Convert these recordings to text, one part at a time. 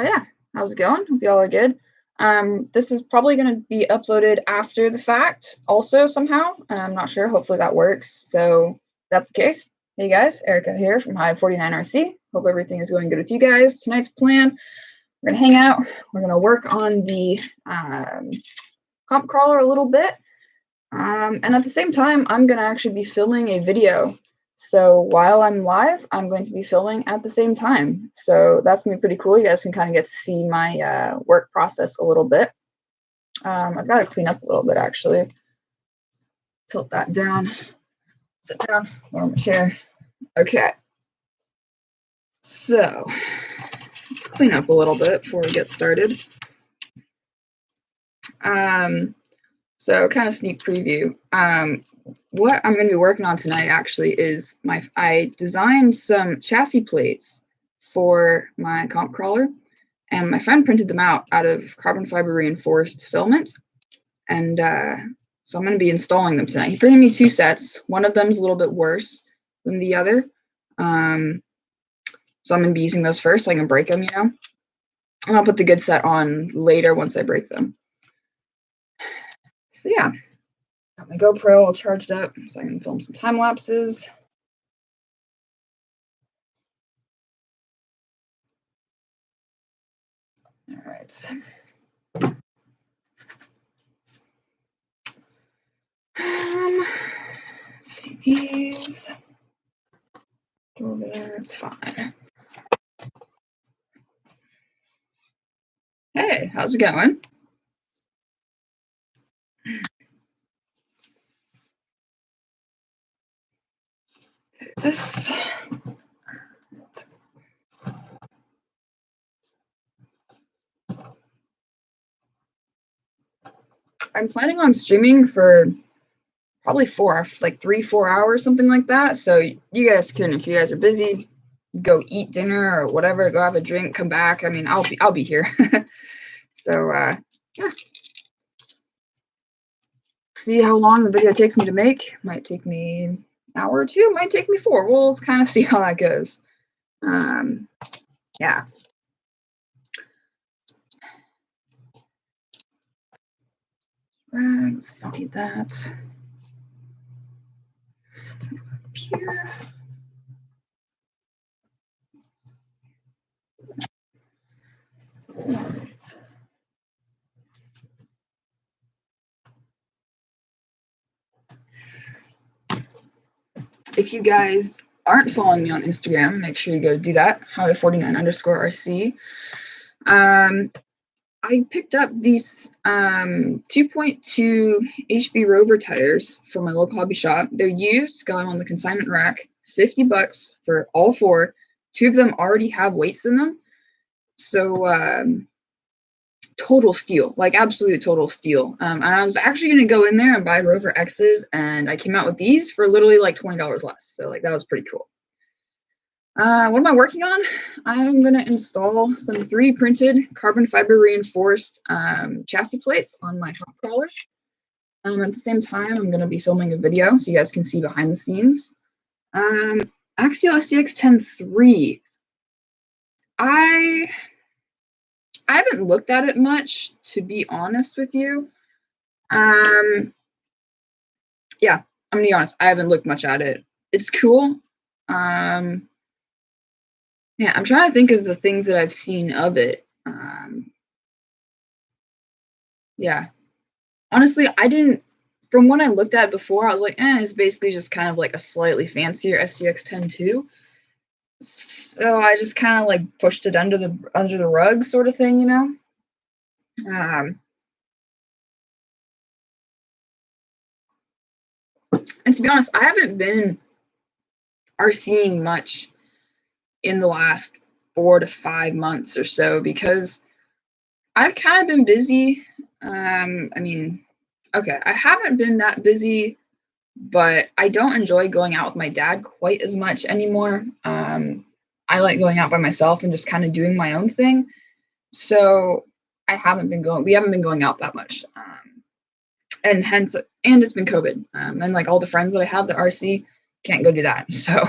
Yeah, how's it going? Hope y'all are good. This is probably going to be uploaded after the fact also somehow. I'm not sure. Hopefully that works. So if that's the case. Hey guys, Erica here from Hive 49RC. Hope everything is going good with you guys. Tonight's plan, we're going to hang out. We're going to work on the comp crawler a little bit. And at the same time, I'm going to actually be filming a video. So while I'm live, I'm going to be filming at the same time. So that's going to be pretty cool. You guys can kind of get to see my work process a little bit. I've got to clean up a little bit, actually. Tilt that down. Sit down. Warm a chair. Okay. So let's clean up a little bit before we get started. So kind of sneak preview. What I'm going to be working on tonight actually is I designed some chassis plates for my comp crawler, and my friend printed them out of carbon fiber reinforced filament, and so I'm going to be installing them tonight. He printed me 2 sets. One of them is a little bit worse than the other, so I'm going to be using those first so I can break them, you know, and I'll put the good set on later once I break them. So yeah, got my GoPro all charged up so I can film some time lapses. All right. Let's see these. Throw over there, it's fine. Hey, how's it going? This. I'm planning on streaming for probably 3-4 hours, something like that. So you guys can, if you guys are busy, go eat dinner or whatever, go have a drink, come back. I mean, I'll be here. So yeah. See how long the video takes me to make. Might take me an hour or 2, might take me 4. We'll kind of see how that goes. Yeah. Rags, don't need that. Up here. If you guys aren't following me on Instagram, make sure you go do that. Hive49_RC. I picked up these 2.2 HB Rover tires from my local hobby shop. They're used, got them on the consignment rack, $50 for all 4. 2 of them already have weights in them. So total steal, like absolute total steal. And I was actually going to go in there and buy Rover X's, and I came out with these for literally like $20 less. So like that was pretty cool. What am I working on? I'm going to install some 3D printed carbon fiber reinforced chassis plates on my comp crawler. At the same time, I'm going to be filming a video so you guys can see behind the scenes. Axial SCX-10 III. I haven't looked at it much, to be honest with you. Yeah, I'm gonna be honest. I haven't looked much at it. It's cool. Yeah, I'm trying to think of the things that I've seen of it. Yeah, honestly, I didn't. From when I looked at it before, I was like, it's basically just kind of like a slightly fancier SCX-10 II. So I just kind of like pushed it under the rug, sort of thing, you know. And to be honest, I haven't been RCing much in the last 4 to 5 months or so because I've kind of been busy. I mean, okay, I haven't been that busy, but I don't enjoy going out with my dad quite as much anymore. I like going out by myself and just kind of doing my own thing. So we haven't been going out that much. And it's been COVID. And like all the friends that I have that RC can't go do that. So,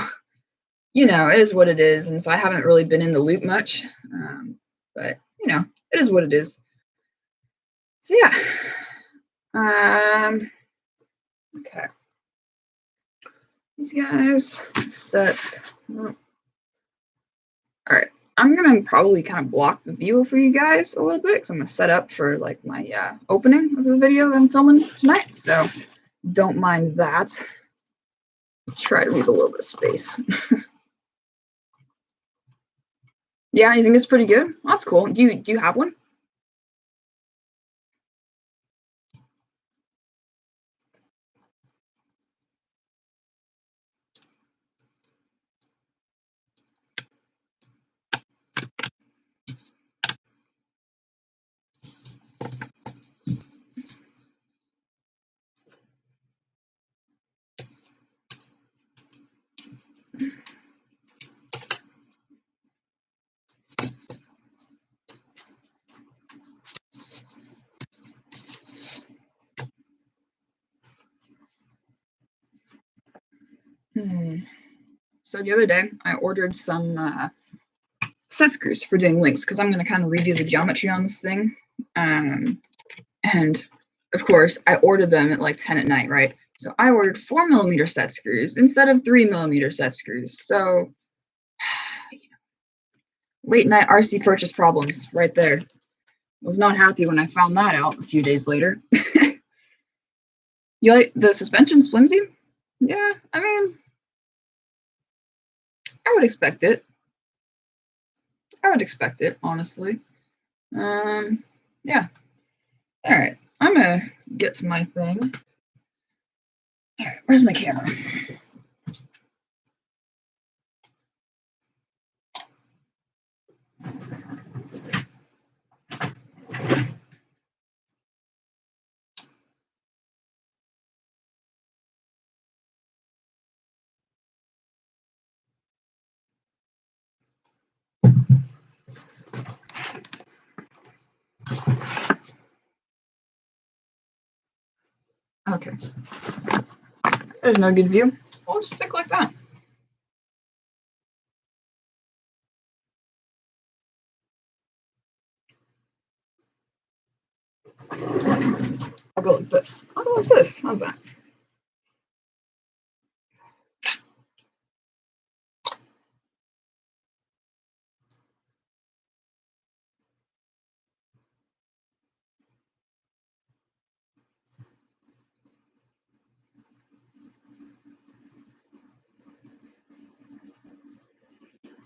you know, it is what it is. And so I haven't really been in the loop much. but you know, it is what it is. So yeah. Okay. These guys set. All right. I'm gonna probably kind of block the view for you guys a little bit because I'm gonna set up for like my opening of the video I'm filming tonight. So don't mind that. Try to leave a little bit of space. Yeah, you think it's pretty good? Well, that's cool. Do you have one? So the other day, I ordered some set screws for doing links because I'm going to kind of redo the geometry on this thing. And of course, I ordered them at like 10 at night, right? So I ordered 4mm set screws instead of 3mm set screws. So late night RC purchase problems right there. Was not happy when I found that out a few days later. You like the suspension's flimsy? Yeah, I mean, I would expect it. I would expect it, honestly. Yeah. All right, I'm gonna get to my thing. All right, where's my camera? Okay. There's no good view. I'll just stick like that. I'll go like this. I'll go like this. How's that?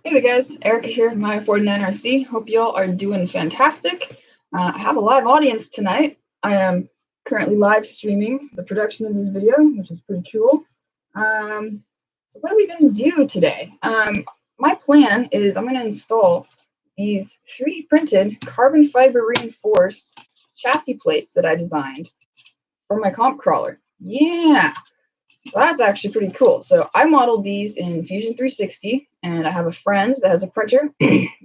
Hey there guys, Erica here, My 49RC. Hope y'all are doing fantastic. I have a live audience tonight. I am currently live streaming the production of this video, which is pretty cool. So what are we going to do today? My plan is I'm going to install these 3D printed carbon fiber reinforced chassis plates that I designed for my comp crawler. Yeah, that's actually pretty cool. So I modeled these in Fusion 360, and I have a friend that has a printer,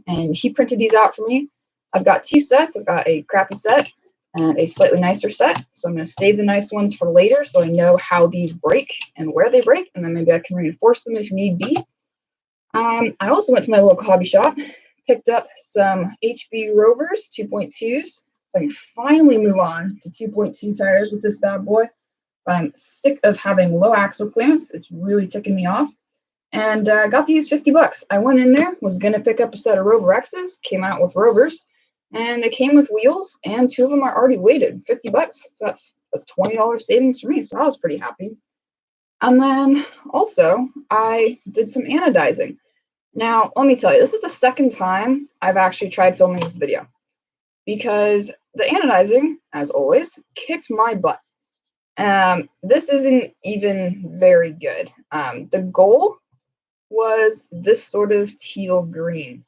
and he printed these out for me. I've got 2 sets. I've got a crappy set and a slightly nicer set. So I'm going to save the nice ones for later so I know how these break and where they break, and then maybe I can reinforce them if need be. I also went to my local hobby shop, picked up some HB Rovers 2.2s, so I can finally move on to 2.2 tires with this bad boy. I'm sick of having low axle clearance. It's really ticking me off. And got these 50 bucks. I went in there, was going to pick up a set of Rover X's, came out with Rovers, and they came with wheels, and 2 of them are already weighted, 50 bucks. So that's a $20 savings for me, so I was pretty happy. And then also, I did some anodizing. Now, let me tell you, this is the second time I've actually tried filming this video, because the anodizing, as always, kicked my butt. This isn't even very good. The goal was this sort of teal green,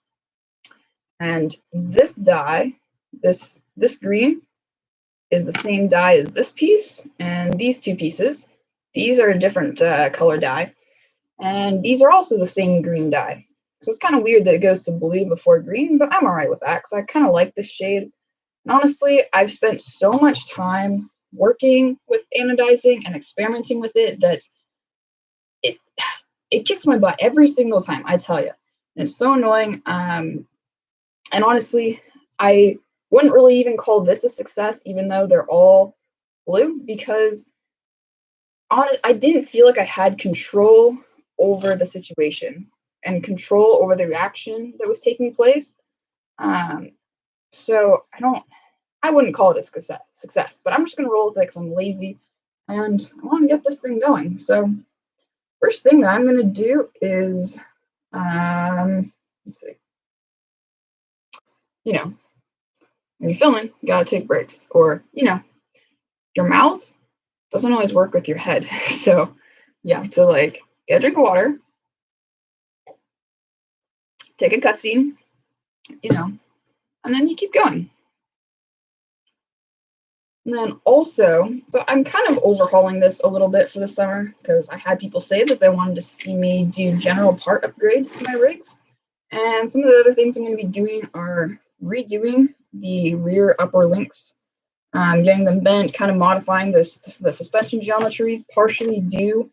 and this dye, this green, is the same dye as this piece and these 2 pieces. These are a different color dye, and these are also the same green dye. So it's kind of weird that it goes to blue before green, but I'm all right with that because I kind of like this shade. And honestly, I've spent so much time working with anodizing and experimenting with it that it kicks my butt every single time, I tell you. And it's so annoying. And honestly, I wouldn't really even call this a success, even though they're all blue, because I didn't feel like I had control over the situation and control over the reaction that was taking place. Um, so I wouldn't call it a success, but I'm just gonna roll with it because I'm lazy and I want to get this thing going. So first thing that I'm gonna do is, let's see, you know, when you're filming, you gotta take breaks, or your mouth doesn't always work with your head, so you have to like get a drink of water, take a cutscene, and then you keep going. And then also, so I'm kind of overhauling this a little bit for the summer because I had people say that they wanted to see me do general part upgrades to my rigs. And some of the other things I'm going to be doing are redoing the rear upper links, getting them bent, kind of modifying the suspension geometries, partially due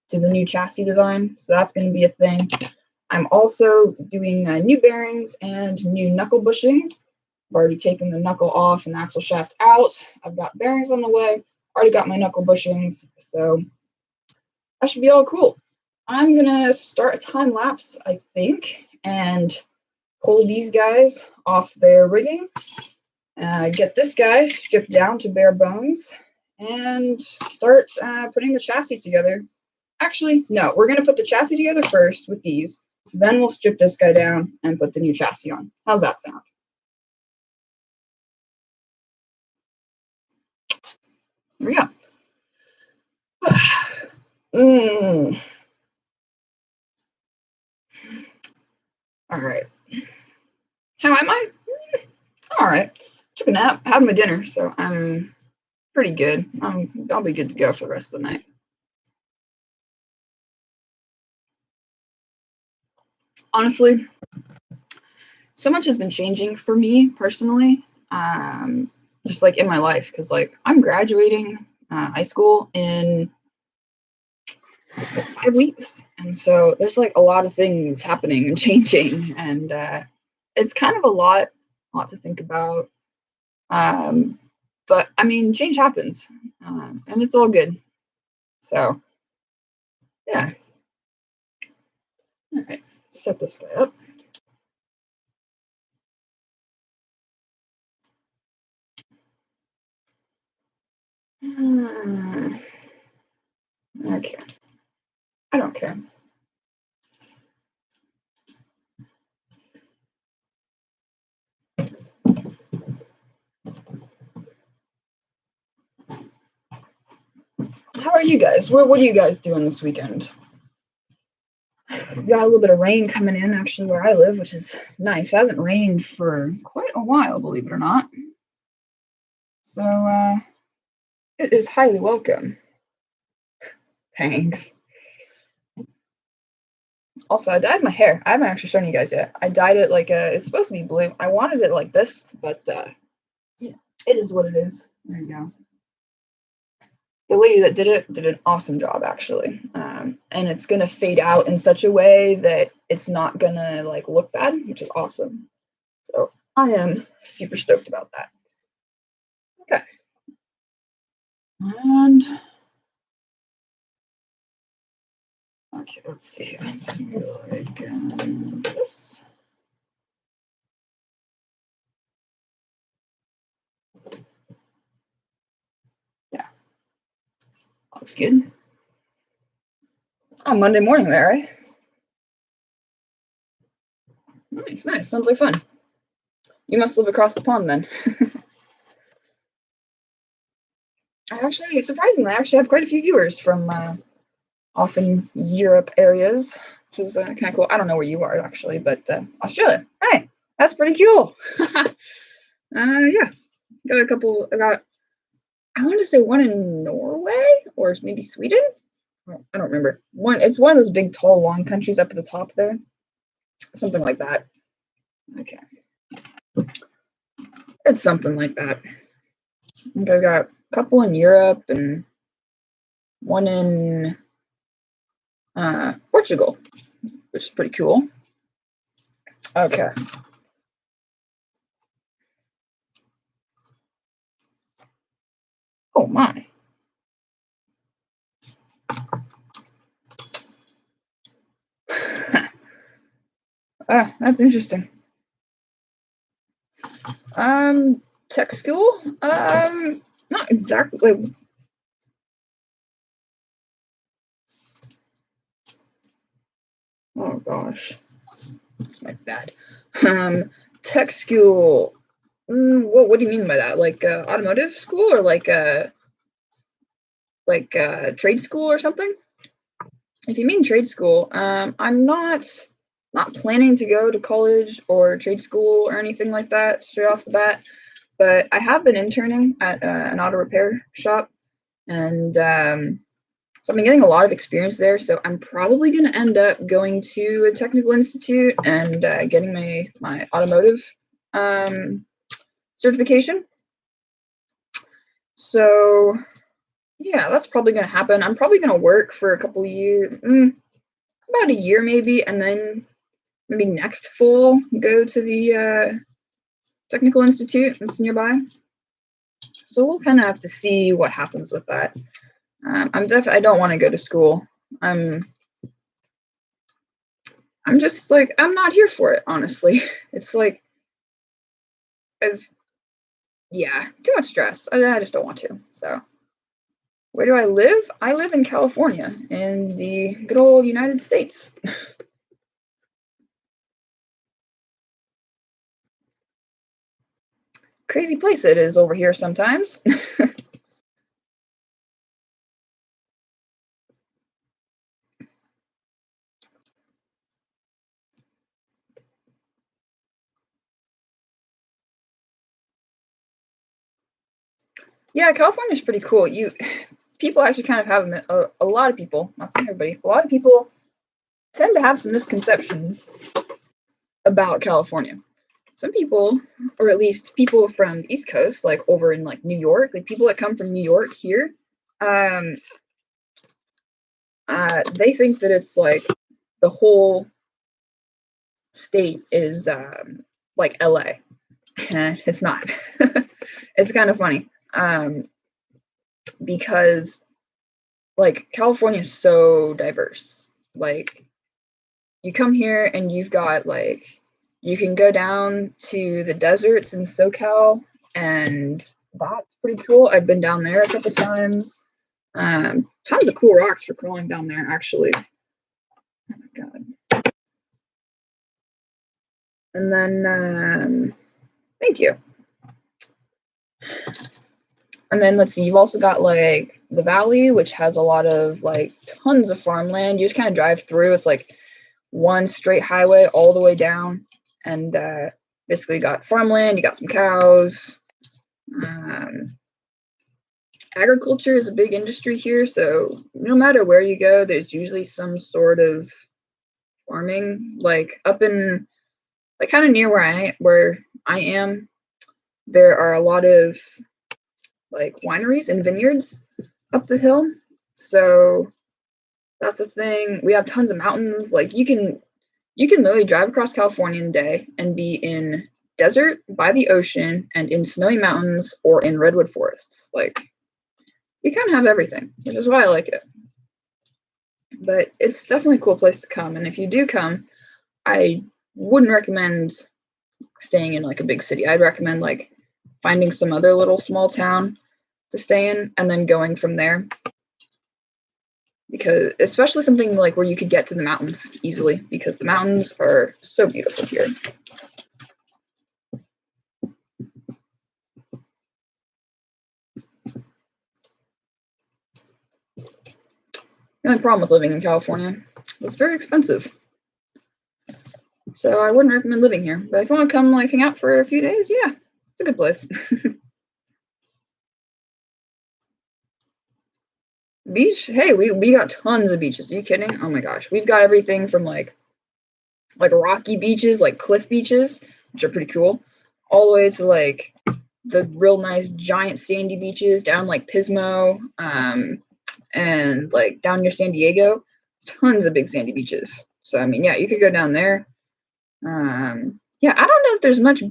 to the new chassis design. So that's going to be a thing. I'm also doing new bearings and new knuckle bushings. I've already taken the knuckle off and the axle shaft out. I've got bearings on the way. Already got my knuckle bushings, so that should be all cool. I'm gonna start a time lapse, I think, and pull these guys off their rigging. Get this guy stripped down to bare bones, and start putting the chassis together. Actually, no, we're gonna put the chassis together first with these. Then we'll strip this guy down and put the new chassis on. How's that sound? There we go. All right. How am I? All right. Took a nap, had my dinner, so I'm pretty good. I'll be good to go for the rest of the night. Honestly, so much has been changing for me personally, just like in my life, because like I'm graduating high school in 5 weeks, and so there's like a lot of things happening and changing, and it's kind of a lot to think about. But I mean, change happens, and it's all good. So yeah. All right, set this guy up. Okay. I don't care. How are you guys? What are you guys doing this weekend? We got a little bit of rain coming in actually where I live, which is nice. It hasn't rained for quite a while, believe it or not. So it is highly welcome. Thanks. Also, I dyed my hair. I haven't actually shown you guys yet. I dyed it like it's supposed to be blue. I wanted it like this, but yeah, it is what it is. There you go. The lady that did it did an awesome job actually, and it's gonna fade out in such a way that it's not gonna like look bad, which is awesome. So I am super stoked about that. Okay, and okay, let's see. Let's go like this. Yeah, looks good. Oh, Monday morning there, right? Nice, nice. Sounds like fun. You must live across the pond then. I actually, surprisingly, I actually have quite a few viewers from often Europe areas, which is kind of cool. I don't know where you are actually, but Australia. Hey, that's pretty cool. Yeah, got a couple. I want to say one in Norway or maybe Sweden. I don't remember. It's one of those big, tall, long countries up at the top there. Something like that. Okay, it's something like that. I think I've got a couple in Europe and one in Portugal, which is pretty cool. Okay. Oh my. That's interesting. Tech school? Not exactly. Oh gosh, that's my bad. Tech school. What do you mean by that? Like automotive school or like trade school or something? If you mean trade school, I'm not planning to go to college or trade school or anything like that straight off the bat. But I have been interning at an auto repair shop, and so I've been getting a lot of experience there. So I'm probably going to end up going to a technical institute and getting my automotive certification. So yeah, that's probably going to happen. I'm probably going to work for a couple years, about a year maybe, and then maybe next fall go to the technical institute that's nearby. So we'll kind of have to see what happens with that. I don't want to go to school. I'm just like, I'm not here for it, honestly. It's like, yeah, too much stress. I just don't want to. So where do I live? I live in California, in the good old United States. Crazy place it is over here sometimes. Yeah, California's pretty cool. People actually kind of have a lot of people, not everybody, a lot of people tend to have some misconceptions about California. Some people, or at least people from the East Coast, like over in like New York, like people that come from New York here, they think that it's like the whole state is like LA. It's not. It's kind of funny because like California is so diverse. Like you come here and you've got like you can go down to the deserts in SoCal, and that's pretty cool. I've been down there a couple times. Tons of cool rocks for crawling down there, actually. Oh my god. And then thank you. And then let's see, you've also got like the valley, which has a lot of like tons of farmland. You just kind of drive through. It's like one straight highway all the way down, and basically got farmland. You got some cows. Agriculture is a big industry here, so no matter where you go, there's usually some sort of farming. Like up in like kind of near where I am, there are a lot of like wineries and vineyards up the hill. So that's a thing. We have tons of mountains. Like you can literally drive across California in a day and be in desert, by the ocean, and in snowy mountains or in redwood forests. Like you kind of have everything, which is why I like it. But it's definitely a cool place to come. And if you do come, I wouldn't recommend staying in like a big city. I'd recommend like finding some other little small town to stay in and then going from there. Because especially something like where you could get to the mountains easily, because the mountains are so beautiful here. The only problem with living in California, it's very expensive. So I wouldn't recommend living here. But if you want to come like hang out for a few days, yeah, it's a good place. Beach, hey, we got tons of beaches. Are you kidding? Oh my gosh. We've got everything from like rocky beaches, like cliff beaches, which are pretty cool, all the way to like the real nice giant sandy beaches down like Pismo, and like down near San Diego. Tons of big sandy beaches. So I mean, yeah, you could go down there. Yeah, I don't know if there's much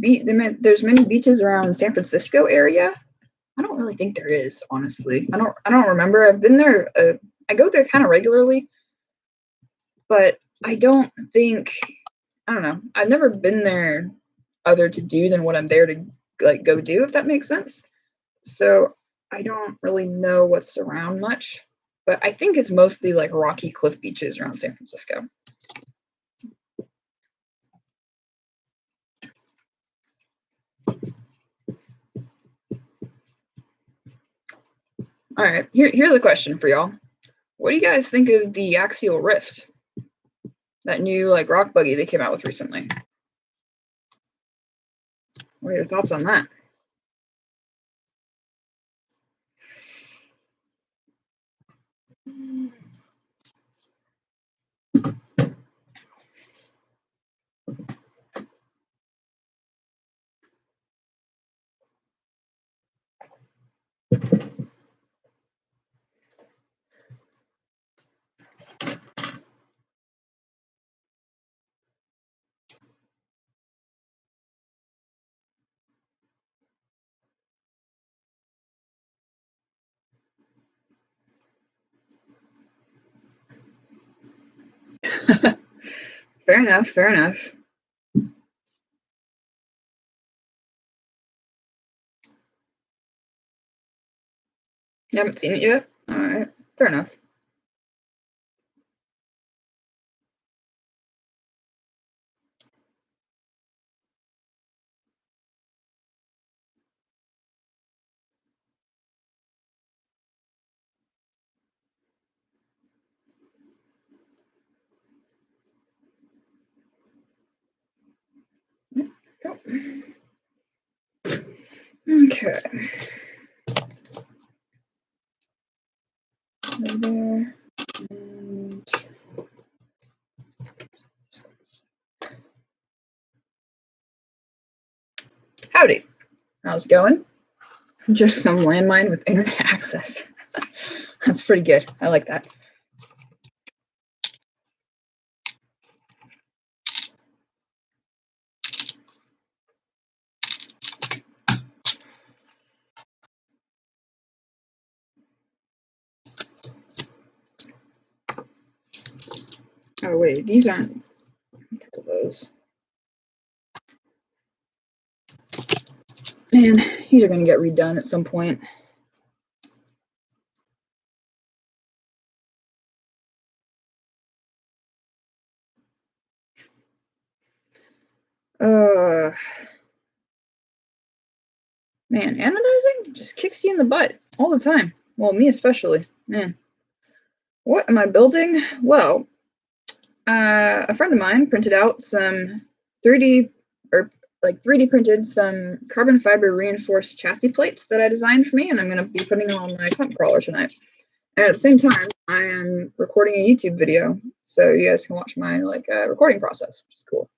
there's many beaches around San Francisco area. I don't really think there is, honestly. I don't remember. I've been there. I go there kind of regularly, but I don't think. I don't know. I've never been there other to do than what I'm there to like go do, if that makes sense. So I don't really know what's around much, but I think it's mostly like rocky cliff beaches around San Francisco. All right, here's a question for y'all. What do you guys think of the Axial Rift? That new like rock buggy they came out with recently. What are your thoughts on that? Fair enough, fair enough. You haven't seen it yet? All right, fair enough. Go. Okay. Right there. And howdy. How's it going? Just some landmine with internet access. That's pretty good. I like that. Oh wait, these aren't those. Man, these are gonna get redone at some point. Man, anodizing just kicks you in the butt all the time. Well, me especially. Man, what am I building? Well, a friend of mine printed out some 3D or like 3D printed some carbon fiber reinforced chassis plates that I designed for me, and I'm going to be putting them on my pump crawler tonight. And at the same time, I am recording a YouTube video, so you guys can watch my recording process, which is cool.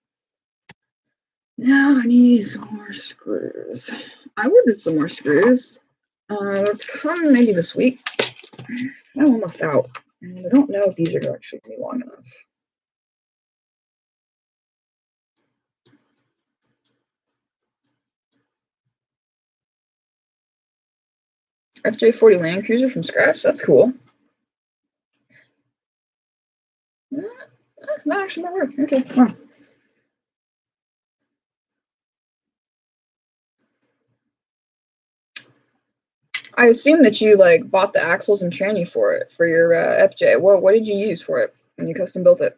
Now I need some more screws. I ordered some more screws. They'll come maybe this week. I'm almost out, and I don't know if these are actually going to be long enough. FJ40 Land Cruiser from scratch? That's cool. That actually might work. Okay, wow. I assume that you like bought the axles and tranny for it for your FJ. What did you use for it when you custom built it?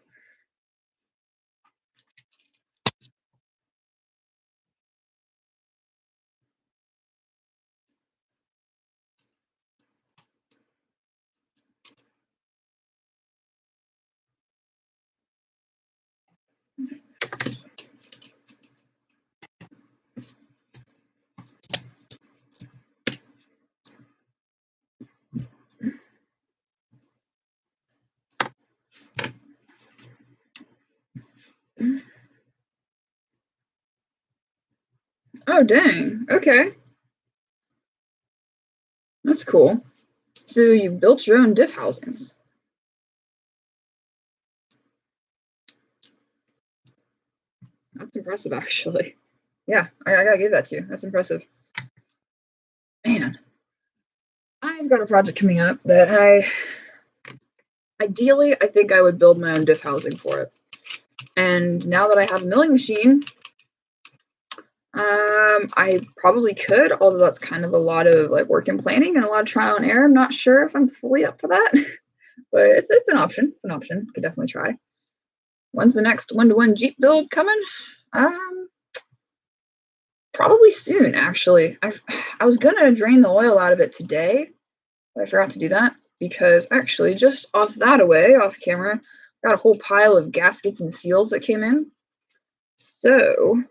Oh dang. Okay. That's cool. So you built your own diff housings. That's impressive, actually. Yeah, I gotta give that to you. That's impressive. Man, I've got a project coming up that ideally I think I would build my own diff housing for it. And now that I have a milling machine, I probably could, although that's kind of a lot of like work and planning and a lot of trial and error. I'm not sure if I'm fully up for that, but it's an option. It's an option. Could definitely try. When's the next one-to-one Jeep build coming? Probably soon, actually. I was gonna drain the oil out of it today, but I forgot to do that because actually just off camera, got a whole pile of gaskets and seals that came in. So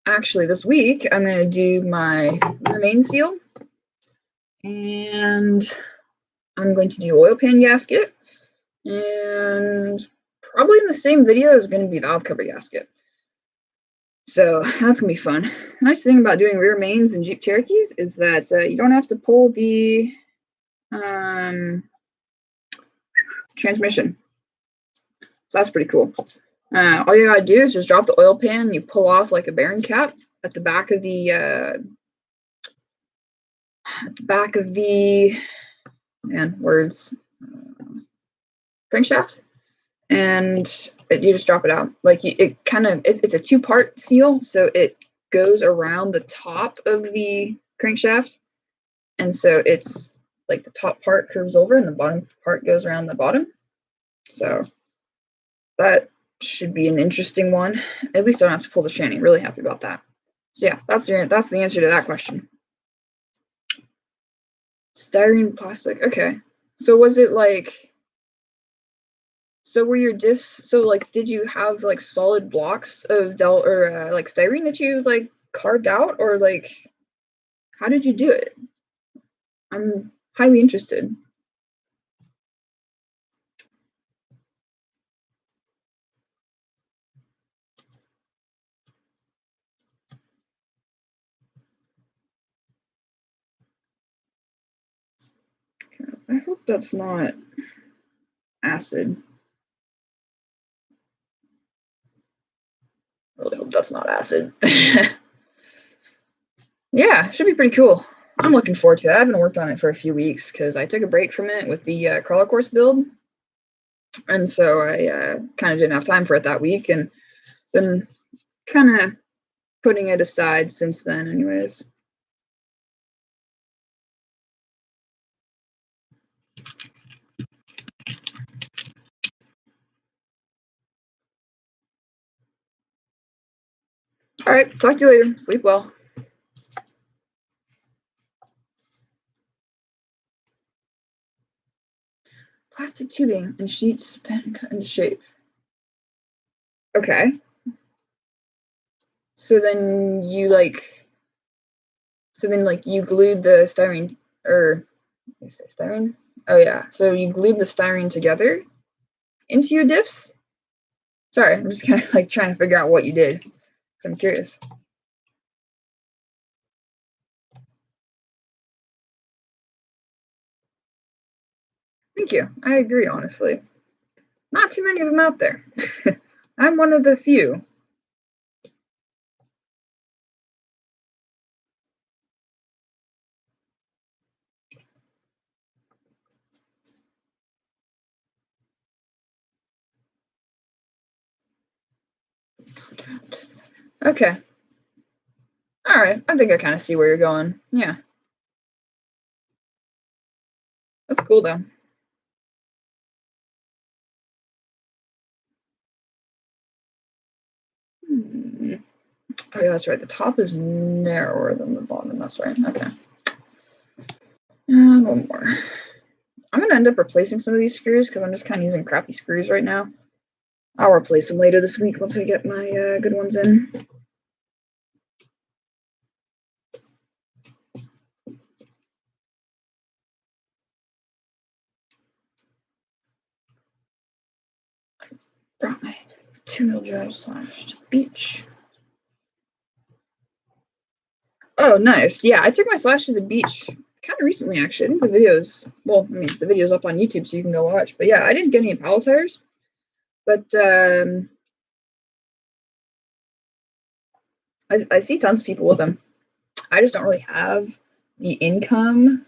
actually this week I'm gonna do my main seal, and I'm going to do oil pan gasket, and probably in the same video is going to be valve cover gasket. So that's gonna be fun. The nice thing about doing rear mains in Jeep Cherokees is that you don't have to pull the transmission. So that's pretty cool. All you gotta do is just drop the oil pan and you pull off like a bearing cap at the back of the crankshaft, and you just drop it out. Like it's a two-part seal, so it goes around the top of the crankshaft, and so it's like the top part curves over and the bottom part goes around the bottom. So that should be an interesting one. At least I don't have to pull the shanty. Really happy about that. So yeah, that's the answer to that question. Styrene plastic. Okay. So was it like, so were your diffs, so like did you have like solid blocks of like styrene that you like carved out, or like how did you do it? I'm highly interested. I hope that's not acid. I really hope that's not acid. Yeah, should be pretty cool. I'm looking forward to it. I haven't worked on it for a few weeks because I took a break from it with the crawler course build, and so I kind of didn't have time for it that week, and been kind of putting it aside since then anyways. All right, talk to you later. Sleep well. Plastic tubing and sheets bent and cut into shape. Okay. So then you you glued the styrene, or I say styrene? Oh yeah. So you glued the styrene together into your diffs? Sorry, I'm just kind of like trying to figure out what you did, because I'm curious. Thank you. I agree, honestly. Not too many of them out there. I'm one of the few. Okay. All right. I think I kind of see where you're going. Yeah. That's cool, though. Oh, yeah, that's right. The top is narrower than the bottom. That's right. Okay. And one more. I'm going to end up replacing some of these screws because I'm just kind of using crappy screws right now. I'll replace them later this week once I get my good ones in. I brought my 2-mil drive slash to the beach. Oh, nice. Yeah, I took my slash to the beach kind of recently, actually. I think the video's, well, I mean, the video's up on YouTube, so you can go watch. But yeah, I didn't get any Impala tires. But I see tons of people with them. I just don't really have the income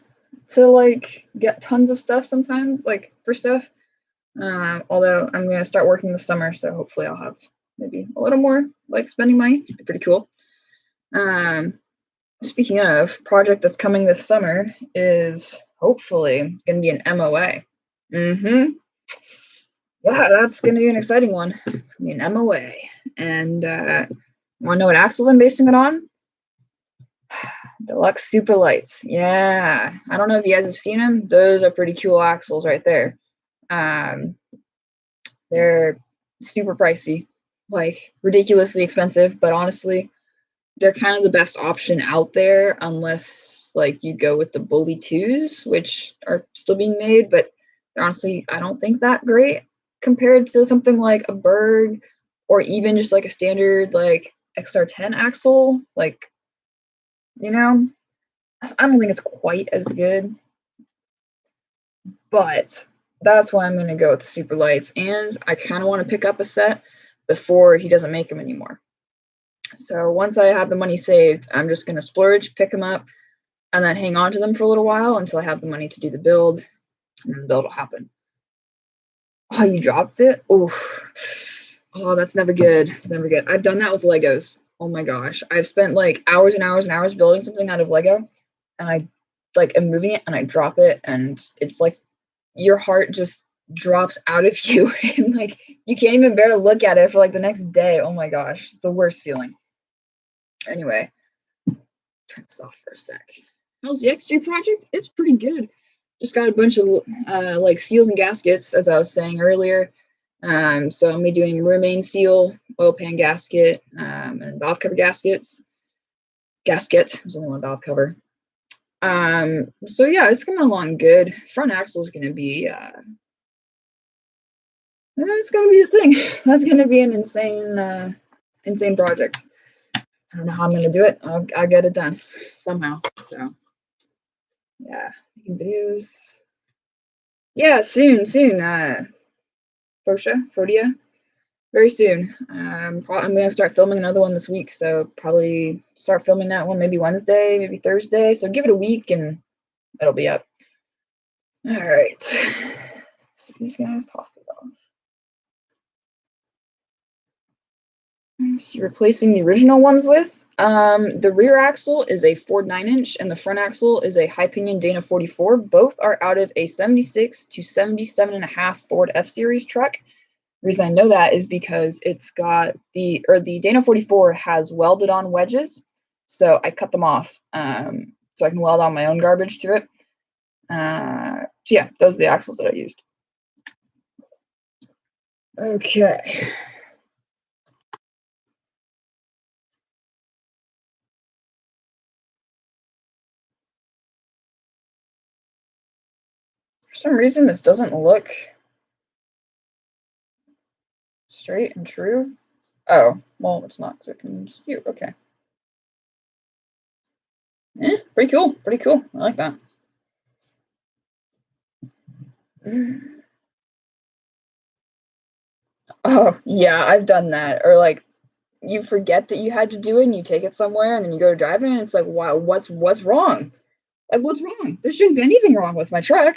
to like get tons of stuff sometimes, like for stuff. Although I'm gonna start working this summer, so hopefully I'll have maybe a little more like spending money. It'd be pretty cool. Speaking of, project that's coming this summer is hopefully gonna be an MOA. Yeah, that's gonna be an exciting one. It's gonna be an MOA. And wanna know what axles I'm basing it on? Deluxe Super Lights. Yeah. I don't know if you guys have seen them. Those are pretty cool axles right there. They're super pricey, like ridiculously expensive, but honestly, they're kind of the best option out there unless like you go with the Bully 2s, which are still being made, but they're honestly, I don't think that great compared to something like a Berg or even just like a standard like XR10 axle. Like, you know, I don't think it's quite as good, but that's why I'm going to go with the Super Lights. And I kind of want to pick up a set before he doesn't make them anymore. So once I have the money saved, I'm just going to splurge, pick them up, and then hang on to them for a little while until I have the money to do the build, and then the build will happen. Oh, you dropped it? Oof. Oh, that's never good. It's never good. I've done that with Legos. Oh my gosh. I've spent like hours and hours and hours building something out of Lego, and I like am moving it and I drop it, and it's like your heart just drops out of you and like you can't even bear to look at it for like the next day. Oh my gosh. It's the worst feeling. Anyway, turn this off for a sec. How's the XG project? It's pretty good. Just got a bunch of like seals and gaskets, as I was saying earlier. So I'm gonna be doing rear main seal, oil pan gasket, and valve cover gaskets. Gasket, there's only one valve cover. So yeah, it's coming along good. Front axle is gonna be it's gonna be a thing. That's gonna be an insane project. I don't know how I'm gonna do it. I'll get it done somehow. So yeah, making videos. Yeah, soon. Fodia, very soon. I'm gonna start filming another one this week, so probably start filming that one maybe Wednesday, maybe Thursday. So give it a week and it'll be up. All right. So these guys toss it off. You're replacing the original ones with. The rear axle is a Ford 9-inch and the front axle is a high pinion Dana 44. Both are out of a 76 to 77.5 Ford F-Series truck. The reason I know that is because it's got the Dana 44 has welded on wedges, so I cut them off so I can weld on my own garbage to it. So yeah, those are the axles that I used. Okay. For some reason, this doesn't look straight and true. Oh, well, it's not because it can skew. Okay. Pretty cool. Pretty cool. I like that. Oh, yeah, I've done that. Or like you forget that you had to do it and you take it somewhere and then you go to drive it and it's like, wow, what's wrong? Like, what's wrong? There shouldn't be anything wrong with my truck.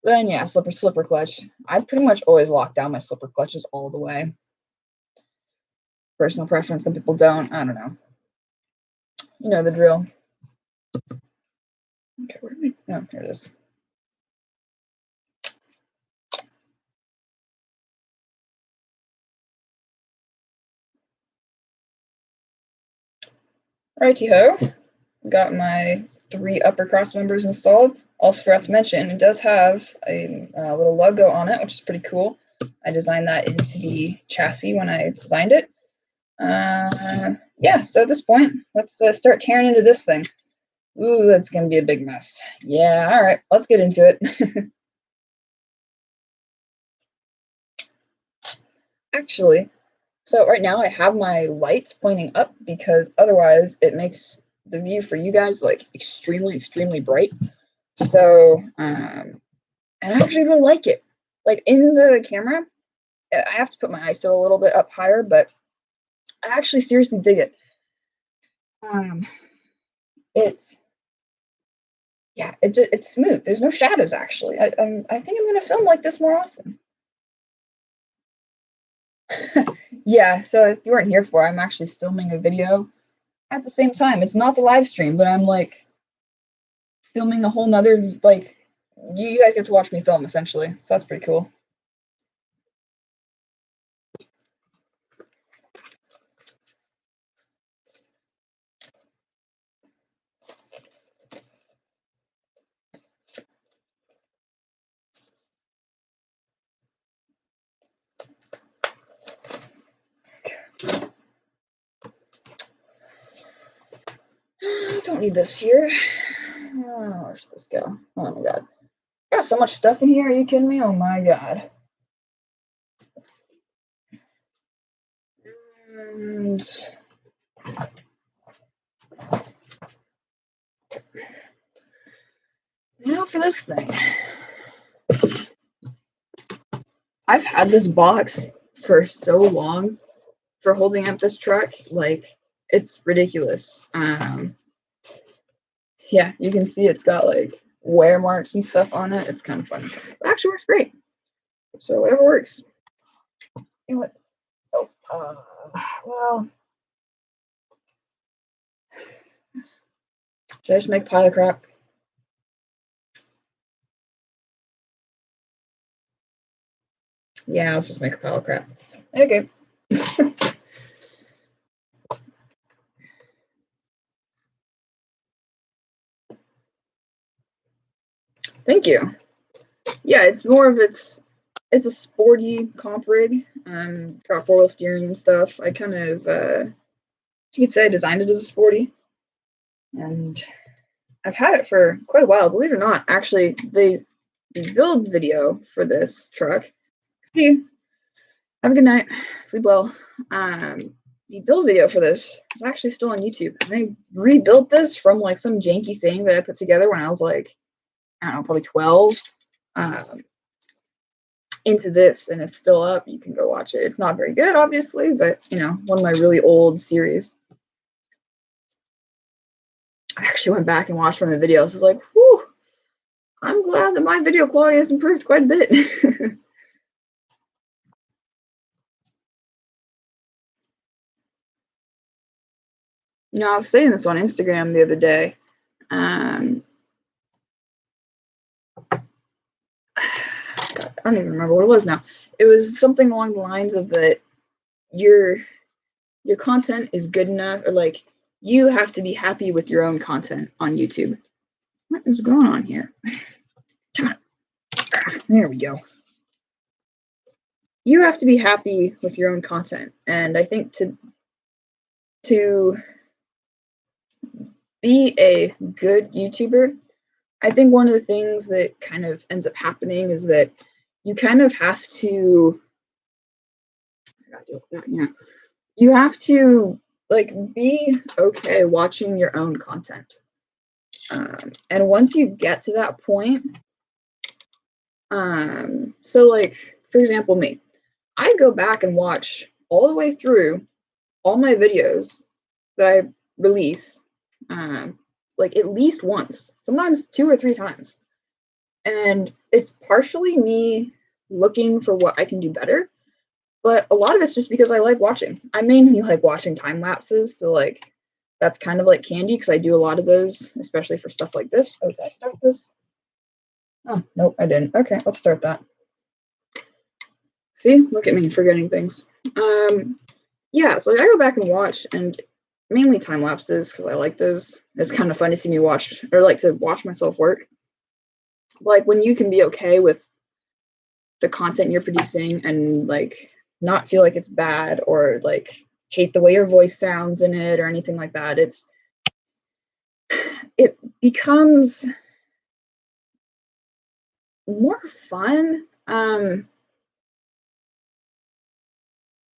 Then yeah, slipper clutch. I pretty much always lock down my slipper clutches all the way. Personal preference. Some people don't. I don't know. You know the drill. Okay, where did we? Oh, here it is. Righty-ho. Got my 3 upper cross members installed. Also forgot to mention, it does have a little logo on it, which is pretty cool. I designed that into the chassis when I designed it. Yeah, so at this point, let's start tearing into this thing. Ooh, that's going to be a big mess. Yeah, all right, let's get into it. Actually, so right now I have my lights pointing up because otherwise it makes the view for you guys like extremely bright. So, and I actually really like it. Like in the camera, I have to put my ISO a little bit up higher, but I actually seriously dig it. It's Yeah, it's smooth. There's no shadows actually. I think I'm gonna film like this more often. Yeah, so if you weren't here for, I'm actually filming a video at the same time. It's not the live stream, but I'm like filming a whole nother, like, you guys get to watch me film essentially, so that's pretty cool. Don't need this here. Oh, where's this go? Oh my god. Got so much stuff in here, are you kidding me? Oh my god. And now for this thing. I've had this box for so long for holding up this truck, like, it's ridiculous. Yeah, you can see it's got like wear marks and stuff on it. It's kind of funny. It actually works great. So whatever works. You know what? Oh, well, should I just make a pile of crap? Yeah, let's just make a pile of crap. Okay. Thank you. Yeah, it's more of it's a sporty comp rig. Got 4-wheel steering and stuff. I kind of you could say I designed it as a sporty. And I've had it for quite a while, believe it or not. Actually, the build video for this truck. See, have a good night. Sleep well. The build video for this is actually still on YouTube. And I rebuilt this from like some janky thing that I put together when I was like, I don't know, probably 12. Into this, and it's still up. You can go watch it. It's not very good, obviously, but you know, one of my really old series. I actually went back and watched one of the videos. I was like, whew, I'm glad that my video quality has improved quite a bit. You know, I was saying this on Instagram the other day. God, I don't even remember what it was now. It was something along the lines of that your content is good enough, or like you have to be happy with your own content on YouTube. What is going on here? Come on. There we go. You have to be happy with your own content, and I think to be a good YouTuber, I think one of the things that kind of ends up happening is that you kind of have to, I gotta deal with that, yeah. You have to like be okay watching your own content. And once you get to that point, so like, for example, me, I go back and watch all the way through all my videos that I release, like at least once, sometimes 2 or 3 times. And it's partially me looking for what I can do better, but a lot of it's just because I like watching. I mainly like watching time lapses, so like that's kind of like candy because I do a lot of those, especially for stuff like this. Oh, did I start this? Oh, nope, I didn't. Okay, let's start that. See, look at me forgetting things. Yeah, so I go back and watch, and mainly time lapses because I like those. It's kind of fun to see me watch, or like to watch myself work. Like when you can be okay with the content you're producing and like not feel like it's bad or like hate the way your voice sounds in it or anything like that. It becomes more fun. I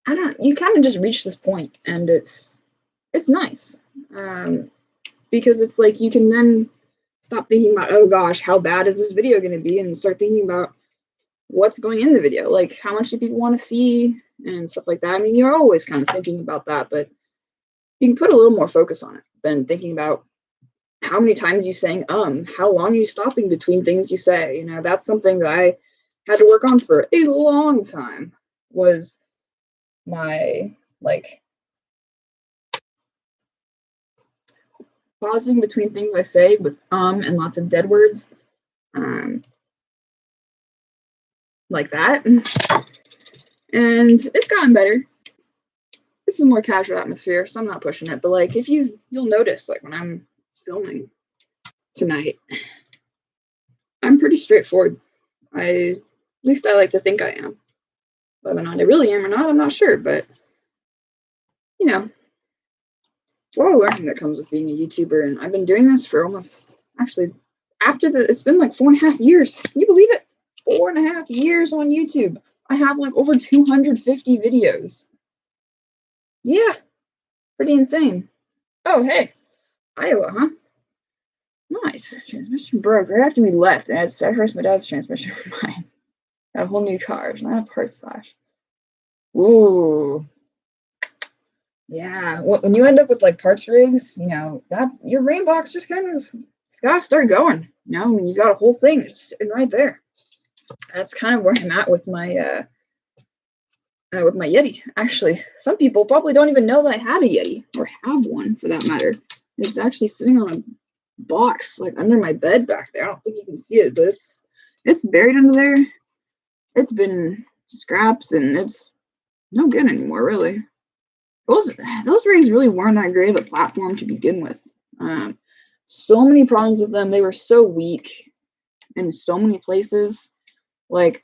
don't, you kind of just reach this point and it's nice. Because it's like you can then stop thinking about, oh gosh, how bad is this video going to be, and start thinking about what's going in the video, like how much do people want to see and stuff like that. I mean, you're always kind of thinking about that, but you can put a little more focus on it than thinking about how many times you saying how long are you stopping between things you say. That's something that I had to work on for a long time, was my like pausing between things I say with and lots of dead words, like that. And it's gotten better. This is a more casual atmosphere, so I'm not pushing it. But like, if you'll notice, like when I'm filming tonight, I'm pretty straightforward. At least I like to think I am. Whether or not I really am or not, I'm not sure. But it's a lot of learning that comes with being a YouTuber, and I've been doing this for it's been like 4.5 years. Can you believe it? 4.5 years on YouTube. I have like over 250 videos. Yeah, pretty insane. Oh, hey, Iowa, huh? Nice. Transmission broke right after we left, and I had to sacrifice my dad's transmission for mine. Got a whole new car. It's not a parts slash. Ooh. Yeah. When you end up with like parts rigs, that your rain box just kind of it's gotta start going. You got a whole thing just sitting right there. That's kind of where I'm at with my Yeti. Actually, some people probably don't even know that I had a Yeti, or have one for that matter. It's actually sitting on a box like under my bed back there. I don't think you can see it, but it's buried under there. It's been scraps and it's no good anymore, really. Those rigs really weren't that great of a platform to begin with. So many problems with them. They were so weak in so many places. Like,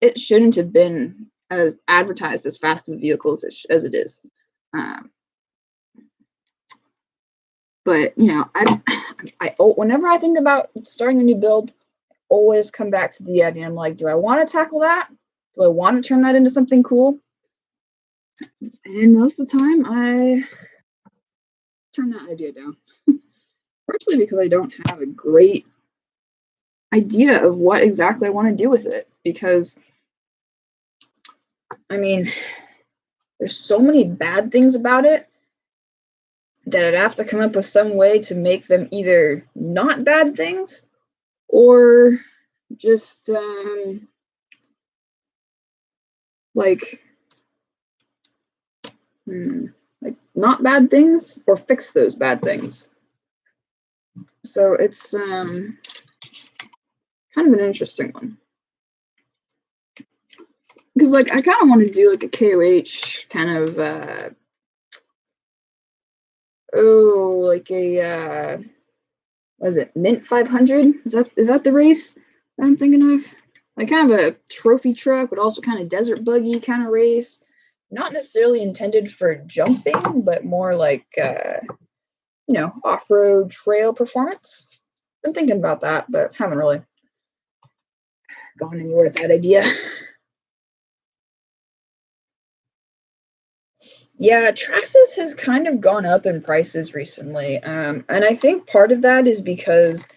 it shouldn't have been as advertised as fast of a vehicle as it is. But whenever I think about starting a new build, always come back to the Yeti. I'm like, do I want to tackle that? Do I want to turn that into something cool? And most of the time, I turn that idea down. Partially because I don't have a great idea of what exactly I want to do with it. Because, there's so many bad things about it that I'd have to come up with some way to make them either not bad things or just like not bad things, or fix those bad things. So it's kind of an interesting one, because like I kind of want to do like a KOH kind of like a what is it, Mint 500? Is that the race that I'm thinking of? Like kind of a trophy truck, but also kind of desert buggy kind of race. Not necessarily intended for jumping, but more like off-road trail performance. Been thinking about that, but haven't really gone anywhere with that idea. Yeah, Traxxas has kind of gone up in prices recently, and I think part of that is because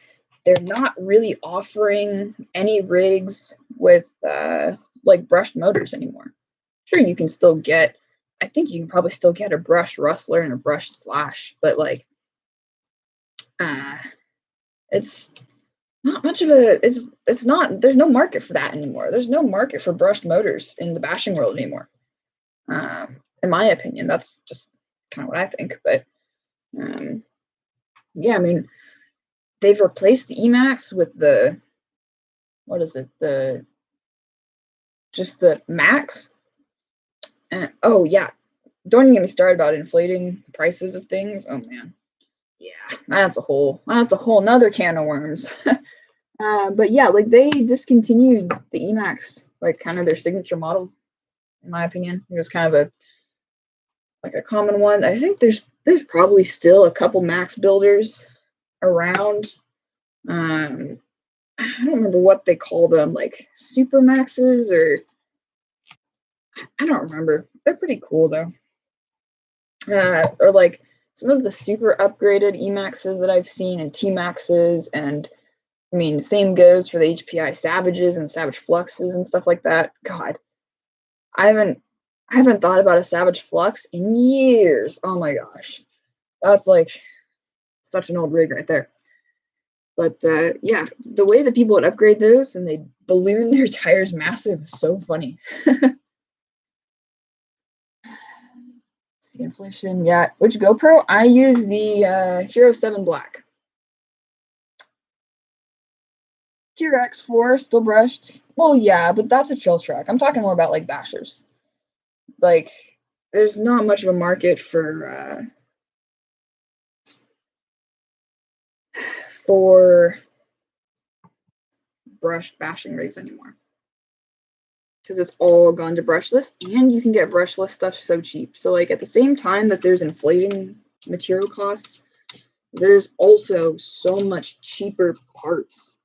they're not really offering any rigs with like brushed motors anymore. Sure, you can still get. I think you can probably still get a brushed rustler and a brushed slash, but like, it's not much of a. It's not. There's no market for that anymore. There's no market for brushed motors in the bashing world anymore. In my opinion, that's just kind of what I think. But yeah, they've replaced the Emax with the, what is it? Just the Max. Oh yeah, don't even get me started about inflating prices of things. Oh man, yeah, that's a whole nother can of worms. But yeah, like they discontinued the Emax, like kind of their signature model, in my opinion. It was kind of a common one. I think there's probably still a couple Max builders around. I don't remember what they call them, like Super Maxes, or I don't remember. They're pretty cool though. Or like some of the super upgraded Emaxes that I've seen, and T-Maxes, and same goes for the HPI Savages and Savage Fluxes and stuff like that. God, I haven't thought about a Savage Flux in years. Oh my gosh, that's like such an old rig right there. But yeah, the way that people would upgrade those and they balloon their tires massive is so funny. See inflation, yeah. Which GoPro? I use the Hero 7 Black. T-Rex 4 still brushed. Well, yeah, but that's a trail track. I'm talking more about like bashers. Like, there's not much of a market for brushed bashing rigs anymore, because it's all gone to brushless, and you can get brushless stuff so cheap. So like at the same time that there's inflating material costs, there's also so much cheaper parts.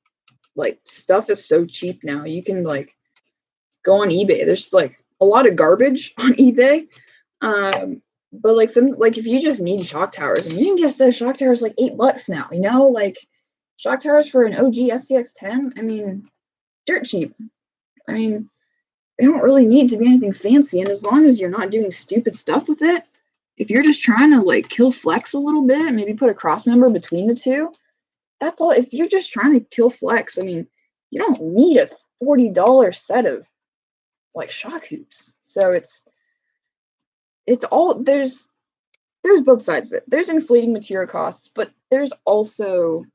Like stuff is so cheap now. You can like go on eBay. There's like a lot of garbage on eBay. But like if you just need shock towers, and you can get a set of shock towers like $8 now, you know, like shock towers for an OG SCX10, I mean, dirt cheap. I mean, they don't really need to be anything fancy, and as long as you're not doing stupid stuff with it, if you're just trying to like kill flex a little bit, maybe put a cross member between the two, that's all. If you're just trying to kill flex, I mean, you don't need a $40 set of like shock hoops. So it's all there's both sides of it. There's inflating material costs, but there's also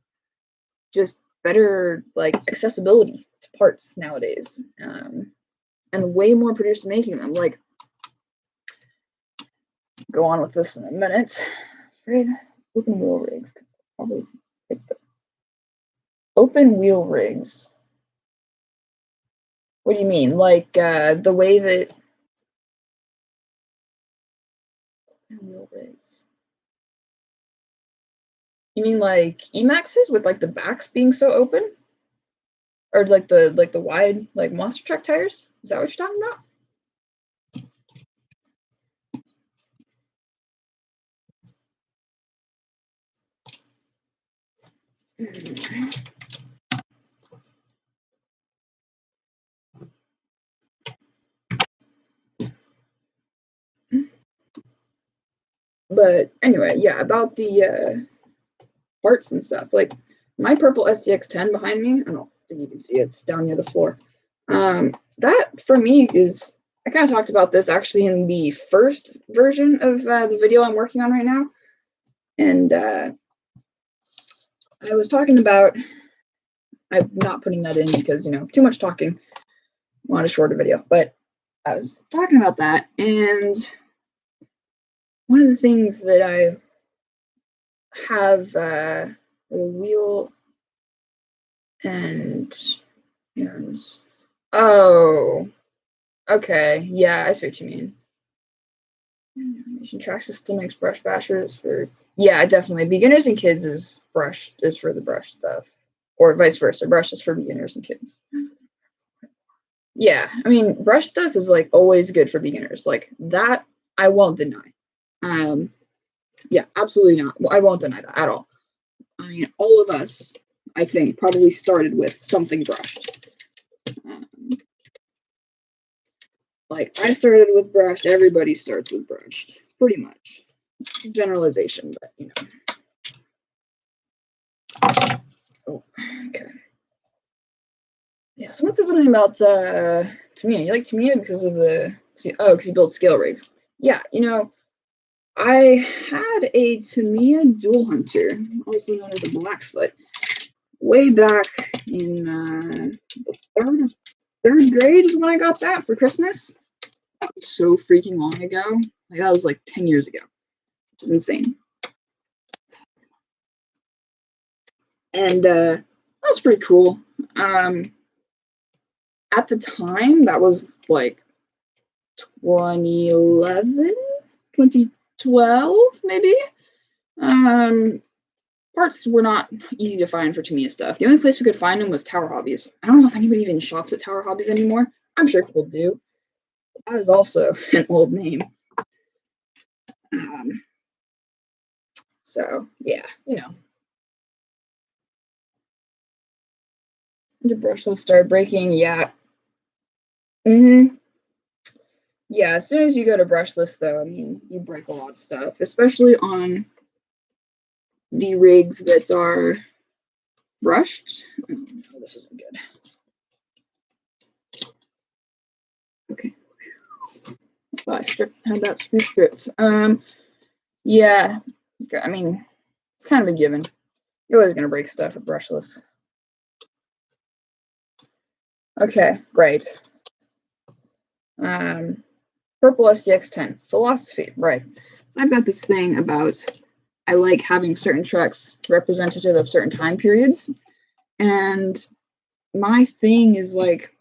just better like accessibility to parts nowadays, and way more producers making them. Like, go on with this in a minute. Afraid open wheel rigs. Probably open wheel rigs. What do you mean? Like the way that open wheel rigs? You mean like Emaxes with like the backs being so open? Or like the wide like monster truck tires? Is that what you're talking about? But anyway, yeah, about the parts and stuff. Like my purple SCX10 behind me, I don't think you can see it, it's down near the floor. That for me is, I kind of talked about this actually in the first version of the video I'm working on right now. And I was talking about, I'm not putting that in because, you know, too much talking. I want a shorter video, but I was talking about that, and one of the things that I have the wheel and oh, okay, yeah, I see what you mean. Animation track system makes brush bashers for, yeah, definitely. Beginners and kids is for the brush stuff, or vice versa. Brush is for beginners and kids. Yeah, I mean, brush stuff is like always good for beginners. Like that, I won't deny. Yeah, absolutely not. I won't deny that at all. I mean, all of us, I think, probably started with something brushed. Like I started with brushed. Everybody starts with brushed, pretty much. Generalization, but you know. Oh, okay. Yeah, someone said something about Tamiya. You like Tamiya because of because you build scale rigs. Yeah, you know, I had a Tamiya Dual Hunter, also known as a Blackfoot, way back in the third grade is when I got that for Christmas. That was so freaking long ago. Like that was like 10 years ago. It's insane. And that was pretty cool. At the time, that was like 2011, 2012, maybe. Parts were not easy to find for Tamiya stuff. The only place we could find them was Tower Hobbies. I don't know if anybody even shops at Tower Hobbies anymore. I'm sure people do. That is also an old name. So yeah, you know. The brushless start breaking, yeah. Yeah, as soon as you go to brushless though, I mean, you break a lot of stuff, especially on the rigs that are brushed. Oh, this isn't good. Okay. I had that screw stripped. Yeah, I mean, it's kind of a given. You're always gonna break stuff with brushless. Okay, great. Purple SCX10 philosophy, right? I've got this thing about I like having certain trucks representative of certain time periods, and my thing is like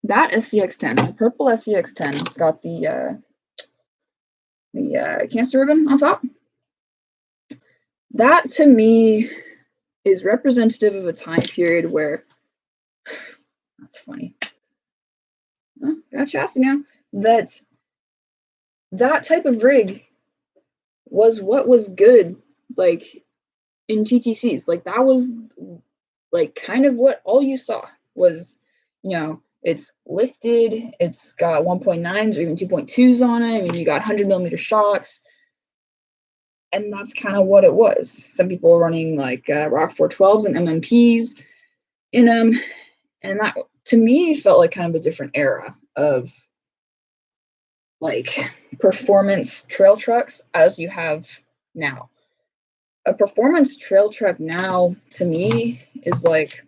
that SCX10, the purple SCX10. It's got the cancer ribbon on top. That to me is representative of a time period where that's funny. Oh, got chassis now. That type of rig was what was good, like in TTCs. Like that was like kind of what all you saw was, you know, it's lifted, it's got 1.9s or even 2.2s on it. I mean, you got 100mm shocks, and that's kind of what it was. Some people are running like Rock 412s and MMPs in them, and that to me felt like kind of a different era of like performance trail trucks as you have now. A performance trail truck now to me is like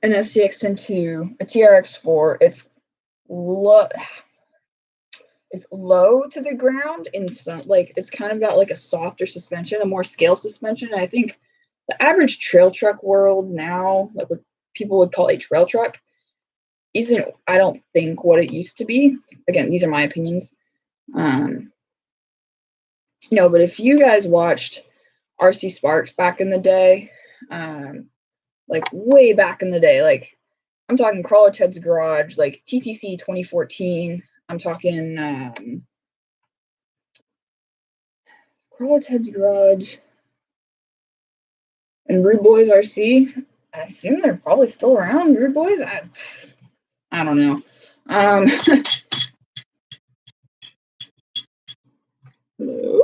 an SCX-10-2, a TRX-4. It's low to the ground in some, like it's kind of got like a softer suspension, a more scale suspension. And I think the average trail truck world now, like what people would call a trail truck, isn't, I don't think, what it used to be. Again, these are my opinions. You know, but if you guys watched RC Sparks back in the day, like way back in the day, like I'm talking Crawler Ted's Garage, like TTC 2014. I'm talking Crawler Ted's Garage and Rude Boys RC. I assume they're probably still around, Rude Boys. I don't know. Hello.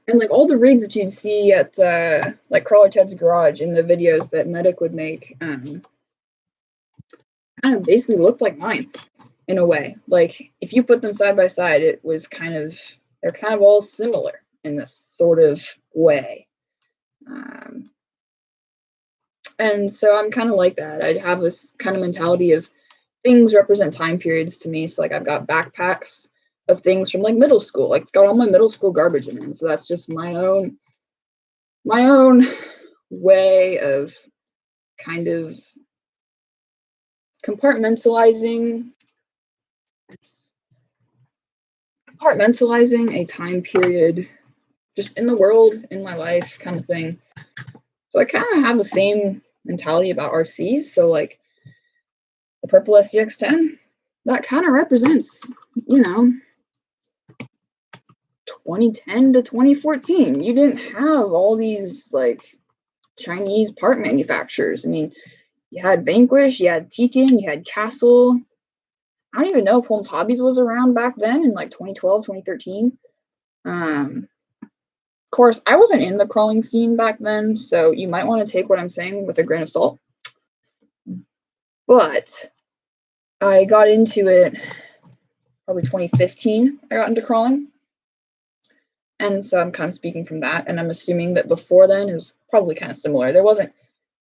And like all the rigs that you'd see at like Crawler Ted's Garage in the videos that Medic would make, kind of basically looked like mine in a way. Like if you put them side by side, it was kind of, they're kind of all similar in this sort of way. And so I'm kind of like that. I'd have this kind of mentality of things represent time periods to me. So like I've got backpacks of things from like middle school. Like it's got all my middle school garbage in it. So that's just my own way of kind of compartmentalizing a time period just in the world, in my life kind of thing. So I kind of have the same mentality about RCs. So like the purple SCX-10, that kind of represents, you know, 2010 to 2014. You didn't have all these like Chinese part manufacturers. I mean, you had Vanquish, you had Tekin, you had Castle. I don't even know if Holmes Hobbies was around back then in like 2012, 2013. Of course, I wasn't in the crawling scene back then, so you might want to take what I'm saying with a grain of salt. But I got into it probably 2015. I got into crawling. And so I'm kind of speaking from that. And I'm assuming that before then it was probably kind of similar. There wasn't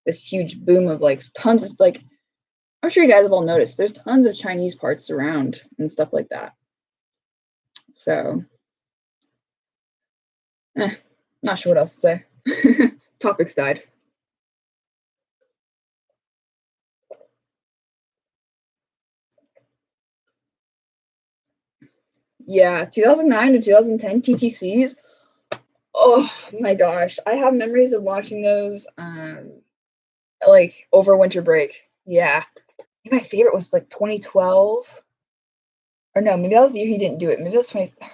this huge boom of like tons of like, I'm sure you guys have all noticed there's tons of Chinese parts around and stuff like that. So, not sure what else to say. Topics died. Yeah, 2009 to 2010 TTCs. Oh my gosh, I have memories of watching those like over winter break. Yeah. My favorite was like 2012. Or no, maybe that was the year he didn't do it. Maybe that was 20. I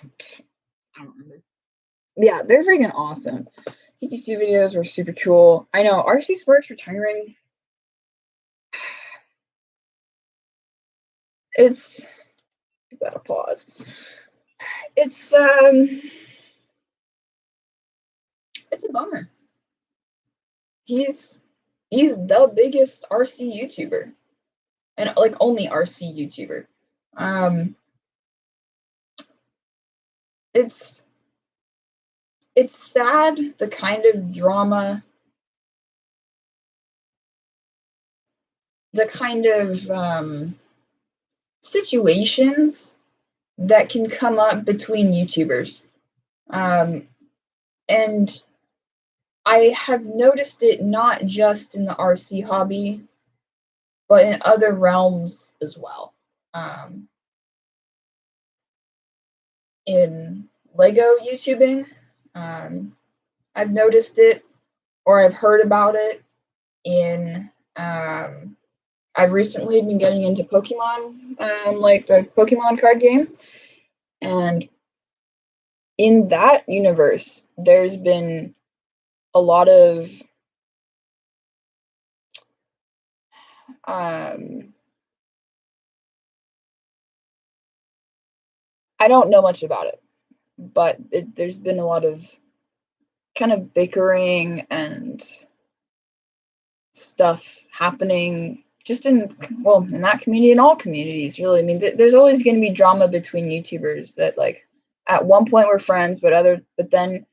don't remember. Yeah, they're freaking awesome. TTC videos were super cool. I know RC Sparks retiring. It's, give that a pause. It's a bummer. He's the biggest RC YouTuber, and like only RC YouTuber. It's sad, the kind of drama, the kind of situations that can come up between YouTubers. And I have noticed it not just in the RC hobby, but in other realms as well. In Lego YouTubing, I've noticed it, or I've heard about it in, I've recently been getting into Pokemon, like the Pokemon card game, and in that universe, there's been a lot of I don't know much about it, but there's been a lot of kind of bickering and stuff happening just in that community and all communities, really. I mean, there's always going to be drama between YouTubers that, like, at one point we're friends, but then,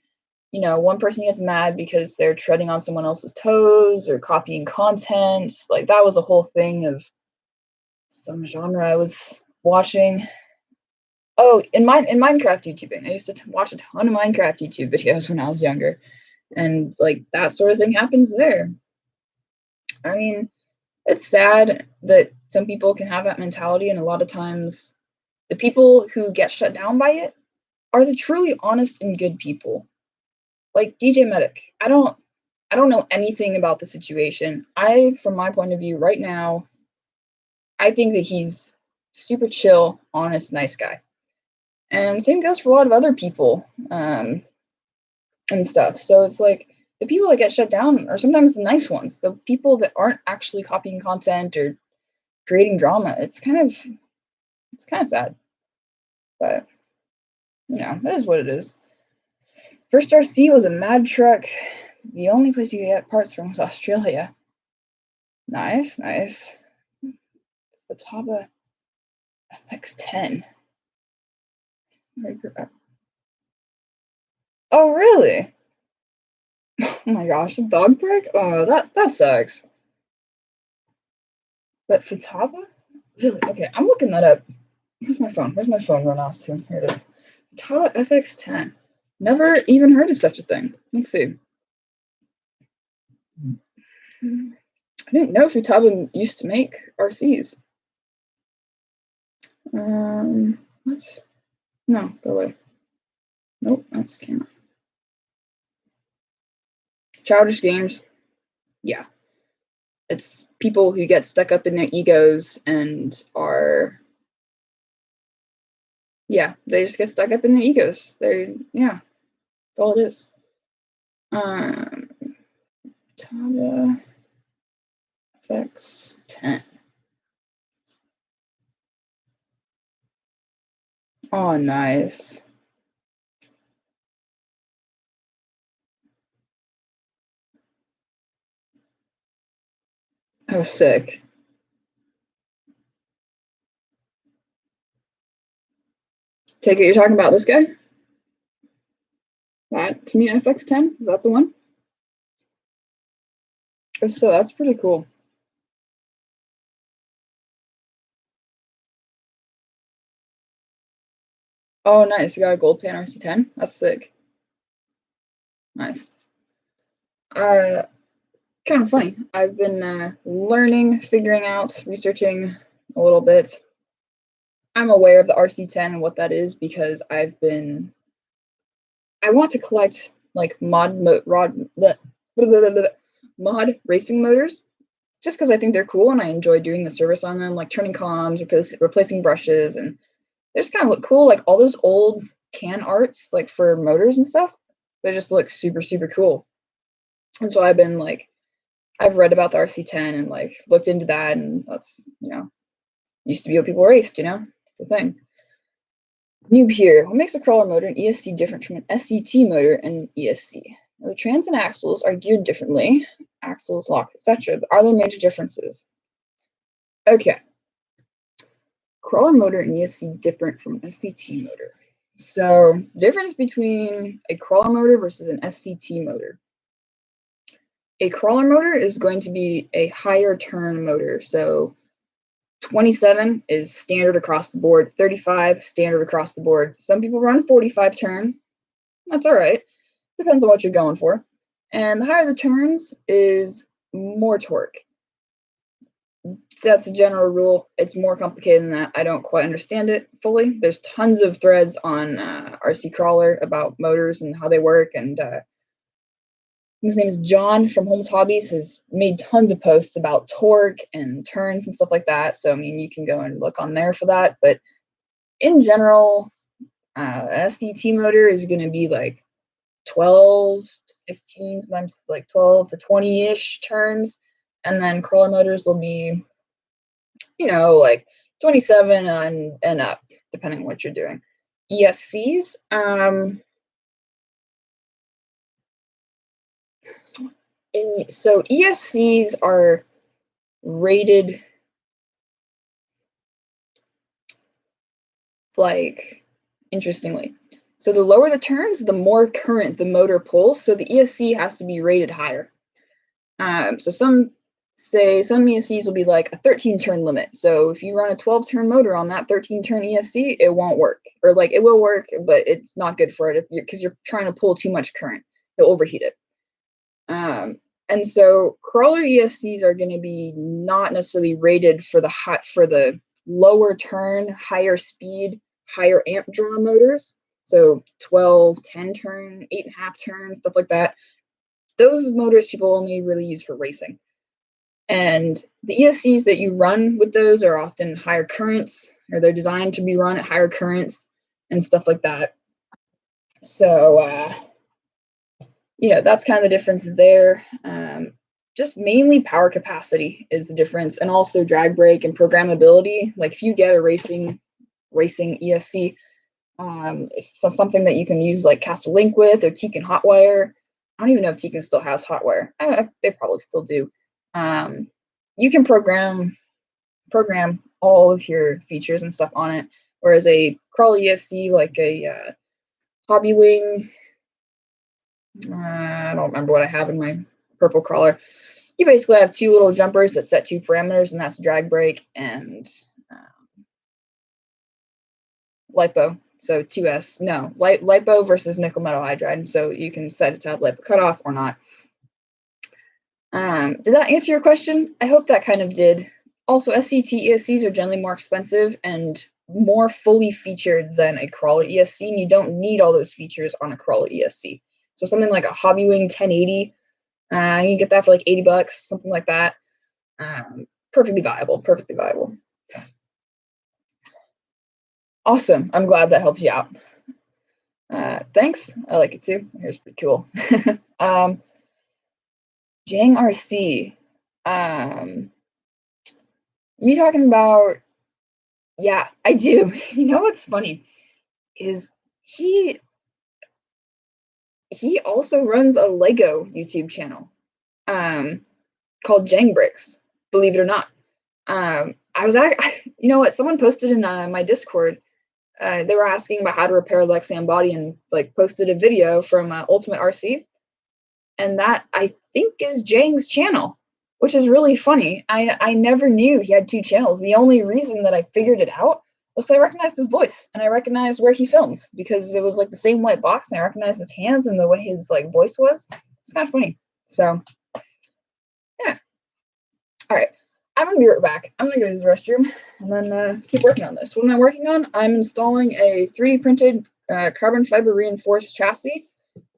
you know, one person gets mad because they're treading on someone else's toes or copying content. Like, that was a whole thing of some genre I was watching. Oh, in Minecraft YouTubing, I used to watch a ton of Minecraft YouTube videos when I was younger, and like that sort of thing happens there. I mean, it's sad that some people can have that mentality, and a lot of times the people who get shut down by it are the truly honest and good people. Like DJ Medic. I don't know anything about the situation. From my point of view right now, I think that he's super chill, honest, nice guy. And same goes for a lot of other people, and stuff. So it's like the people that get shut down are sometimes the nice ones, the people that aren't actually copying content or creating drama. It's kind of sad, but you know, that is what it is. First RC was a mad truck. The only place you get parts from was Australia. Nice. Futaba FX10. Oh, really? Oh my gosh, a dog park? Oh, that sucks. But Futaba? Really? Okay, I'm looking that up. Where's my phone? Where's my phone run off to? Here it is. Futaba FX10. Never even heard of such a thing. Let's see. I didn't know Futaba used to make RCs. What? No, go away. Nope, that's camera. Childish games. Yeah. It's people who get stuck up in their egos and are, yeah, they just get stuck up in their egos. That's all it is. Tada FX10. Oh, nice. Oh, sick. Take it you're talking about this guy? That, to me, FX10? Is that the one? If so, that's pretty cool. Oh, nice. You got a gold pan RC10? That's sick. Nice. Kind of funny. I've been learning, figuring out, researching a little bit. I'm aware of the RC10 and what that is because I want to collect like mod racing motors just because I think they're cool and I enjoy doing the service on them, like turning comms, replacing brushes, and they just kind of look cool. Like all those old can arts, like for motors and stuff, they just look super, super cool. And so I've been like, I've read about the RC10 and like looked into that, and that's, you know, Used to be what people raced, you know? It's a thing. Noob here. What makes a crawler motor and ESC different from an SCT motor and ESC? Now, the trans and axles are geared differently, axles, locks, etc. But are there major differences? Okay. Crawler motor and ESC different from SCT motor. So, difference between a crawler motor versus an SCT motor. A crawler motor is going to be a higher turn motor. So 27 is standard across the board, 35 standard across the board. Some people run 45 turn. That's all right. Depends on what you're going for. And the higher the turns is more torque. That's a general rule. It's more complicated than that. I don't quite understand it fully. There's tons of threads on RC Crawler about motors and how they work, and his name is John from Holmes Hobbies, has made tons of posts about torque and turns and stuff like that. So, I mean, you can go and look on there for that. But in general, an SCT motor is going to be like 12 to 15, sometimes like 12 to 20-ish turns. And then crawler motors will be, you know, like 27 and up, depending on what you're doing. ESCs, so ESCs are rated like interestingly. So the lower the turns, the more current the motor pulls. So the ESC has to be rated higher. So some ESCs will be like a 13 turn limit. So if you run a 12 turn motor on that 13 turn ESC, it won't work. Or like it will work, but it's not good for it because you're trying to pull too much current. You'll overheat it. And so crawler ESCs are going to be not necessarily rated for the lower turn, higher speed, higher amp draw motors. So 12, 10 turn, 8.5 turn, stuff like that. Those motors people only really use for racing. And the ESCs that you run with those are often higher currents, or they're designed to be run at higher currents and stuff like that. So, that's kind of the difference there. Just mainly power capacity is the difference, and also drag brake and programmability. Like if you get a racing ESC, if something that you can use like Castle Link with or Tekin Hotwire. I don't even know if Tekin still has Hotwire. They probably still do. You can program all of your features and stuff on it. Whereas a crawl ESC, like a Hobby Wing, I don't remember what I have in my purple crawler. You basically have two little jumpers that set two parameters, and that's drag brake and LiPo. So 2S. No, LiPo versus nickel metal hydride. So you can set it to have LiPo cutoff or not. Did that answer your question? I hope that kind of did. Also, SCT ESCs are generally more expensive and more fully featured than a crawler ESC, and you don't need all those features on a crawler ESC. So something like a Hobby Wing 1080, you can get that for like $80, something like that. Perfectly viable. Awesome. I'm glad that helps you out. Thanks. I like it too. Here's pretty cool. Jang RC. You talking about? Yeah, I do. You know what's funny is he also runs a Lego YouTube channel called Jang Bricks, believe it or not. You know what? Someone posted in my Discord. They were asking about how to repair a Lexan body and like posted a video from Ultimate RC, and that I think is Jang's channel, which is really funny. I never knew he had two channels. The only reason that I figured it out was I recognized his voice and I recognized where he filmed because it was like the same white box, and I recognized his hands and the way his like voice was. It's kind of funny. So yeah. All right. I'm gonna be right back. I'm gonna go to the restroom and then keep working on this. What am I working on? I'm installing a 3D printed carbon fiber reinforced chassis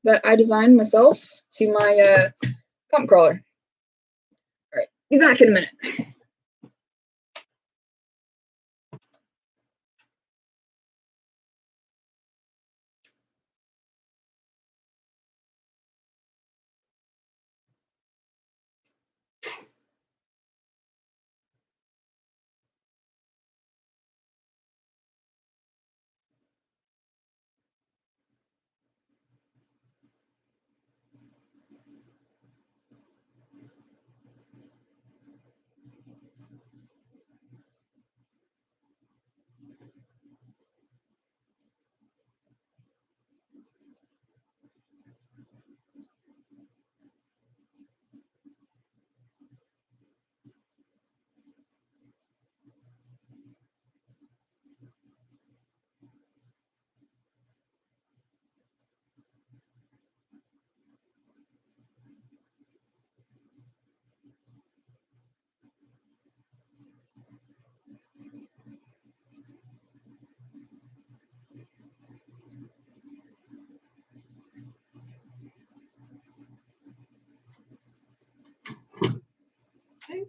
that I designed myself to my comp crawler. All right, be back in a minute.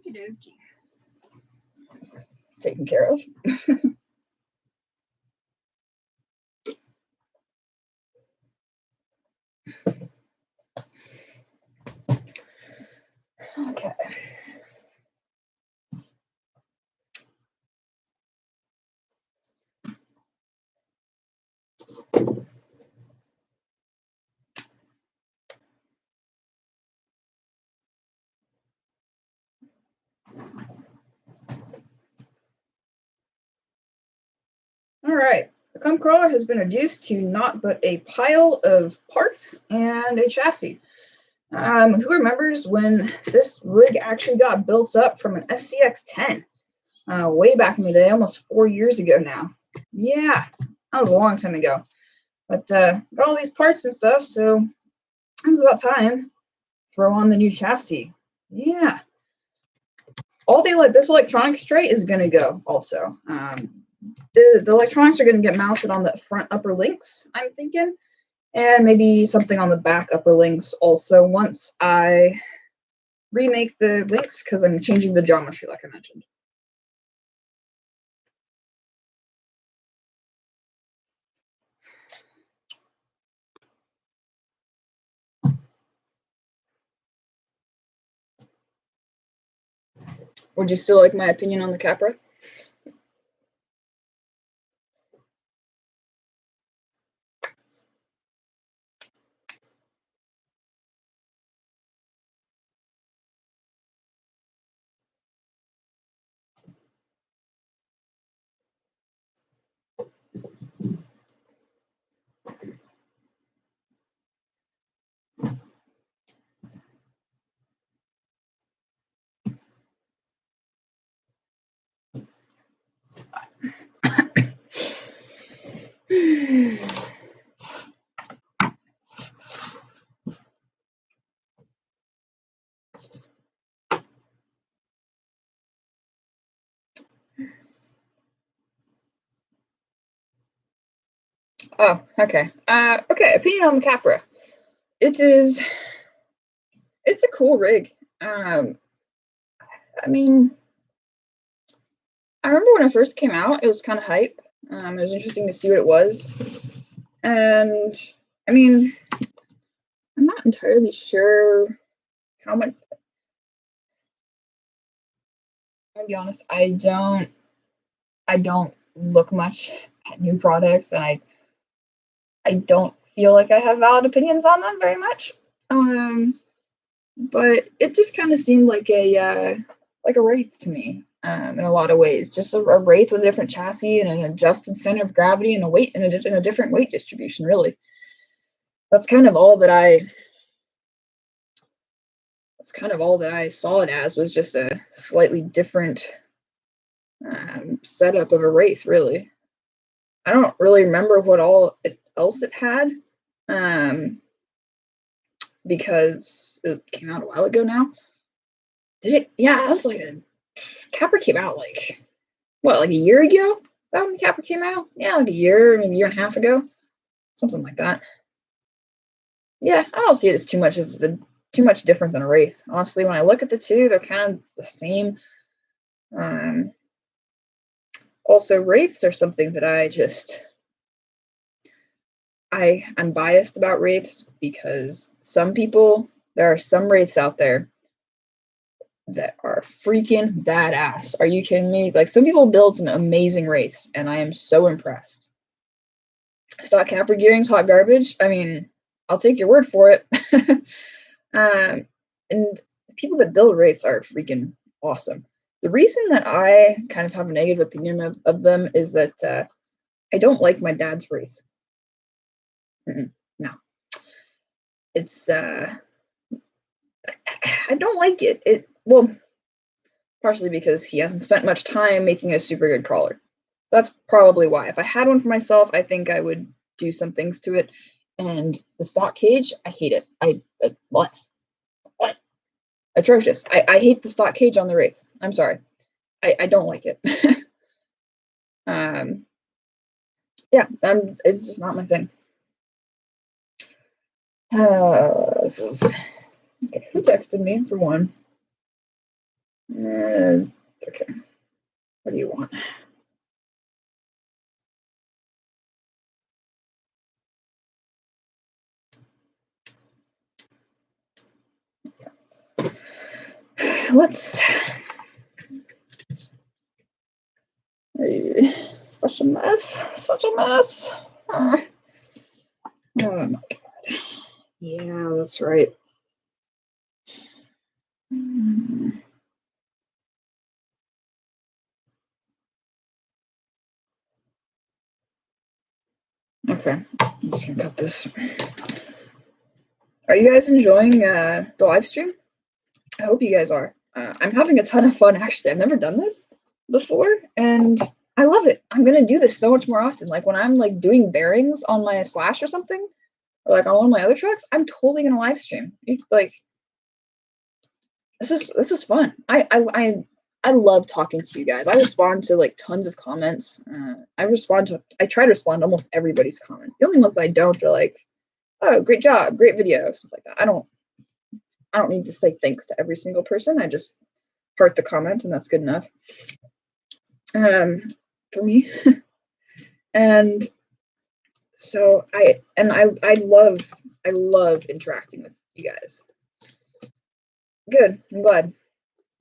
Okie dokie. Taken care of. Okay. All right. The cum crawler has been reduced to naught but a pile of parts and a chassis. Who remembers when this rig actually got built up from an SCX-10 way back in the day, almost 4 years ago now? Yeah, that was a long time ago. But got all these parts and stuff, so it was about time to throw on the new chassis. Yeah. All this electronics tray is going to go also. The electronics are going to get mounted on the front upper links, I'm thinking, and maybe something on the back upper links also once I remake the links, because I'm changing the geometry like I mentioned. Would you still like my opinion on the Capra? Oh, okay. Okay, opinion on the Capra. It's a cool rig. I mean, I remember when it first came out, it was kind of hype. It was interesting to see what it was. And, I mean, I'm not entirely sure how much. I'll be honest, I don't look much at new products, and I don't feel like I have valid opinions on them very much. But it just kind of seemed like a Wraith to me, in a lot of ways. Just a Wraith with a different chassis and an adjusted center of gravity and a weight and a different weight distribution. Really, that's kind of all that I saw it as, was just a slightly different setup of a Wraith. Really, I don't really remember what else it had. Because it came out a while ago now. Did it? Yeah, that was like Capra came out like a year ago? Is that when the Capra came out? Yeah, like a year, maybe a year and a half ago, something like that. Yeah, I don't see it as too much different than a Wraith. Honestly, when I look at the two, they're kind of the same. Also, Wraiths are something that I'm biased about Wraiths, because there are some Wraiths out there that are freaking badass. Are you kidding me? Like, some people build some amazing Wraiths, and I am so impressed. Stock Capra gearing's hot garbage. I mean, I'll take your word for it. And people that build Wraiths are freaking awesome. The reason that I kind of have a negative opinion of them is that I don't like my dad's Wraith. No. It's I don't like it. Well, partially because he hasn't spent much time making a super good crawler. That's probably why. If I had one for myself, I think I would do some things to it. And the stock cage, I hate it. What? Atrocious. I hate the stock cage on the Wraith. I'm sorry. I don't like it. Yeah, it's just not my thing. Okay, who texted me for one? Okay. What do you want? Let's. Such a mess. Such a mess. Oh my god. Yeah, that's right. Okay, I'm just gonna cut this. Are you guys enjoying the live stream? I hope you guys are. I'm having a ton of fun, actually. I've never done this before, and I love it. I'm gonna do this so much more often. Like when I'm like doing bearings on my Slash or something, or like on one of my other trucks, I'm totally gonna live stream. Like this is fun. I love talking to you guys. I respond to like tons of comments. I try to respond to almost everybody's comments. The only ones I don't are like, oh, great job, great video, stuff like that. I don't need to say thanks to every single person. I just heart the comment and that's good enough. For me. And so I love interacting with you guys. Good. I'm glad.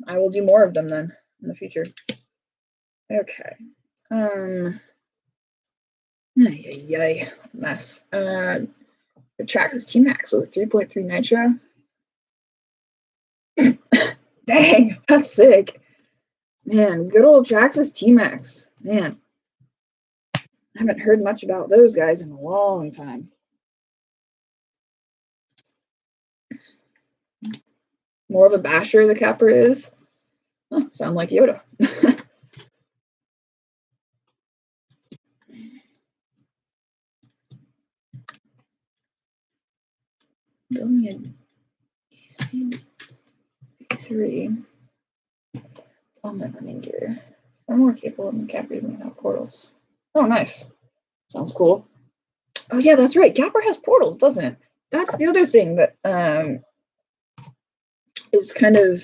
I will do more of them then in the future. Okay. Yay, mess. The Traxxas T-Max with 3.3 nitro. Dang, that's sick. Man, good old Traxxas T-Max. Man, I haven't heard much about those guys in a long time. More of a basher the Capra is. Oh, sound like Yoda. Building a 3 on my running gear. Far more capable than Capra even without portals. Oh, nice. Sounds cool. Oh yeah, that's right. Capra has portals, doesn't it? That's the other thing that is kind of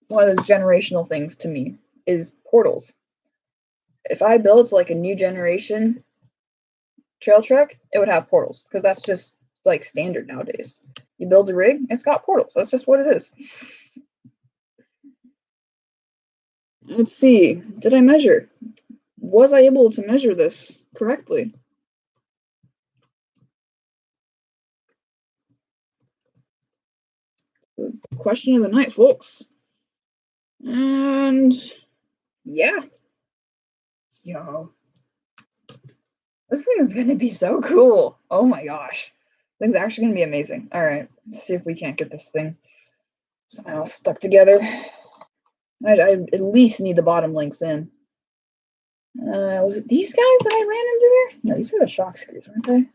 one of those generational things to me is portals. If I built like a new generation trail truck, it would have portals because that's just like standard nowadays. You build a rig, it's got portals. That's just what it is. Let's see. Did I measure? Was I able to measure this correctly? Question of the night, folks. And yeah. Yo. This thing is going to be so cool. Oh my gosh. This thing's actually going to be amazing. All right. Let's see if we can't get this thing somehow stuck together. I at least need the bottom links in. Was it these guys that I ran into there? No, these were the shock screws, aren't they?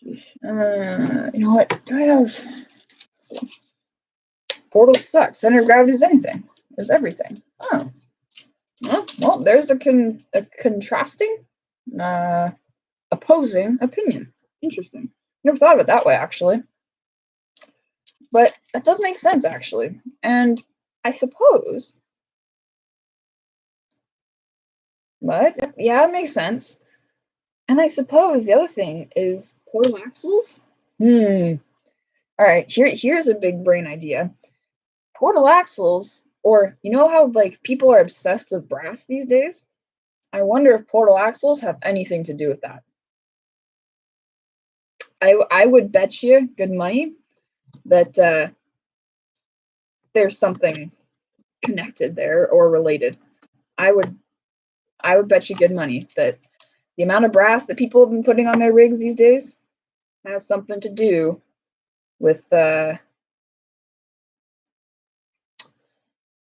Jeez. You know what? Do I have... Portal sucks. Center of gravity is anything. Is everything. Oh. Well, there's a contrasting, opposing opinion. Interesting. Never thought of it that way, actually. But that does make sense, actually. And I suppose... But, yeah, it makes sense. And I suppose the other thing is portal axles. All right, here's a big brain idea. Portal axles, or you know how like people are obsessed with brass these days? I wonder if portal axles have anything to do with that. I would bet you good money that there's something connected there or related. I would bet you good money that the amount of brass that people have been putting on their rigs these days has something to do with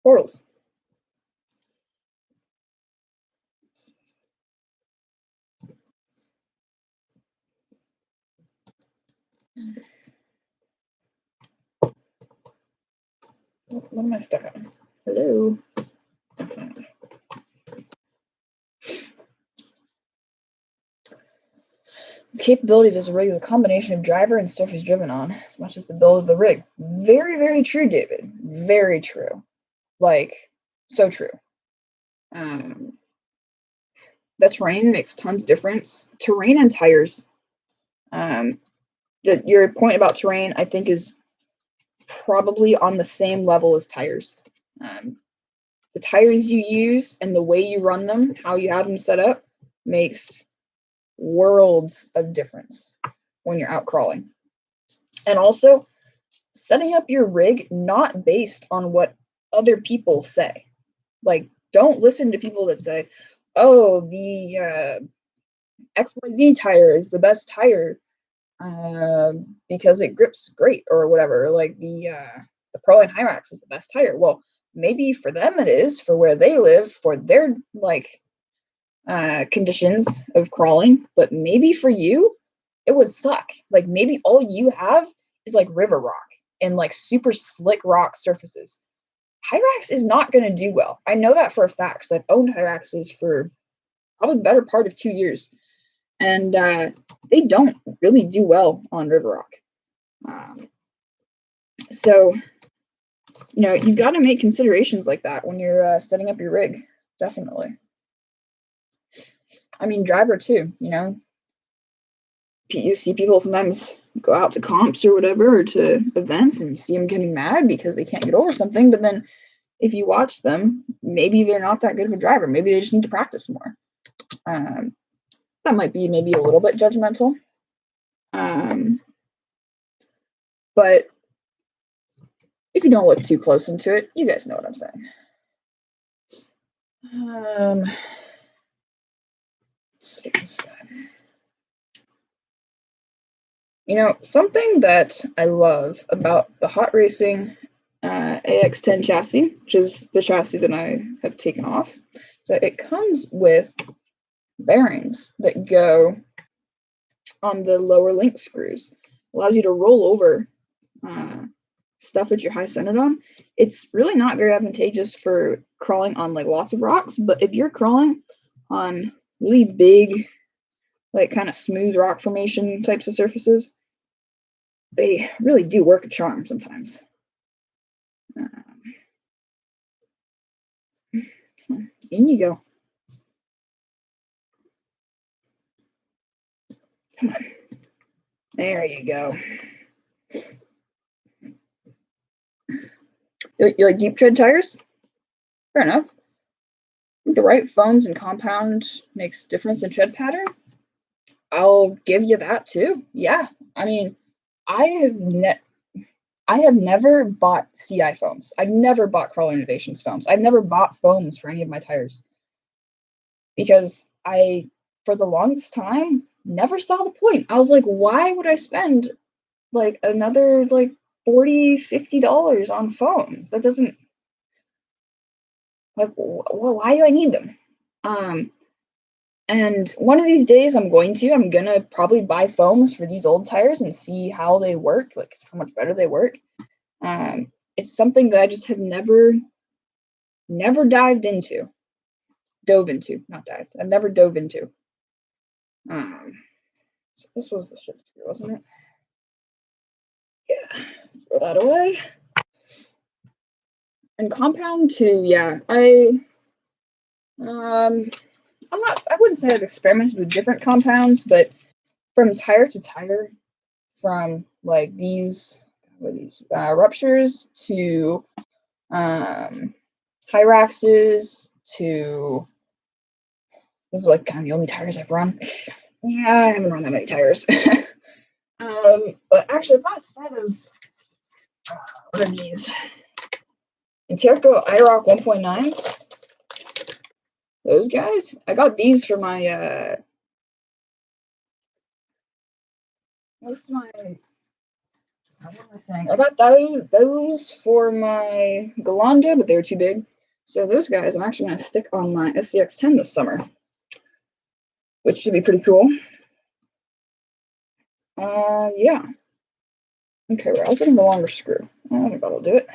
portals. What am I stuck on? Hello. The capability of this rig is a combination of driver and surface driven on, as much as the build of the rig. Very, very true, David. Very true. Like, so true. The terrain makes tons of difference. Terrain and tires. Your point about terrain, I think, is probably on the same level as tires. The tires you use and the way you run them, how you have them set up, makes worlds of difference when you're out crawling. And also, setting up your rig not based on what other people say. Like, don't listen to people that say, oh, the XYZ tire is the best tire because it grips great or whatever. Like the Proline Hyrax is the best tire. Well, maybe for them it is, for where they live, for their like conditions of crawling, but maybe for you it would suck. Like maybe all you have is like river rock and like super slick rock surfaces. Hyrax is not going to do well. I know that for a fact. I've owned Hyraxes for probably the better part of 2 years, and they don't really do well on river rock. So, you know, you've got to make considerations like that when you're setting up your rig. Definitely. I mean, driver too. You know, you see people sometimes go out to comps or whatever, or to events, and you see them getting mad because they can't get over something. But then, if you watch them, maybe they're not that good of a driver. Maybe they just need to practice more. That might be maybe a little bit judgmental. But if you don't look too close into it, you guys know what I'm saying. Let's get this guy. You know, something that I love about the Hot Racing AX10 chassis, which is the chassis that I have taken off, so it comes with bearings that go on the lower link screws. Allows you to roll over stuff that you're high centered on. It's really not very advantageous for crawling on like lots of rocks, but if you're crawling on really big, like kind of smooth rock formation types of surfaces, they really do work a charm sometimes. In you go. Come on. There you go. You like deep tread tires? Fair enough. I think the right foams and compound makes a difference in tread pattern. I'll give you that too. Yeah. I mean, I have never bought CI foams. I've never bought Crawler Innovations foams. I've never bought foams for any of my tires because I, for the longest time, never saw the point. I was like, why would I spend like another like $40, $50 on foams? That doesn't, like, why do I need them? And one of these days I'm gonna probably buy foams for these old tires and see how they work, like how much better they work. It's something that I just have never dove into, not dived. I've never dove into. So this was the ship screw, wasn't it? Yeah, throw that away. And compound too, yeah. I wouldn't say I've experimented with different compounds, but from tire to tire, from like these ruptures to Hyraxes to, this is like kind of the only tires I've run. Yeah, I haven't run that many tires. But actually I've got a set of what are these? Interco iRock 1.9s. Those guys? I got these for my what am I saying? I got those for my Galanda, but they were too big. So those guys I'm actually going to stick on my SCX10 this summer, which should be pretty cool. Yeah. Okay, we're getting the longer screw. I think that'll do it.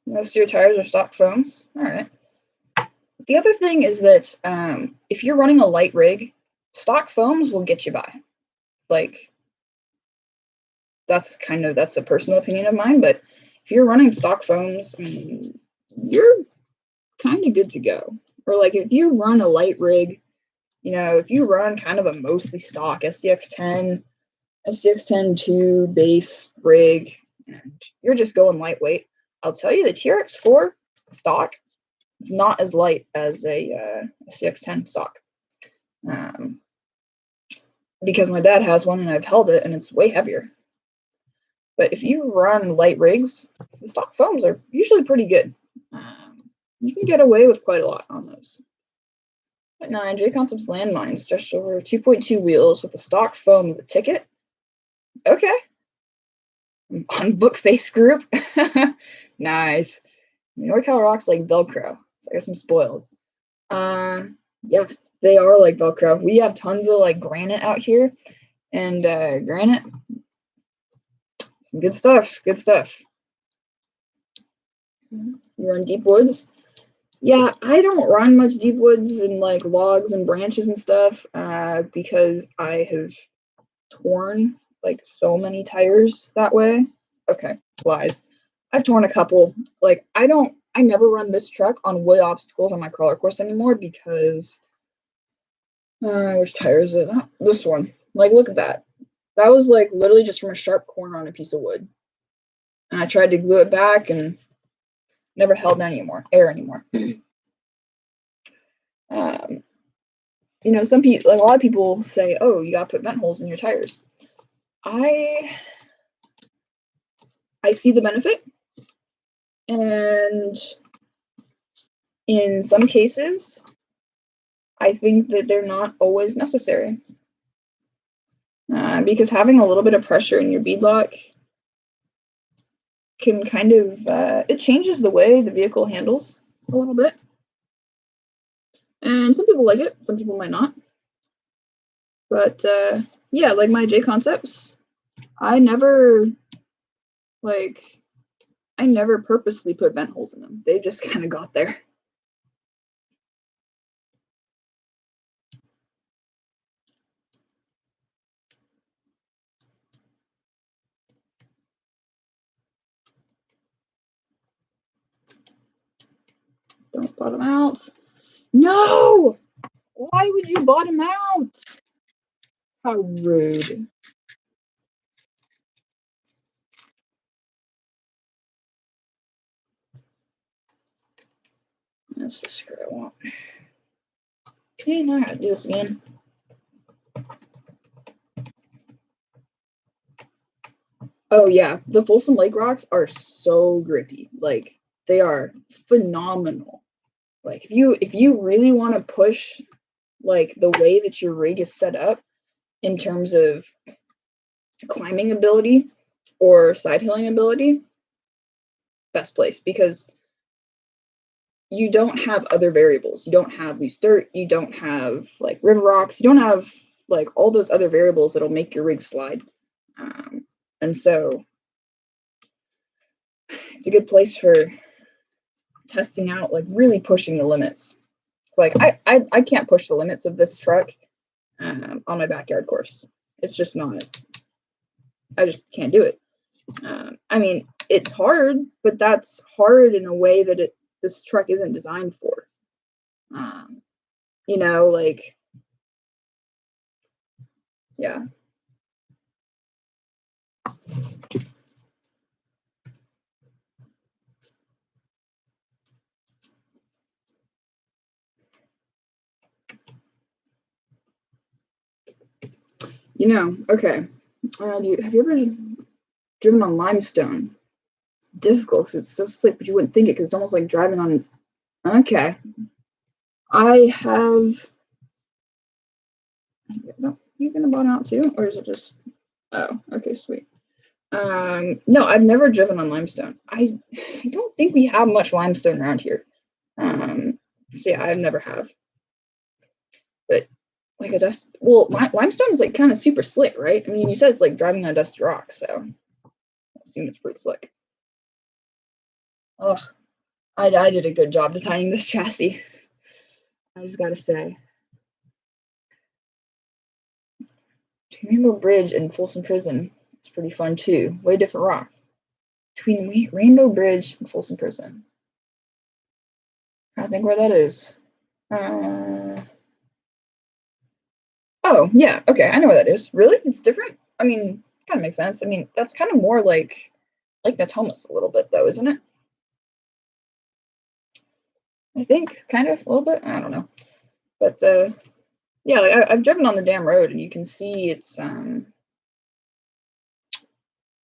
Most of your tires are stock foams. All right. The other thing is that if you're running a light rig, stock foams will get you by. Like, that's a personal opinion of mine, but if you're running stock foams, I mean, you're kind of good to go. Or like if you run a light rig, if you run kind of a mostly stock SCX10, SCX10 2 base rig, and you're just going lightweight, I'll tell you the TRX4 stock is not as light as a SCX10 stock. Because my dad has one and I've held it and it's way heavier. But if you run light rigs, the stock foams are usually pretty good. You can get away with quite a lot on those. At 9, J Concepts landmines, just over 2.2 wheels with the stock foam as a ticket. Okay. On Bookface Group. Nice. NorCal rocks like Velcro. So I guess I'm spoiled. Yeah, they are like Velcro. We have tons of like granite out here. And granite, some good stuff. Good stuff. You're in deep woods. Yeah, I don't run much deep woods and like logs and branches and stuff because I have torn like so many tires that way. Okay, lies. I've torn a couple. Like I never run this truck on wood obstacles on my crawler course anymore because which tire is it? This one. Like look at that. That was like literally just from a sharp corner on a piece of wood. And I tried to glue it back and never held air anymore. Some people, like a lot of people say, "Oh, you gotta put vent holes in your tires." I see the benefit, and in some cases, I think that they're not always necessary. Because having a little bit of pressure in your beadlock can kind of it changes the way the vehicle handles a little bit. And some people like it, some people might not. But yeah, like my J Concepts, I never purposely put vent holes in them. They just kind of got there. Don't bottom out. No! Why would you bottom out? How rude. That's the screw I want. Okay, now I gotta do this again. Oh yeah, the Folsom Lake rocks are so grippy. Like they are phenomenal. Like if you really want to push like the way that your rig is set up in terms of climbing ability or side hilling ability, best place, because you don't have other variables. You don't have loose dirt, you don't have like river rocks, you don't have like all those other variables that'll make your rig slide. And so it's a good place for testing out, like really pushing the limits. It's like I can't push the limits of this truck on my backyard course. It's just not. I just can't do it. I mean, it's hard, but that's hard in a way that this truck isn't designed for. Like, yeah. Okay. Have you ever driven on limestone? It's difficult because it's so slick, but you wouldn't think it because it's almost like driving on. Okay. I have. You gonna bottom out too, or is it just? Oh, okay, sweet. No, I've never driven on limestone. I don't think we have much limestone around here. So yeah, I've never have. But like limestone is like kind of super slick, right? I mean, you said it's like driving on dusty rock, so I assume it's pretty slick. Oh, I did a good job designing this chassis. I just gotta say. Rainbow Bridge and Folsom Prison. It's pretty fun too. Way different rock. Between Rainbow Bridge and Folsom Prison. I think where that is. Oh, yeah. Okay, I know where that is. Really? It's different? I mean, kind of makes sense. I mean, that's kind of more like Natomas a little bit, though, isn't it? I think, kind of, a little bit. I don't know. But, yeah, like, I've driven on the damn road, and you can see it's,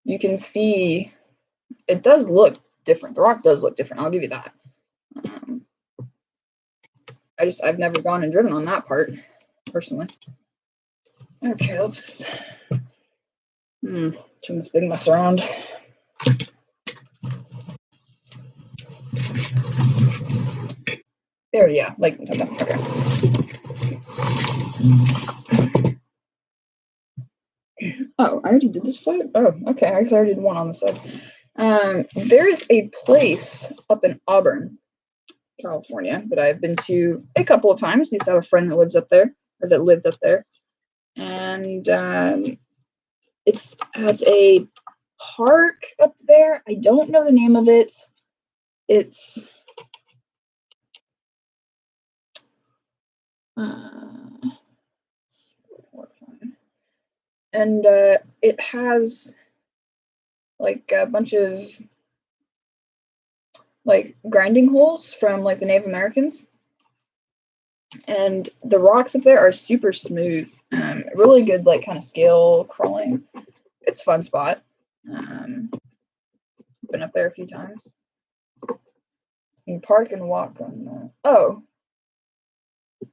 you can see it does look different. The rock does look different. I'll give you that. I've never gone and driven on that part, personally. Okay, let's turn this big mess around. There, yeah, like, okay. Oh, I already did this side? Oh, okay, I guess I already did one on the side. There is a place up in Auburn, California, that I've been to a couple of times. I used to have a friend that lives up there, or that lived up there. And it has a park up there. I don't know the name of it. It's and it has like a bunch of like grinding holes from like the Native Americans, and the rocks up there are super smooth. Really good like kind of scale crawling. It's a fun spot. Been up there a few times. You can park and walk on the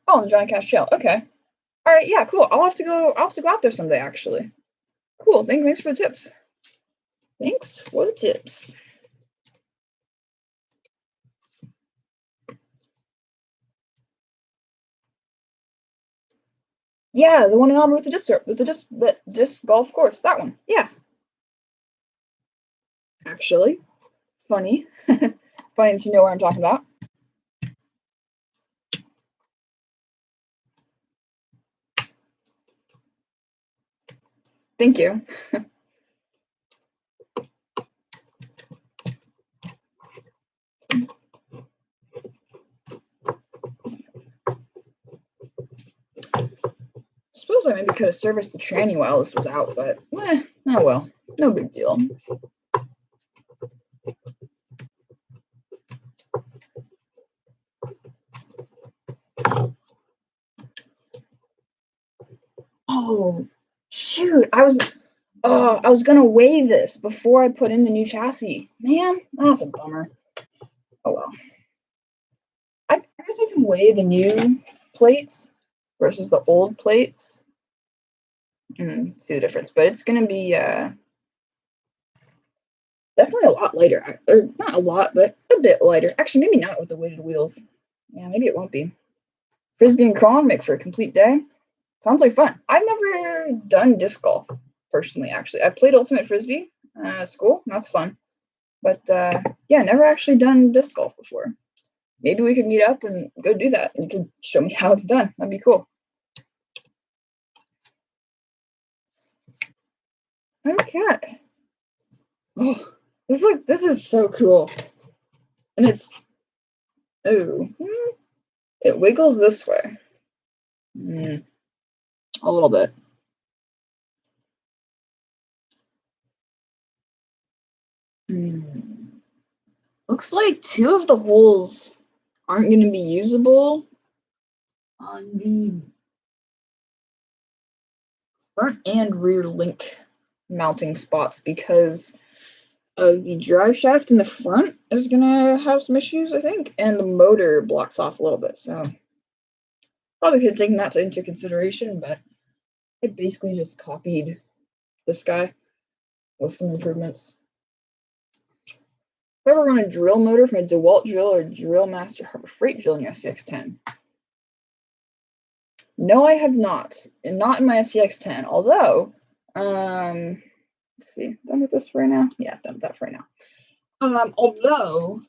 the Johnny Cash Trail. Okay. All right, yeah, cool. I'll have to go out there someday, actually. Cool. Thanks for the tips. Thanks for the tips. Yeah, the one in Auburn with the disc golf course. That one. Yeah. Actually, funny. Funny to know where I'm talking about. Thank you. Suppose I maybe could have serviced the tranny while this was out, but oh well, no big deal. Oh shoot! I was gonna weigh this before I put in the new chassis. Man, that's a bummer. Oh well. I guess I can weigh the new plates versus the old plates and see the difference, but it's gonna be definitely a lot lighter. Or not a lot, but a bit lighter. Actually, maybe not with the weighted wheels. Yeah, maybe it won't be. Frisbee and crawl make for a complete day. Sounds like fun. I've never done disc golf personally. Actually, I played ultimate frisbee at school. That's fun, but yeah, never actually done disc golf before. Maybe we could meet up and go do that. You could show me how it's done. That'd be cool. Okay. Oh, this is so cool. And it's it wiggles this way. A little bit. Looks like 2 of the holes aren't going to be usable on the front and rear link mounting spots because the drive shaft in the front is going to have some issues, I think, and the motor blocks off a little bit. So probably could have taken that into consideration, but I basically just copied this guy with some improvements. If I ever run a drill motor from a DeWalt drill or Drill Master Harbor Freight drill in your SCX-10? No, I have not, and not in my SCX-10. Although, let's see, done with this for right now. Yeah, done with that for right now. Although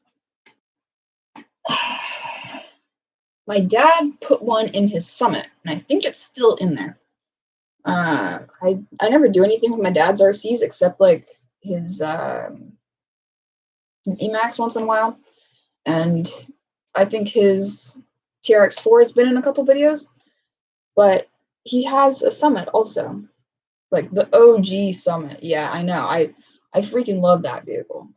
My dad put one in his Summit, and I think it's still in there. I never do anything with my dad's RCs except like his Emax once in a while, and I think his TRX4 has been in a couple videos, but he has a Summit also, like the OG Summit. Yeah, I know. I freaking love that vehicle.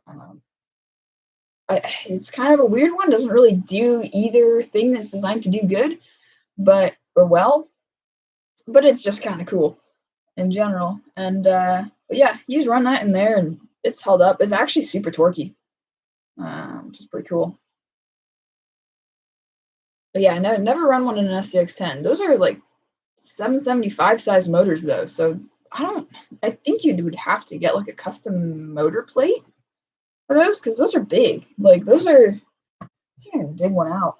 It's kind of a weird one. Doesn't really do either thing that's designed to do good, but it's just kind of cool in general. And but yeah, he's run that in there, and it's held up. It's actually super torquey, which is pretty cool. But yeah, I never run one in an SCX10. Those are like 775 size motors though, so I think you would have to get like a custom motor plate for those, because those are big. Like those are, let's see if I can dig one out.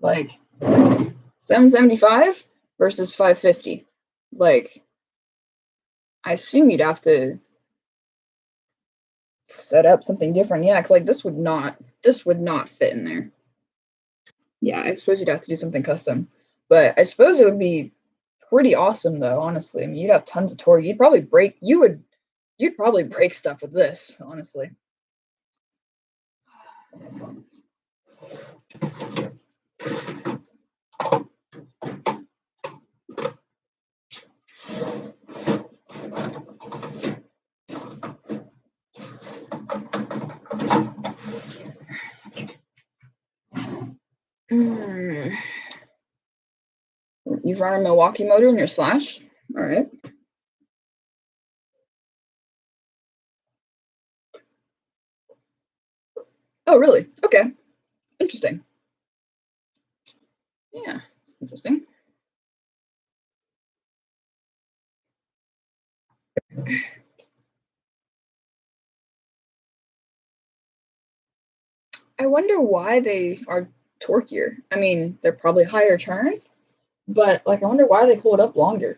Like 775 versus 550. Like, I assume you'd have to set up something different. Yeah, because like this would not fit in there. Yeah, I suppose you'd have to do something custom. But I suppose it would be pretty awesome though, honestly. I mean, you'd have tons of torque. You'd probably break stuff with this, honestly. You've run a Milwaukee motor in your Slash? All right. Oh, really? Okay. Interesting. Yeah, interesting. I wonder why they are torquier. I mean, they're probably higher turn, but like, I wonder why they hold up longer.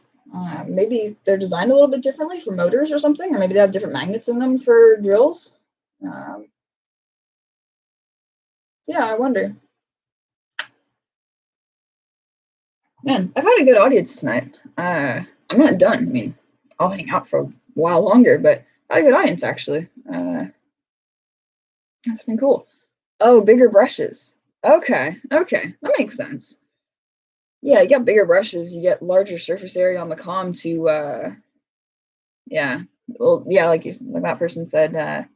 Maybe they're designed a little bit differently for motors or something, or maybe they have different magnets in them for drills. Yeah, I wonder. Man, I've had a good audience tonight. I'm not done. I mean, I'll hang out for a while longer, but I had a good audience actually. That's been cool. Oh, bigger brushes. Okay, that makes sense. Yeah, you got bigger brushes, you get larger surface area on the comm to yeah. Well, yeah, like that person said,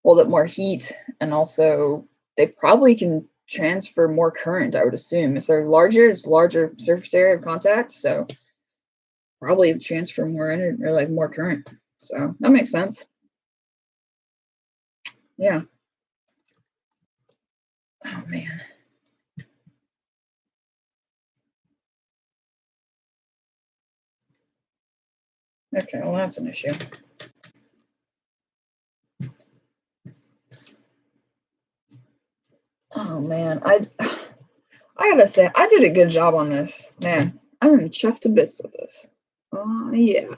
hold up more heat, and also they probably can transfer more current, I would assume. If they're larger, it's larger surface area of contact, so probably transfer more energy or like more current. So that makes sense. Yeah. Oh man. Okay, well that's an issue. Oh man, I gotta say, I did a good job on this. Man, I'm chuffed to bits with this. Oh yeah.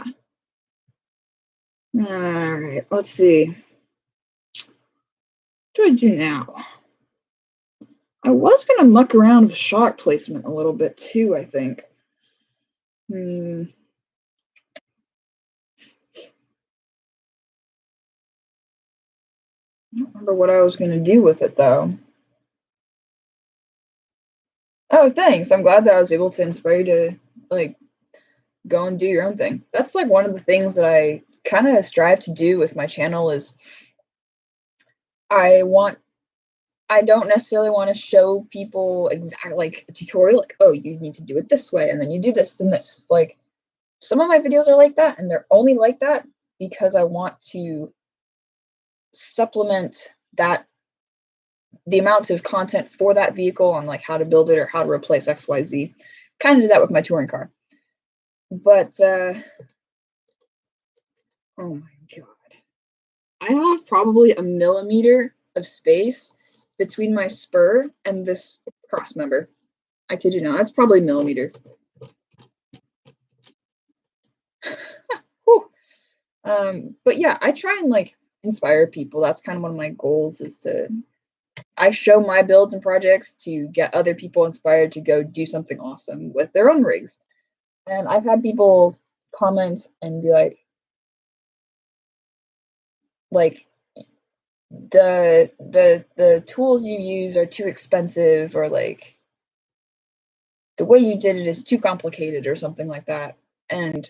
Alright, let's see. What do I do now? I was gonna muck around with shock placement a little bit too, I think. I don't remember what I was gonna do with it though. Oh, thanks. I'm glad that I was able to inspire you to like go and do your own thing. That's like one of the things that I kind of strive to do with my channel is I don't necessarily want to show people exactly like a tutorial, like, oh, you need to do it this way, and then you do this and this. Like, some of my videos are like that, and they're only like that because I want to supplement the amounts of content for that vehicle on like how to build it or how to replace XYZ. Kind of do that with my touring car. But oh my god. I have probably a millimeter of space between my spur and this cross member. I kid you not, that's probably a millimeter. But yeah, I try and like inspire people. That's kind of one of my goals is I show my builds and projects to get other people inspired to go do something awesome with their own rigs. And I've had people comment and be like the tools you use are too expensive, or like the way you did it is too complicated or something like that. And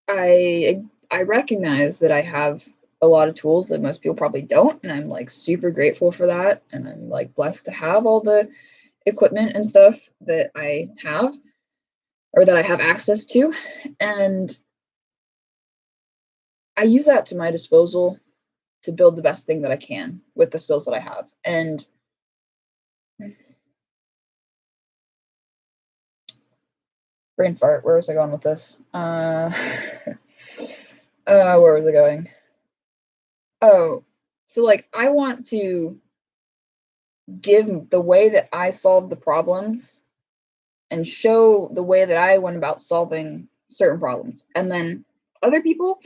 I recognize that I have a lot of tools that most people probably don't, and I'm like super grateful for that, and I'm like blessed to have all the equipment and stuff that I have, or that I have access to, and I use that to my disposal to build the best thing that I can with the skills that I have. And brain fart, where was I going with this? Where was I going? Oh, so like I want to give the way that I solve the problems and show the way that I went about solving certain problems. And then other people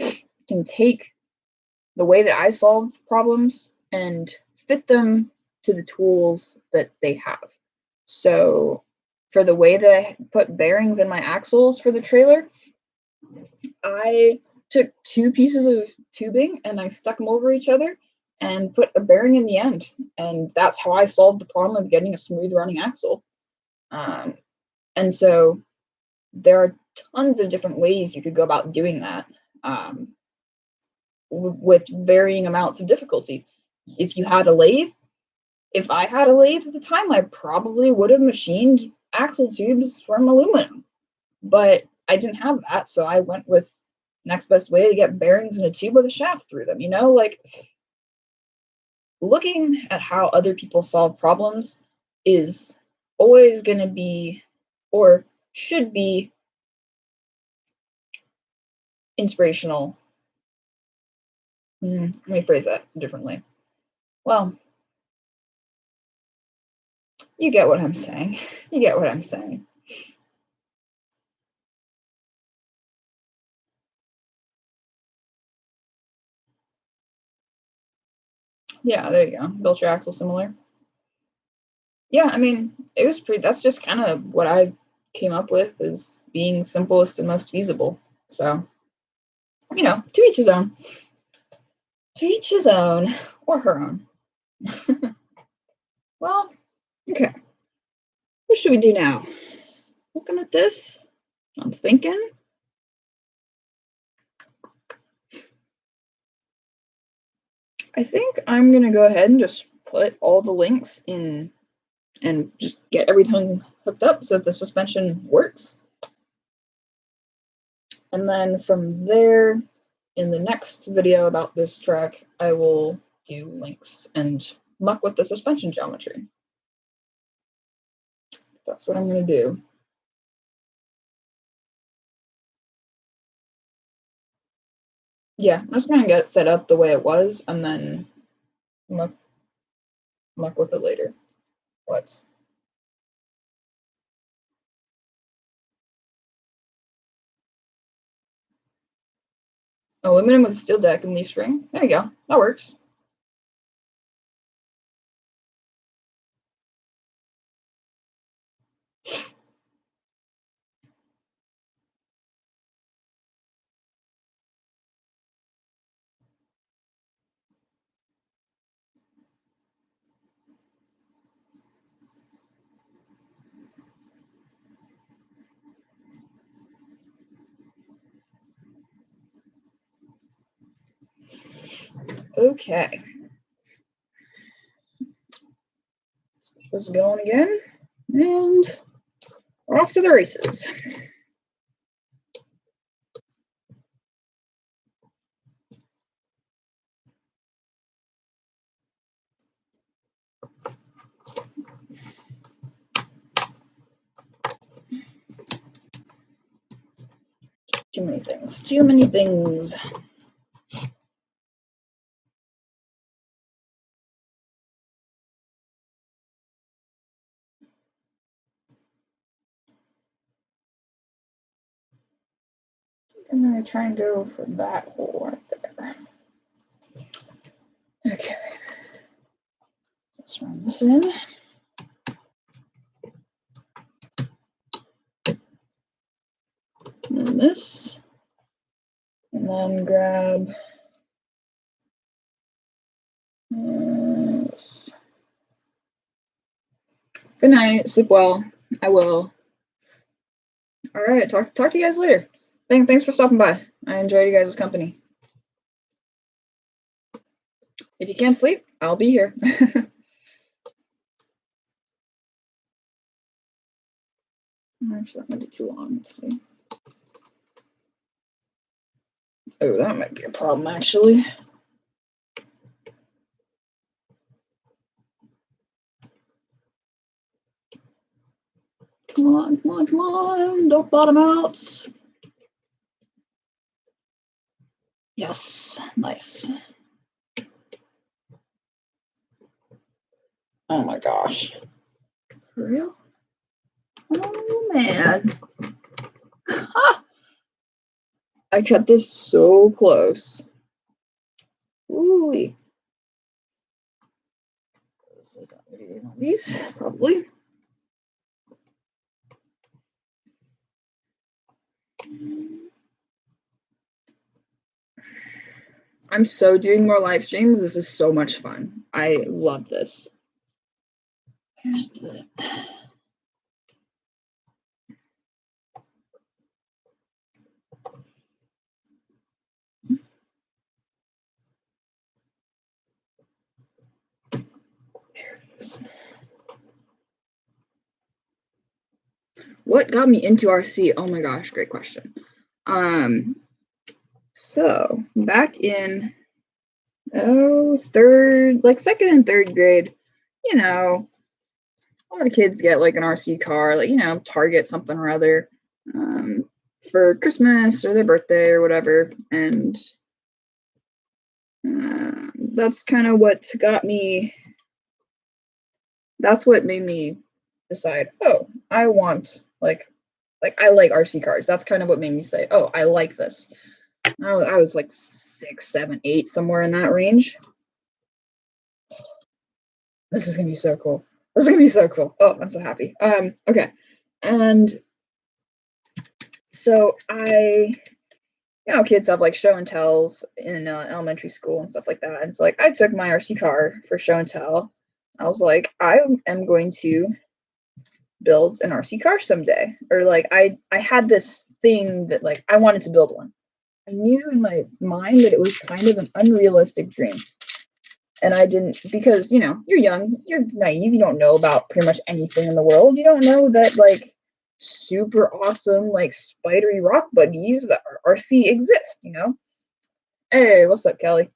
can take the way that I solve problems and fit them to the tools that they have. So for the way that I put bearings in my axles for the trailer, I took two pieces of tubing and I stuck them over each other and put a bearing in the end. And that's how I solved the problem of getting a smooth running axle. Um, and so there are tons of different ways you could go about doing that, with varying amounts of difficulty. If you had a lathe, if I had a lathe at the time, I probably would have machined axle tubes from aluminum, but I didn't have that, so I went with next best way to get bearings in a tube with a shaft through them. Like looking at how other people solve problems is always going to be, or should be, inspirational. Let me phrase that differently. Well, you get what I'm saying. You get what I'm saying. Yeah, there you go. Built your axle similar. Yeah, I mean, it was pretty, that's just kind of what I came up with as being simplest and most feasible. So, to each his own. To each his own, or her own. Well, okay. What should we do now? Looking at this, I'm thinking. I think I'm going to go ahead and just put all the links in and just get everything hooked up so that the suspension works. And then from there, in the next video about this track, I will do links and muck with the suspension geometry. That's what I'm going to do. Yeah, I'm just going to get it set up the way it was and then muck with it later. What? Aluminum with a steel deck and leaf spring. There you go. That works. Okay. This is going again. And we're off to the races. Too many things. Too many things. I'm going to try and go for that hole right there. Okay. Let's run this in. And then this. And then grab this. Good night. Sleep well. I will. All right. Talk to you guys later. Thanks for stopping by. I enjoyed you guys' company. If you can't sleep, I'll be here. Actually, that might be too long. Let's see. Oh, that might be a problem, actually. Come on, come on, come on. Don't bottom out. Yes, nice. Oh my gosh. For real? Oh man. Ha! I cut this so close. Ooh. This is not going to be one of these, probably. I'm so doing more live streams. This is so much fun. I love this. Here's the. There it is. What got me into RC? Oh my gosh, great question. So back in second and third grade, you know, a lot of kids get like an RC car, like, you know, Target something or other, for Christmas or their birthday or whatever. And that's kind of what got me. That's what made me decide, oh, I want I like RC cars. That's kind of what made me say, oh, I like this. I was like 6, 7, 8, somewhere in that range. This is gonna be so cool. This is gonna be so cool. Oh, I'm so happy. Okay. And so kids have like show and tells in elementary school and stuff like that. And so like I took my RC car for show and tell. I was like, I am going to build an RC car someday. Or like I had this thing that like I wanted to build one. I knew in my mind that it was kind of an unrealistic dream. And I didn't, because, you know, you're young, you're naive, you don't know about pretty much anything in the world. You don't know that, like, super awesome, like, spidery rock buggies that are RC exist, you know? Hey, what's up, Kelly?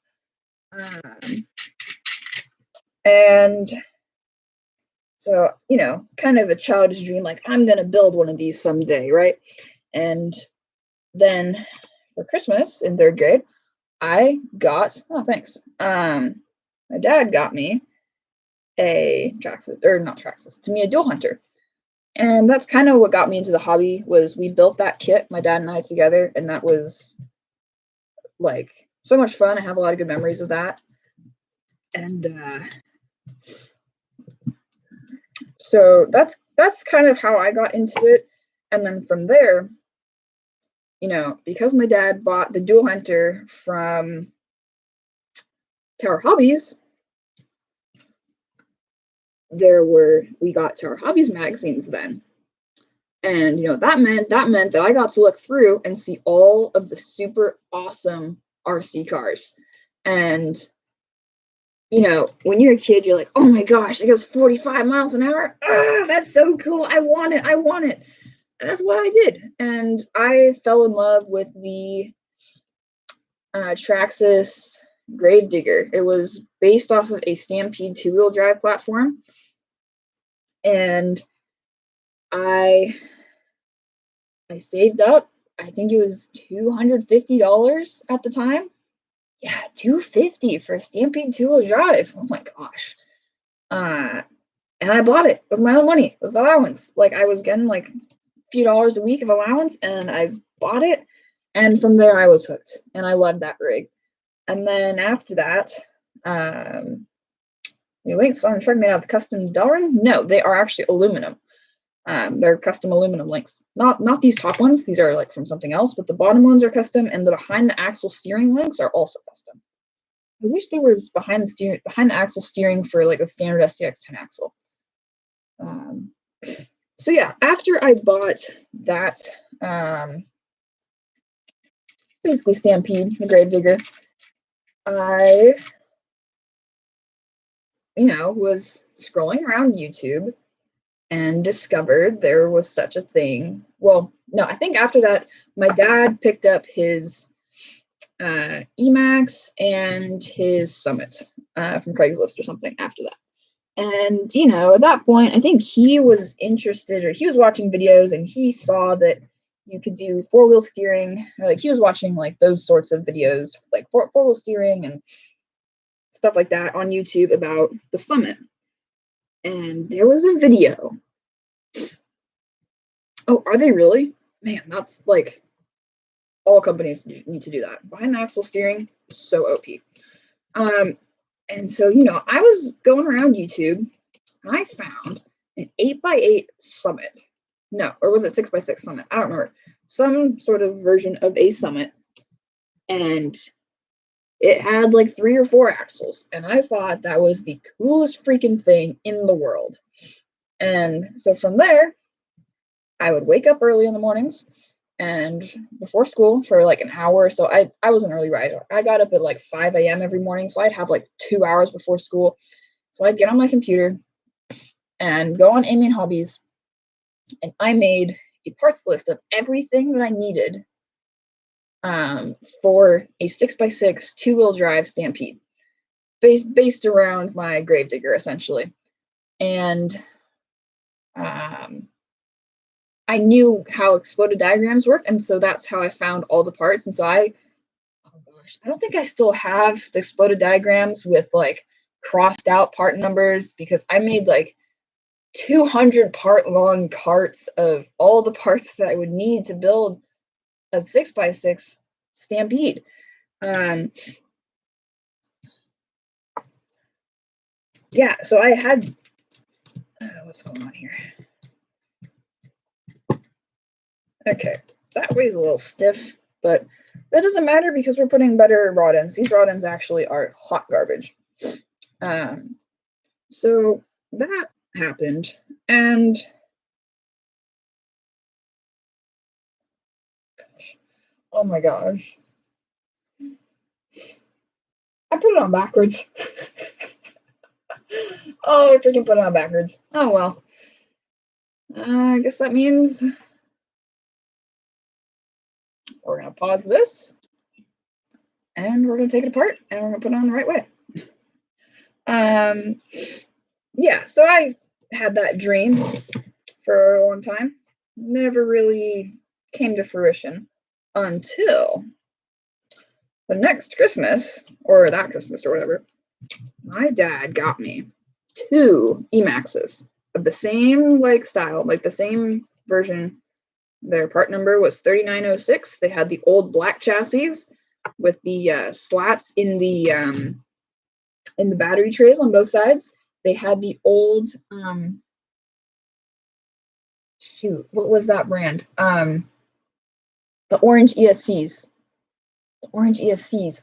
And so, you know, kind of a childish dream, like, I'm going to build one of these someday, right? And then for Christmas in third grade, I got, oh, thanks. My dad got me a Traxxas, or not Traxxas, to me a dual hunter. And that's kind of what got me into the hobby. Was we built that kit, my dad and I together, and that was like so much fun. I have a lot of good memories of that. And so that's kind of how I got into it. And then from there, you know, because my dad bought the dual hunter from Tower Hobbies, we got Tower Hobbies magazines then. And, you know, that meant that I got to look through and see all of the super awesome RC cars. And, you know, when you're a kid, you're like, oh my gosh, it goes 45 miles an hour. Ah, that's so cool. I want it. And that's what I did. And I fell in love with the Traxxas Gravedigger. It was based off of a Stampede 2-wheel drive platform. And I saved up, I think it was $250 at the time. Yeah, $250 for a Stampede 2-wheel drive. Oh my gosh. And I bought it with my own money, with allowance. Like I was getting like a few dollars a week of allowance, and I bought it. And from there, I was hooked, and I loved that rig. And then after that, the links on the truck made out of custom Delrin? No, they are actually aluminum. They're custom aluminum links. Not these top ones. These are like from something else, but the bottom ones are custom, and the behind the axle steering links are also custom. I wish they were behind the axle steering for like a standard SCX10 axle. So yeah, after I bought that, basically Stampede, the Gravedigger, I, was scrolling around YouTube and discovered there was such a thing. Well, no, I think after that, my dad picked up his Emax and his Summit from Craigslist or something after that. And, at that point, I think he was interested, or he was watching videos and he saw that you could do four-wheel steering, or like he was watching like those sorts of videos, like four-wheel steering and stuff like that on YouTube about the Summit. And there was a video. Oh, are they really? Man, that's like all companies need to do that. Behind the axle steering, so OP. And so, I was going around YouTube and I found an 8x8 Summit. No, or was it 6x6 Summit? I don't remember. Some sort of version of a Summit. And it had like 3 or 4 axles. And I thought that was the coolest freaking thing in the world. And so from there, I would wake up early in the mornings and before school for like an hour. So I was an early riser. I got up at like 5 a.m. every morning. So I'd have like 2 hours before school. So I'd get on my computer and go on Amy and Hobbies. And I made a parts list of everything that I needed for a 6x6 2-wheel drive Stampede based around my Gravedigger essentially. And I knew how exploded diagrams work, and so that's how I found all the parts. And so I don't think I still have the exploded diagrams with like crossed out part numbers, because I made like 200 part long carts of all the parts that I would need to build a 6x6 Stampede. Yeah, so I had, what's going on here? Okay, that weigh's a little stiff, but that doesn't matter because we're putting better rod ends. These rod ends actually are hot garbage. So that happened, and oh my gosh, I put it on backwards. Oh, I freaking put it on backwards. Oh well. I guess that means we're gonna pause this and we're gonna take it apart and we're gonna put it on the right way. Yeah, so I had that dream for a long time. Never really came to fruition until the next Christmas, or that Christmas or whatever. My dad got me 2 Emaxes of the same like style, like the same version. Their part number was 3906. They had the old black chassis with the slats in the battery trays on both sides. They had the old shoot, what was that brand? The orange ESCs. The orange ESCs.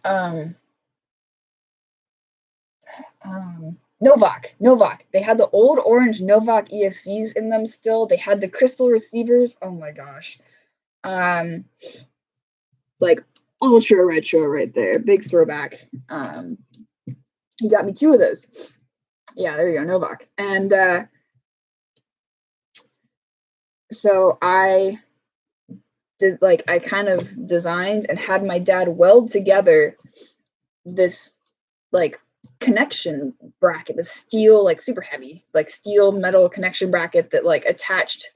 Novak. They had the old orange Novak ESCs in them still. They had the crystal receivers. Oh my gosh. Like ultra retro right there. Big throwback. He got me 2 of those. Yeah, there you go, Novak. And so I did, like, I kind of designed and had my dad weld together this like connection bracket, the steel, like super heavy, like steel metal connection bracket that like attached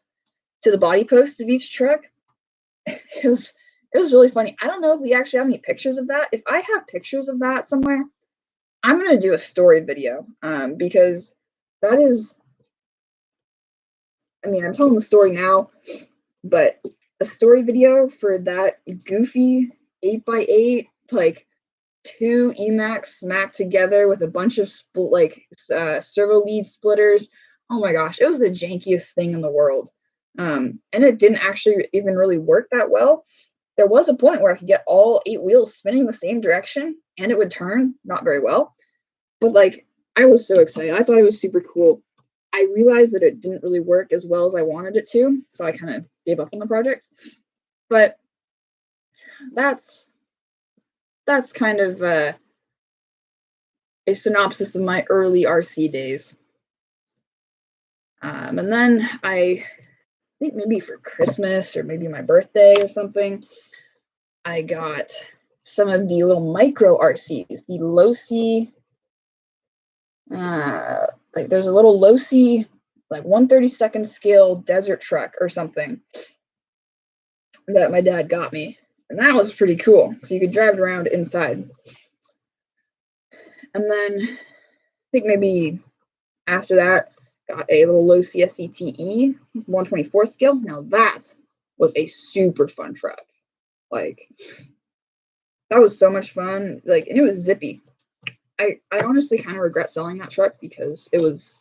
to the body posts of each truck. It was really funny. I don't know if we actually have any pictures of that. If I have pictures of that somewhere, I'm gonna do a story video, because that is, I mean, I'm telling the story now, but a story video for that goofy 8x8, like 2 Emacs smacked together with a bunch of servo lead splitters. Oh my gosh, it was the jankiest thing in the world. And it didn't actually even really work that well. There was a point where I could get all 8 wheels spinning the same direction and it would turn not very well. But like, I was so excited. I thought it was super cool. I realized that it didn't really work as well as I wanted it to, so I kind of gave up on the project. But that's kind of a synopsis of my early RC days. And then I think maybe for Christmas or maybe my birthday or something, I got some of the little micro RCs, the low-C, like there's a little low-C, like 1/32 scale desert truck or something that my dad got me. And that was pretty cool. So you could drive it around inside. And then I think maybe after that, got a little low CSCTE, 1/24 scale. Now that was a super fun truck. Like, that was so much fun. Like, and it was zippy. I honestly kind of regret selling that truck because it was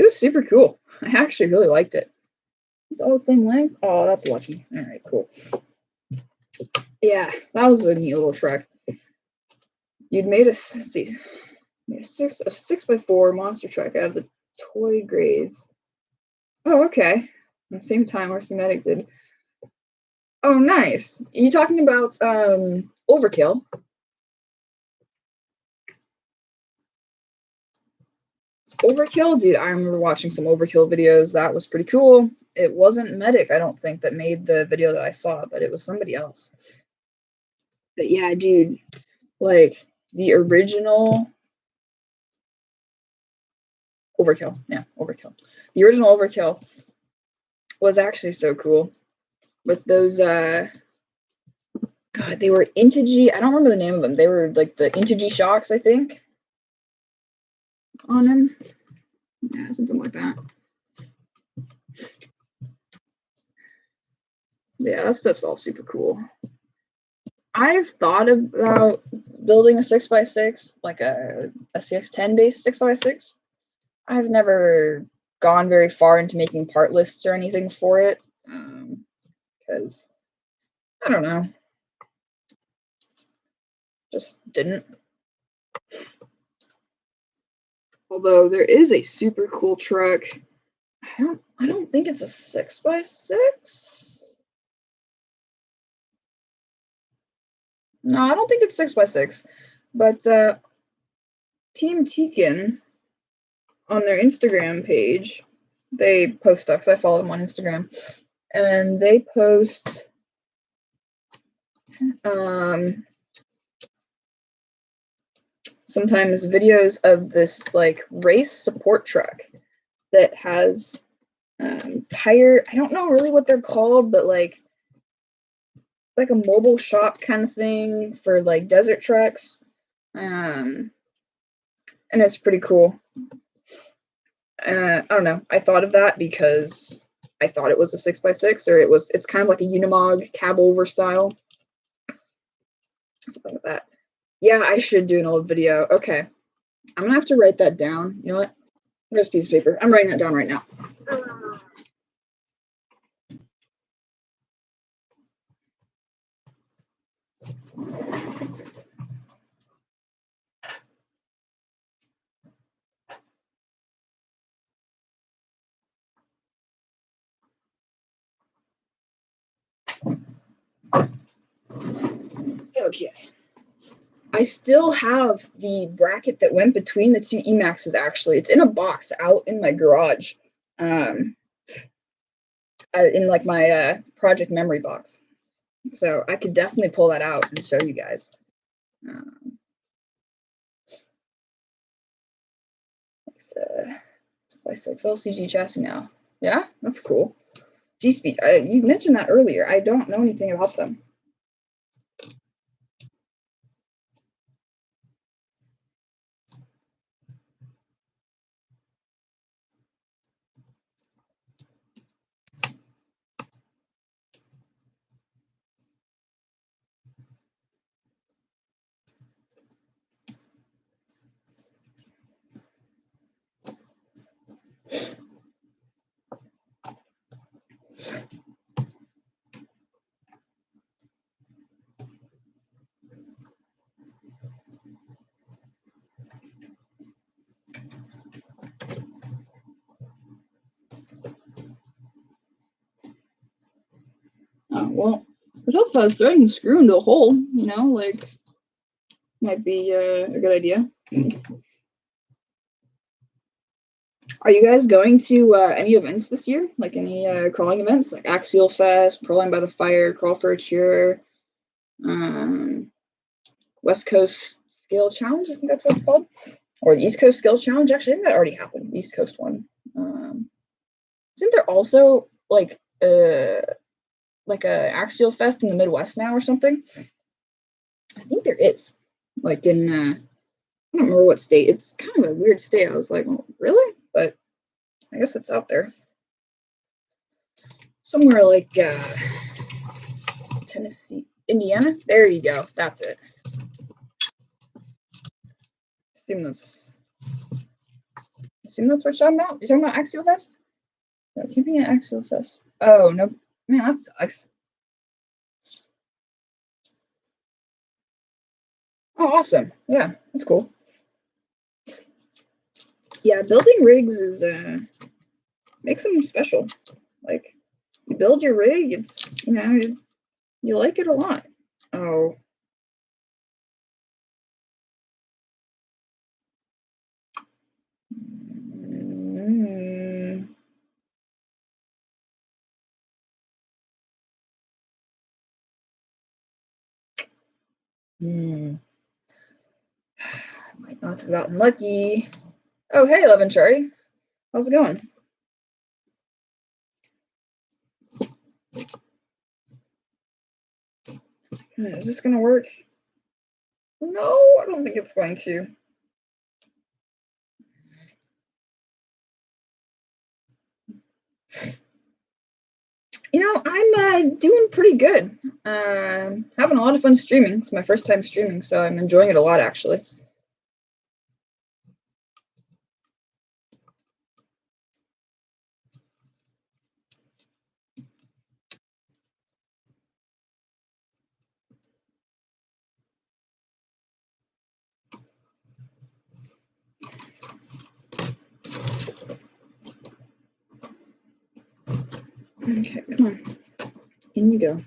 super cool. I actually really liked it. It's all the same length. Oh, that's lucky. All right, cool. Yeah, that was a neat little truck. You'd made a 6x4 monster truck out of the toy grades. Oh, okay. At the same time, RC Medic did. Oh, nice. Are you talking about Overkill? Overkill, dude, I remember watching some Overkill videos. That was pretty cool. It wasn't Medic, I don't think, that made the video that I saw, but it was somebody else. But yeah, dude, like the original Overkill. Yeah, Overkill. The original Overkill was actually so cool. With those God, they were Integy. I don't remember the name of them. They were like the Integy shocks, I think, on them. Yeah, something like that. Yeah, that stuff's all super cool. I've thought about building a 6x6, like a CX10 based 6x6. I've never gone very far into making part lists or anything for it, because I don't know, just didn't. Although there is a super cool truck. I don't think it's a 6x6. No, I don't think it's 6x6. But Team Tekin on their Instagram page, they post stuff, because I follow them on Instagram, and they post sometimes videos of this like race support truck that has tire, I don't know really what they're called, but like a mobile shop kind of thing for like desert trucks, and it's pretty cool. I don't know, I thought of that because I thought it was a 6x6, or it's kind of like a Unimog cab over style, something like that. Yeah, I should do an old video. Okay, I'm gonna have to write that down. You know what? Here's a piece of paper. I'm writing that down right now. Okay. I still have the bracket that went between the 2 Emaxes, actually. It's in a box out in my garage. In like my project memory box. So I could definitely pull that out and show you guys. It's 6x6 LCG chassis now. Yeah, that's cool. G-Speed, you mentioned that earlier. I don't know anything about them. Well, it helps if I was throwing the screw into a hole, you know, like, might be a good idea. Are you guys going to any events this year? Like any crawling events, like Axial Fest, Proline by the Fire, Crawl for a Cure, West Coast Skill Challenge, I think that's what it's called, or the East Coast Skill Challenge. Actually, I think that already happened, the East Coast one. Isn't there also like a Axial Fest in the Midwest now or something? I think there is. Like in I don't remember what state. It's kind of a weird state. I was like, well, really? But I guess it's out there. Somewhere like Tennessee, Indiana. There you go. That's it. Assume that's what you're talking about. You're talking about Axial Fest? No, keeping an Axial Fest. Oh no, man, that sucks. Oh, awesome. Yeah, that's cool. Yeah, building rigs is makes them special. Like, you build your rig, it's, you know, you like it a lot. Oh. Might not have gotten lucky. Oh, hey, Love and Cherry. How's it going? Is this gonna work? No, I don't think it's going to. You know, I'm doing pretty good. Having a lot of fun streaming. It's my first time streaming, so I'm enjoying it a lot, actually. Okay, come on. In you go.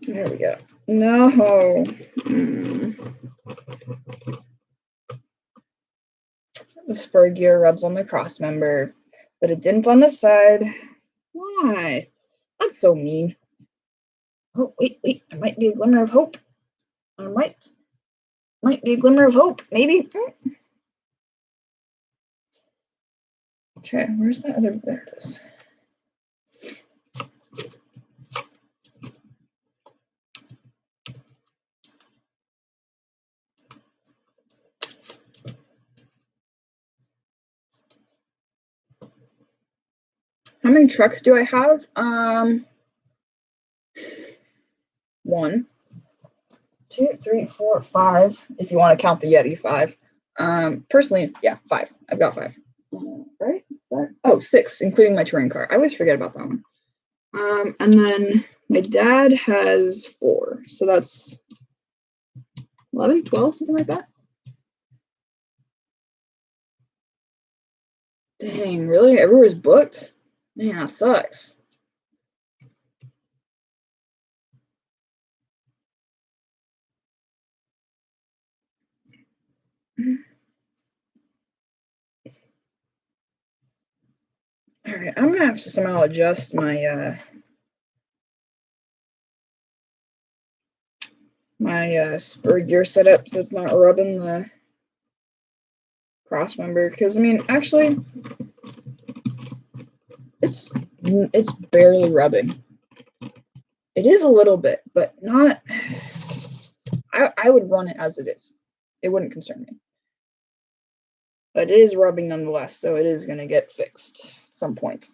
There we go. No. The spur gear rubs on the cross member, but it didn't on the side. Why? That's so mean. Oh, wait. There might be a glimmer of hope. There might be a glimmer of hope, maybe. Okay, where's that other? There it is. How many trucks do I have? 1, 2, 3, 4, 5. If you want to count the Yeti, 5. Personally, yeah, 5. I've got 5. Right? Oh, 6, including my touring car. I always forget about that one. And then my dad has 4, so that's 11, 12, something like that. Dang, really? Everywhere's booked? Man, that sucks. All right, I'm gonna have to somehow adjust my spur gear setup so it's not rubbing the cross member, because I mean, actually, it's barely rubbing. It is a little bit, but not. I would run it as it is. It wouldn't concern me. But it is rubbing nonetheless, so it is going to get fixed at some point.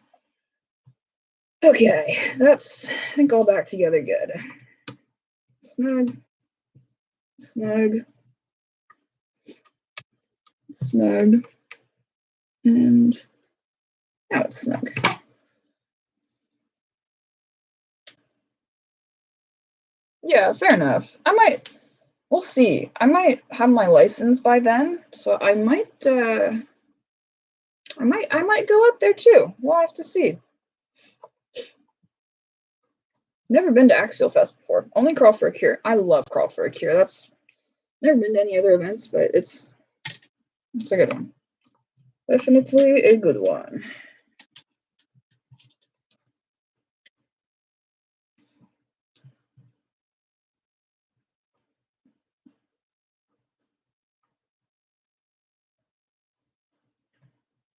Okay, that's, I think, all back together good. Snug. And now it's snug. Yeah, fair enough. We'll see. I might have my license by then, so I might go up there too. We'll have to see. Never been to Axial Fest before. Only Crawl for a Cure. I love Crawl for a Cure. That's never been to any other events, but it's a good one. Definitely a good one.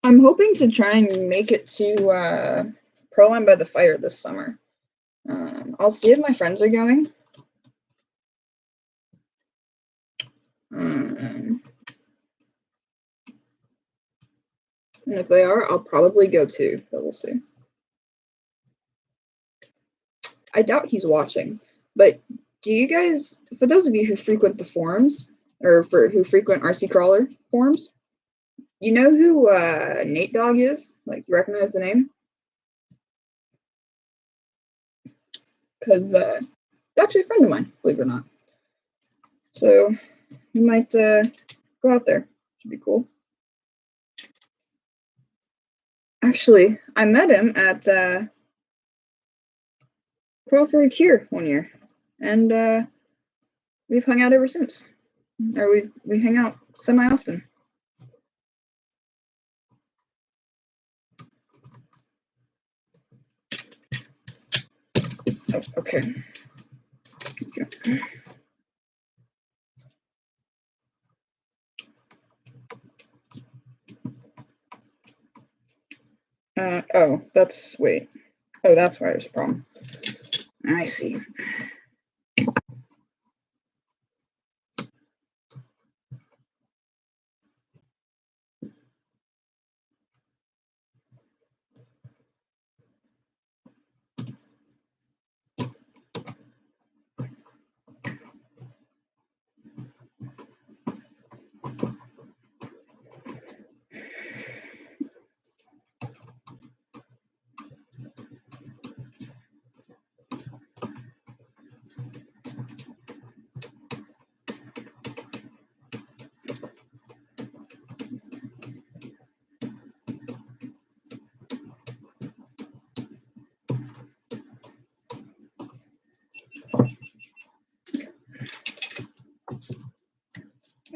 I'm hoping to try and make it to Pro-Am by the Fire this summer. I'll see if my friends are going. And if they are, I'll probably go too, but we'll see. I doubt he's watching, but do you guys, for those of you who frequent the forums, or who frequent RC Crawler forums, you know who Nate Dogg is? Like, you recognize the name? Because it's actually a friend of mine, believe it or not. So you might go out there. Should be cool. Actually, I met him at Crawl for a Cure one year, and we've hung out ever since. Or we hang out semi-often. Oh, okay. Oh, wait. Oh, that's why there's a problem. I see.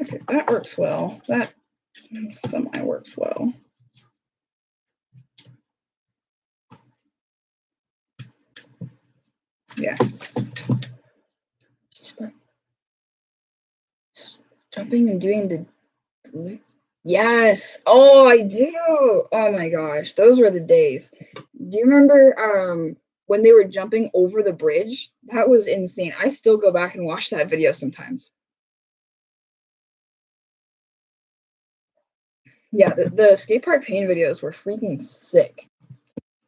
Okay, that works well. That semi works well. Yeah. Jumping and doing the... Yes. Oh, I do. Oh my gosh, those were the days. Do you remember when they were jumping over the bridge? That was insane. I still go back and watch that video sometimes. Yeah, the skate park pain videos were freaking sick.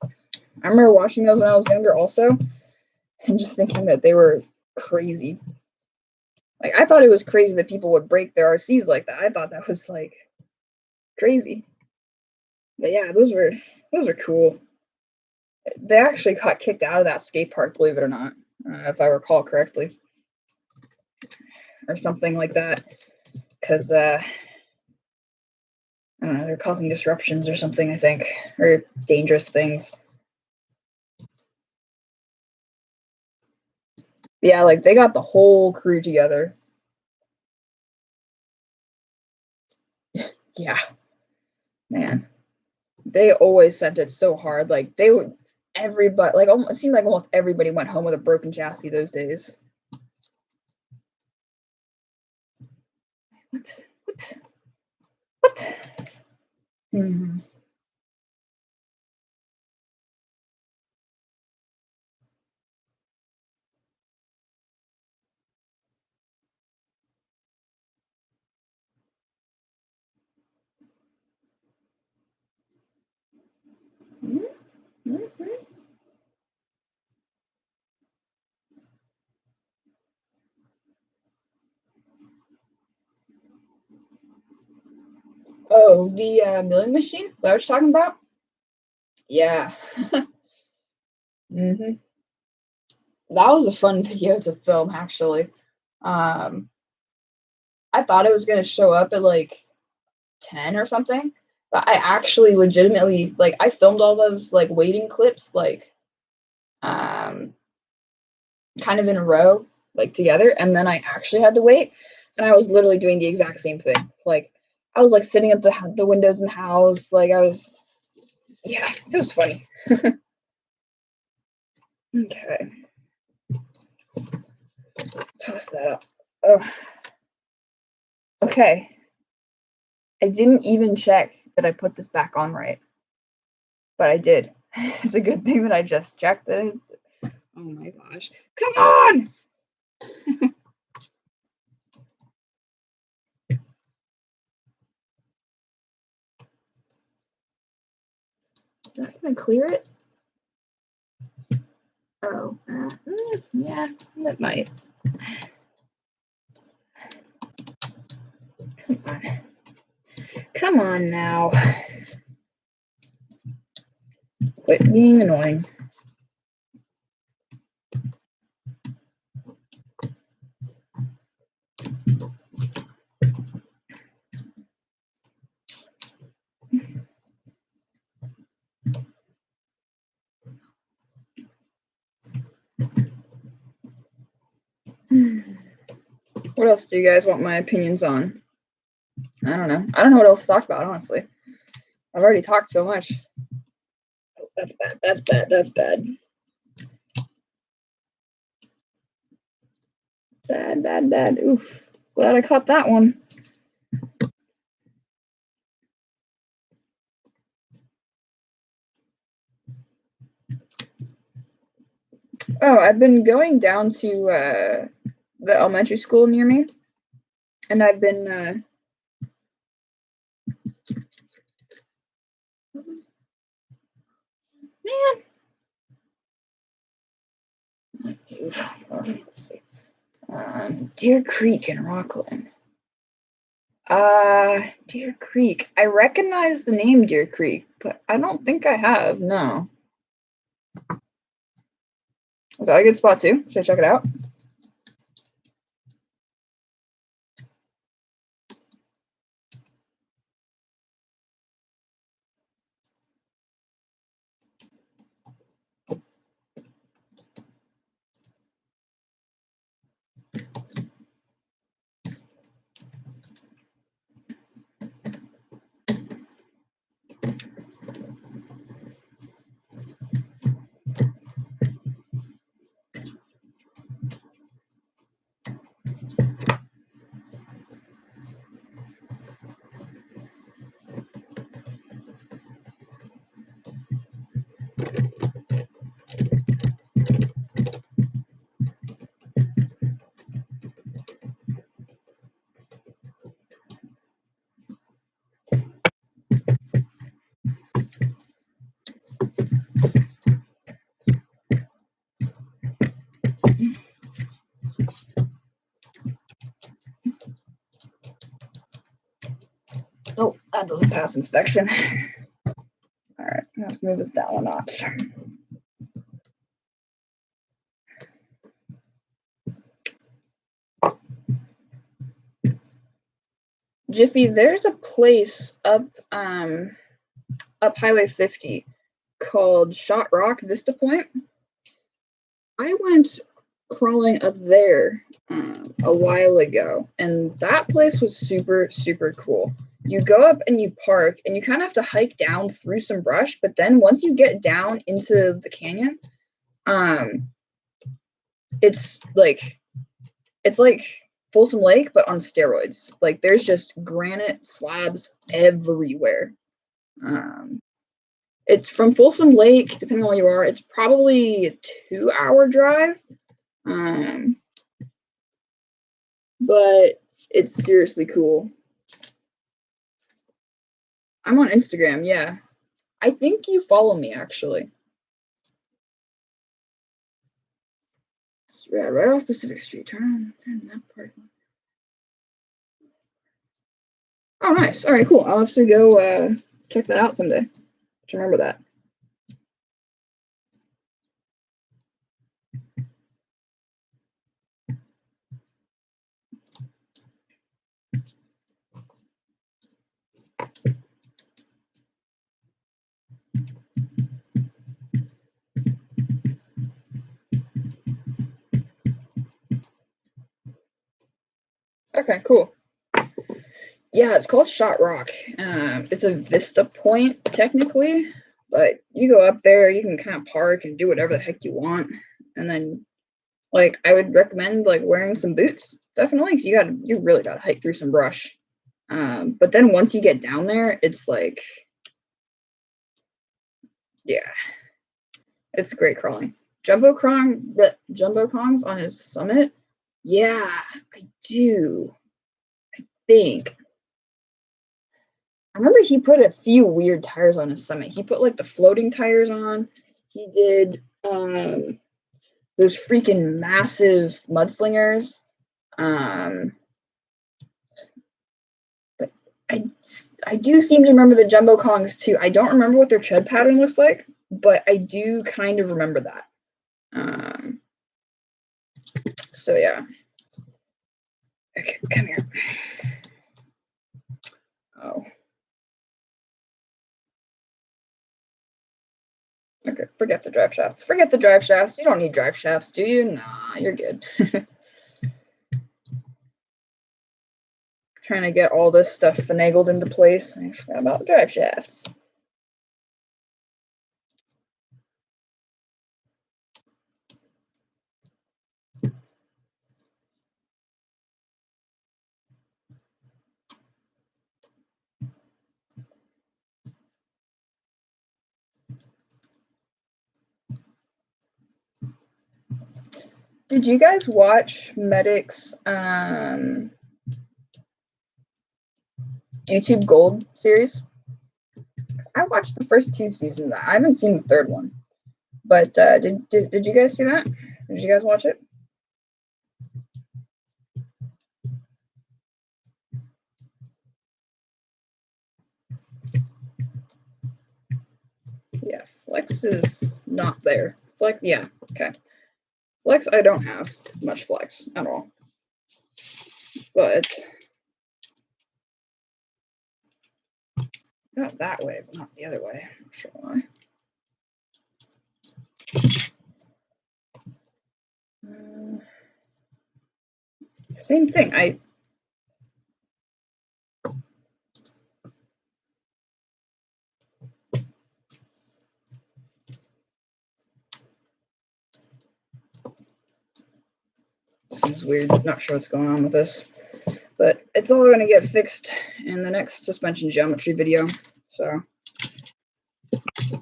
I remember watching those when I was younger also, and just thinking that they were crazy. Like, I thought it was crazy that people would break their RCs like that. I thought that was like crazy. But yeah, those were cool. They actually got kicked out of that skate park, believe it or not, if I recall correctly, or something like that, because I don't know, they're causing disruptions or something, I think, or dangerous things. Yeah, like they got the whole crew together. Yeah, man, they always sent it so hard. Like they would, everybody, like it seemed like almost everybody went home with a broken chassis those days. What? Hmm. Mm-hmm. Oh, the milling machine? Is that what you're talking about? Yeah. Mm-hmm. That was a fun video to film, actually. I thought it was gonna show up at like 10 or something, but I actually legitimately, like, I filmed all those like waiting clips like kind of in a row, like together, and then I actually had to wait, and I was literally doing the exact same thing. Like, I was like sitting at the windows in the house, like I was, yeah, it was funny. Okay, toss that up. Oh, okay. I didn't even check that I put this back on right, but I did. It's a good thing that I just checked it. Oh my gosh. Come on! Can I clear it? Oh, yeah, that might. Come on. Come on now. Quit being annoying. What else do you guys want my opinions on? I don't know. I don't know what else to talk about, honestly. I've already talked so much. Oh, that's bad. That's bad. That's bad. Bad, bad, bad. Oof. Glad I caught that one. Oh, I've been going down to the elementary school near me, and I've been man. Let's see. Deer Creek in Rockland. Deer Creek. I recognize the name Deer Creek, but I don't think I have. No. Is that a good spot too? Should I check it out? Oh, that doesn't pass inspection. All right, let's move this down a notch. Jiffy, there's a place up Highway 50 called Shot Rock Vista Point. I went crawling up there a while ago, and that place was super, super cool. You go up and you park, and you kind of have to hike down through some brush, but then once you get down into the canyon, it's like Folsom Lake, but on steroids. Like, there's just granite slabs everywhere. It's from Folsom Lake, depending on where you are, it's probably a 2-hour drive. But it's seriously cool. I'm on Instagram, yeah. I think you follow me, actually. It's right off Pacific Street. Turn that parking. Oh, nice. All right, cool. I'll have to go check that out someday. Remember that. Okay, cool. Yeah, it's called Shot Rock. It's a vista point, technically, but you go up there, you can kind of park and do whatever the heck you want. And then, like, I would recommend, like, wearing some boots, definitely, because you really gotta hike through some brush. But then once you get down there, it's like, yeah, it's great crawling. Jumbo Kong's on his summit? Yeah, I do. I think. I remember he put a few weird tires on his summit. He put like the floating tires on. He did those freaking massive mudslingers. But I do seem to remember the Jumbo Kongs too. I don't remember what their tread pattern looks like, but I do kind of remember that. So yeah. Okay, come here. Oh. Okay, forget the drive shafts. Forget the drive shafts. You don't need drive shafts, do you? Nah, you're good. Trying to get all this stuff finagled into place. I forgot about the drive shafts. Did you guys watch Medic's YouTube Gold series? I watched the first 2 seasons of that. I haven't seen the 3rd one. But did you guys see that? Did you guys watch it? Yeah, Flex is not there. Flex, yeah, okay. Flex, I don't have much flex at all. But not that way, but not the other way. I'm not sure why. Same thing. Seems weird. Not sure what's going on with this, but it's all going to get fixed in the next suspension geometry video. So okay,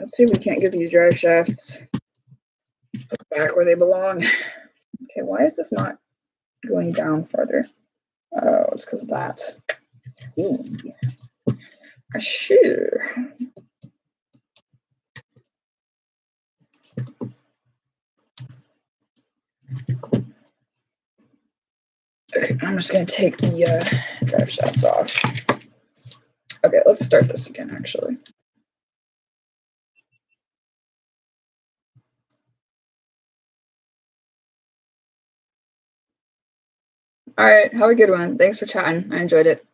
let's see if we can't get these drive shafts back where they belong. Okay, why is this not going down farther? Oh, it's because of that. Let's see. Sure. Okay, I'm just going to take the drive shafts off. Okay, let's start this again, actually. All right, have a good one. Thanks for chatting. I enjoyed it.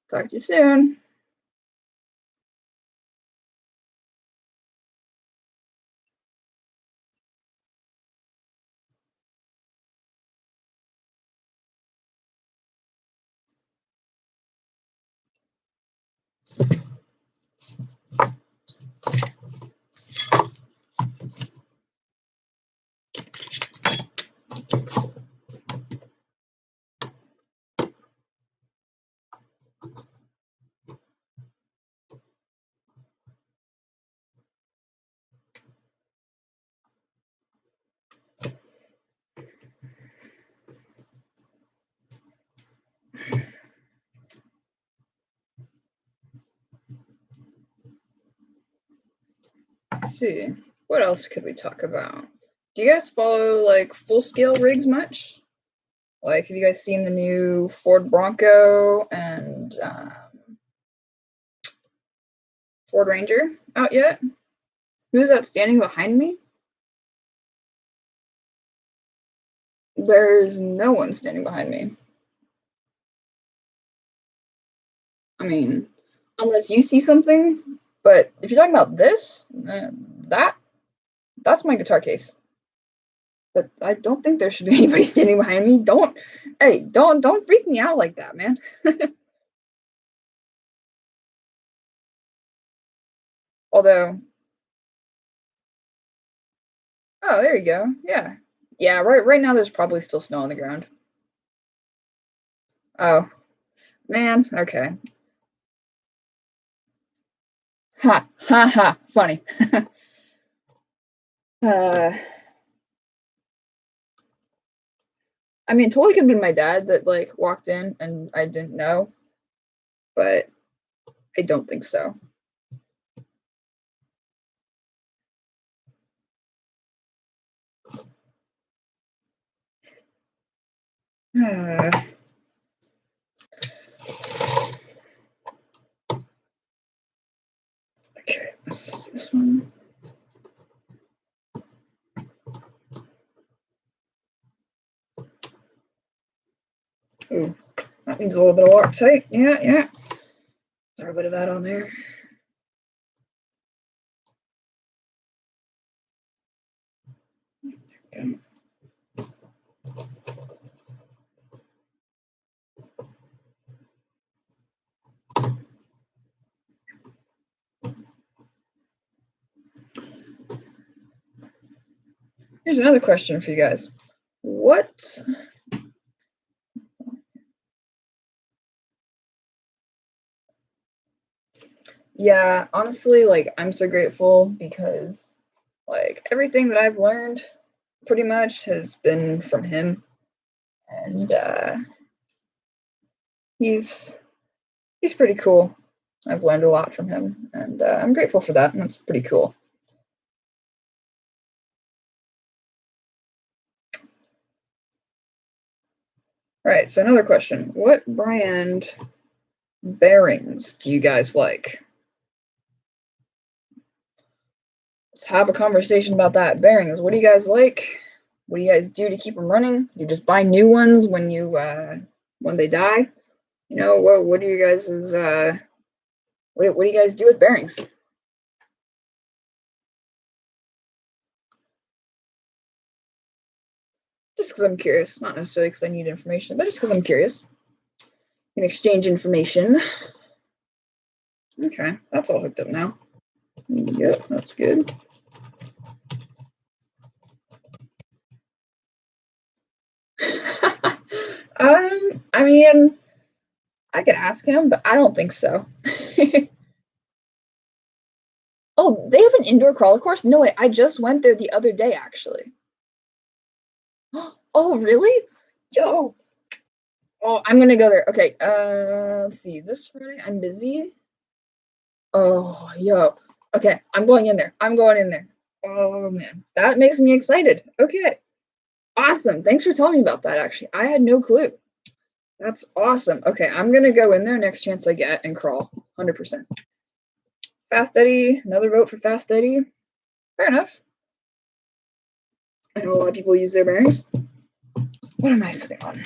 Talk to you soon. Let's see, what else could we talk about? Do you guys follow like full scale rigs much? Like, have you guys seen the new Ford Bronco and Ford Ranger out yet? Who's that standing behind me? There's no one standing behind me. I mean, unless you see something, but if you're talking about this, that's my guitar case. but I don't think there should be anybody standing behind me. Don't freak me out like that, man. Although, oh, there you go. Yeah. Yeah, right now there's probably still snow on the ground. Oh, man. Okay. Ha ha ha. Funny. uh I mean, totally could have been my dad that like walked in and I didn't know, but I don't think so. Okay, this one. Ooh, that needs a little bit of Loctite. Yeah, yeah. Throw a bit of that on there. Okay. Here's another question for you guys. What? Yeah, honestly, like I'm so grateful because like everything that I've learned pretty much has been from him, and he's pretty cool. I've learned a lot from him, and I'm grateful for that, and that's pretty cool. All right, so another question. What brand bearings do you guys like? Let's have a conversation about that. Bearings, what do you guys like? What do you guys do to keep them running? You just buy new ones when you when they die? You know, what do you guys what do you guys do with bearings? Just because I'm curious, not necessarily because I need information, but just because I'm curious. You can exchange information. Okay, that's all hooked up now. Yep, that's good. I mean, I could ask him, but I don't think so. Oh, they have an indoor crawler course? No way, I just went there the other day, actually. Oh, really? Yo. Oh, I'm gonna go there. Okay, let's see. This Friday, I'm busy. Oh, yo. Okay, I'm going in there. I'm going in there. Oh, man. That makes me excited. Okay. Awesome. Thanks for telling me about that, actually. I had no clue. That's awesome. Okay, I'm gonna go in there next chance I get and crawl. 100%. Fast Eddie, another vote for Fast Eddie. Fair enough. I know a lot of people use their bearings. What am I sitting on?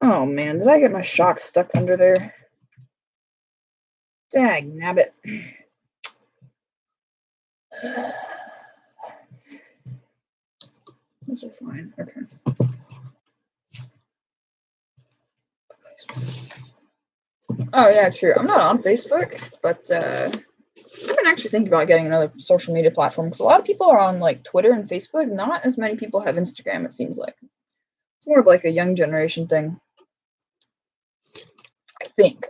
Oh man, did I get my shock stuck under there? Dag nabbit. Those are fine. Okay. Oh yeah, true. I'm not on Facebook, but I've been actually thinking about getting another social media platform because a lot of people are on like Twitter and Facebook. Not as many people have Instagram, it seems like. It's more of like a young generation thing. I think.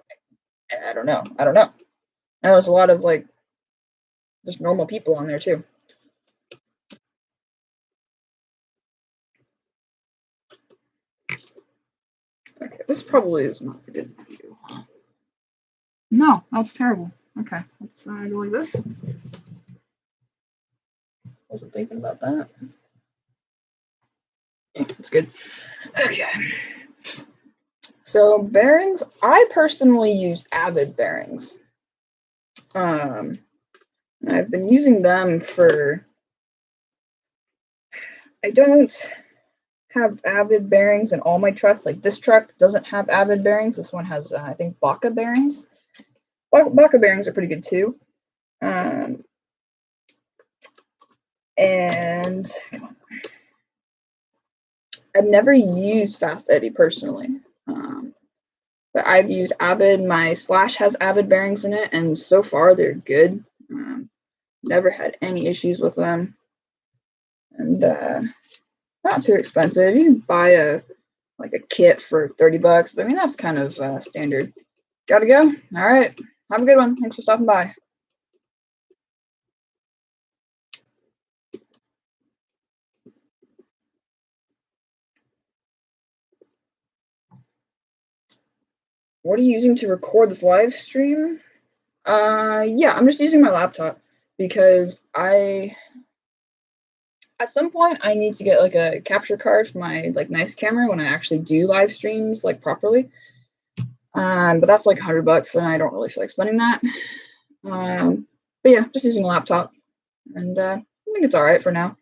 I don't know. I know there's a lot of like just normal people on there too. Okay, this probably is not a good view. No, that's terrible. Okay, let's go like this. Wasn't thinking about that. Yeah, that's good. Okay. So bearings, I personally use Avid bearings. I've been using them for. I don't have Avid bearings in all my trucks. Like this truck doesn't have Avid bearings. This one has, I think, Baca bearings. Baca bearings are pretty good too. And come on. I've never used Fast Eddy personally, but I've used Avid. My Slash has Avid bearings in it, and so far they're good. Never had any issues with them, and not too expensive. You can buy a kit for $30, but I mean that's kind of standard. Gotta go. All right. Have a good one. Thanks for stopping by. What are you using to record this live stream? Yeah, I'm just using my laptop because at some point I need to get like a capture card for my like nice camera when I actually do live streams like properly. But that's like $100 and I don't really feel like spending that. But yeah, just using a laptop, and I think it's all right for now.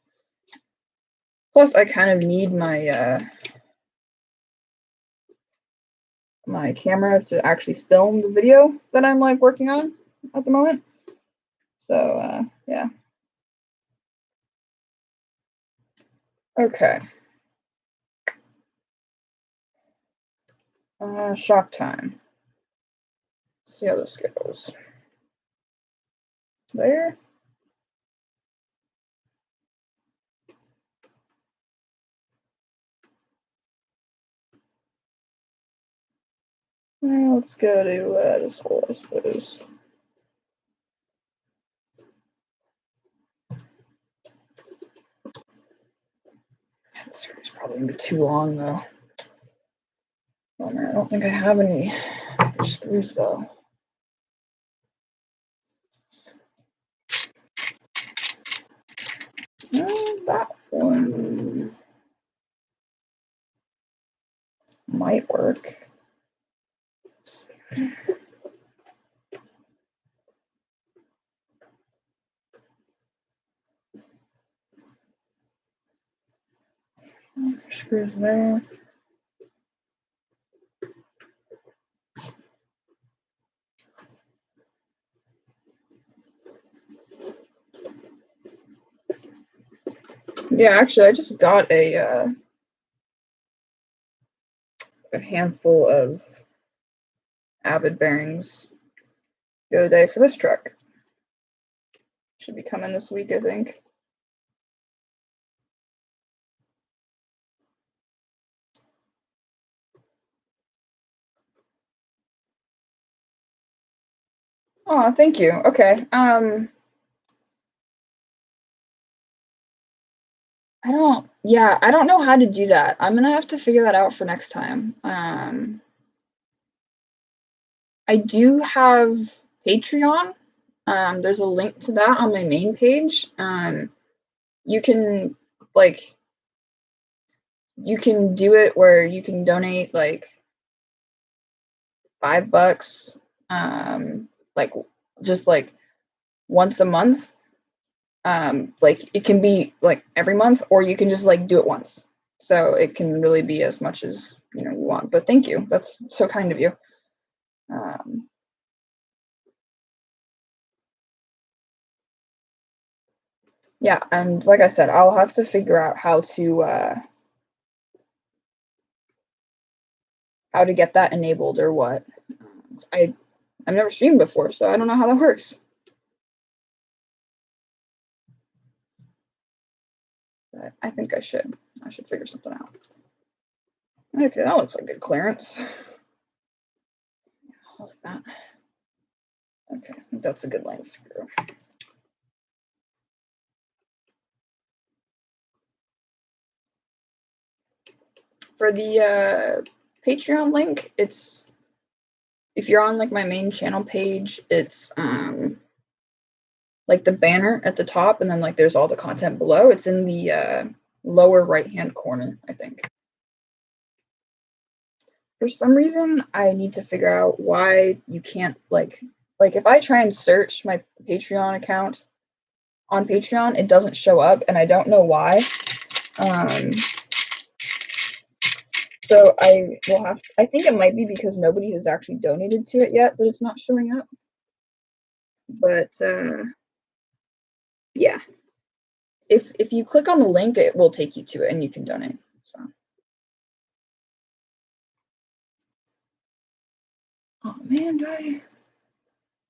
Plus, I kind of need my my camera to actually film the video that I'm like working on at the moment. So yeah. Okay. Shock time. Let's see how this goes. There. Well, let's go to this hole, I suppose. This is probably gonna be too long though. Bummer. I don't think I have any screws though. That one might work. Screws there. Yeah, actually, I just got a handful of Avid bearings the other day for this truck. Should be coming this week, I think. Oh, thank you. Okay. I don't know how to do that. I'm gonna have to figure that out for next time. I do have Patreon. There's a link to that on my main page. You can you can do it where you can donate like $5, like just like once a month. Like it can be like every month, or you can just like do it once. So it can really be as much as you want. But thank you. That's so kind of you. Yeah, and like I said, I'll have to figure out how to get that enabled or what. I've never streamed before, so I don't know how that works. But I think I should figure something out. Okay, that looks like good clearance. I like that. Okay, I think that's a good length screw. For the Patreon link, it's if you're on like my main channel page, it's like the banner at the top, and then like there's all the content below. It's in the lower right hand corner, I think. For some reason, I need to figure out why you can't like if I try and search my Patreon account on Patreon, it doesn't show up, and I don't know why. So I will have. I think it might be because nobody has actually donated to it yet that it's not showing up. But yeah, if you click on the link, it will take you to it, and you can donate. So Oh man, do I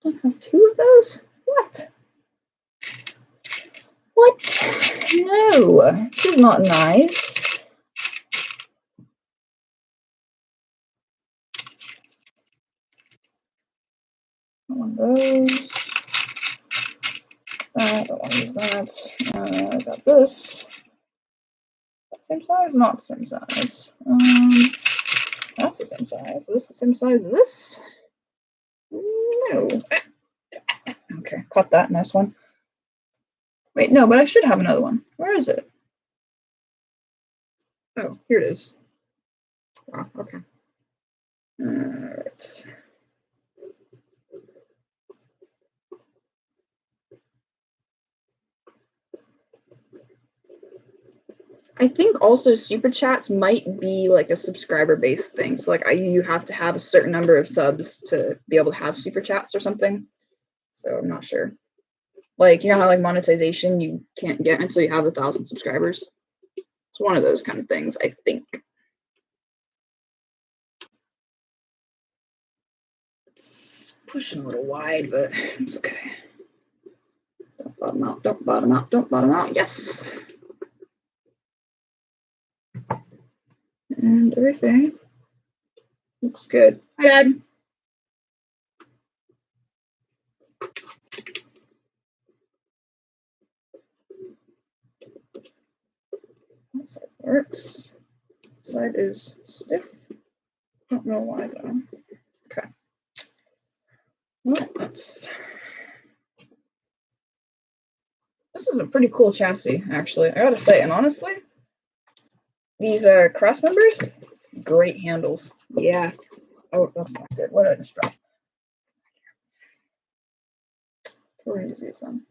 don't have 2 of those? What? What? No, this is not nice. One of those. That, don't want to use that. I got this. Same size? Not the same size. That's the same size. Is this the same size as this? No. Okay, cut that. Nice one. Wait, no, but I should have another one. Where is it? Oh, here it is. Wow, okay. Alright. I think also super chats might be like a subscriber based thing. So like you have to have a certain number of subs to be able to have super chats or something. So I'm not sure. Like, you know how like monetization you can't get until you have 1,000 subscribers? It's one of those kind of things, I think. It's pushing a little wide, but it's okay. Don't bottom out, don't bottom out, don't bottom out. Yes. And everything looks good. Hi, Dad. That side works. Side is stiff. Don't know why though. Okay. Well, this is a pretty cool chassis, actually. I gotta say, and honestly, these cross members, great handles. Yeah. Oh, that's not good. What did I just drop? Where is these then?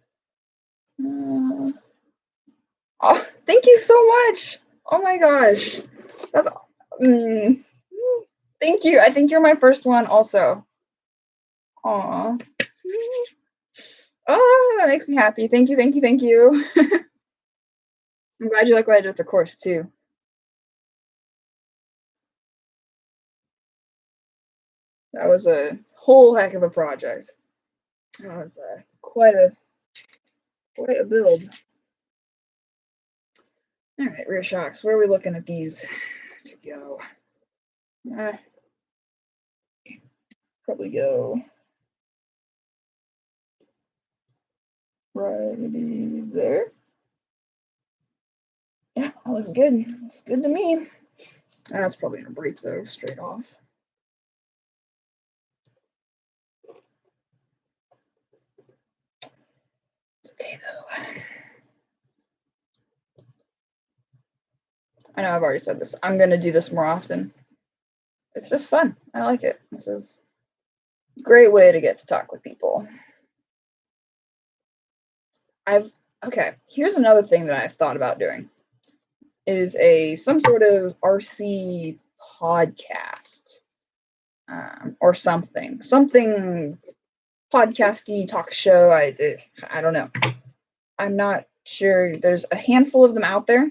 Oh, thank you so much. Oh my gosh. That's thank you. I think you're my first one also. Aw. Oh, that makes me happy. Thank you, thank you, thank you. I'm glad you like what I did with the course too. That was a whole heck of a project. That was quite a build. All right, rear shocks. Where are we looking at these to go? Probably go right there. Yeah, that looks good. Looks good to me. That's probably gonna break though, straight off. It's okay though. I know I've already said this. I'm gonna do this more often. It's just fun. I like it. This is a great way to get to talk with people. Okay, here's another thing that I've thought about doing is some sort of RC podcast or something podcasty talk show. I don't know. I'm not sure. There's a handful of them out there.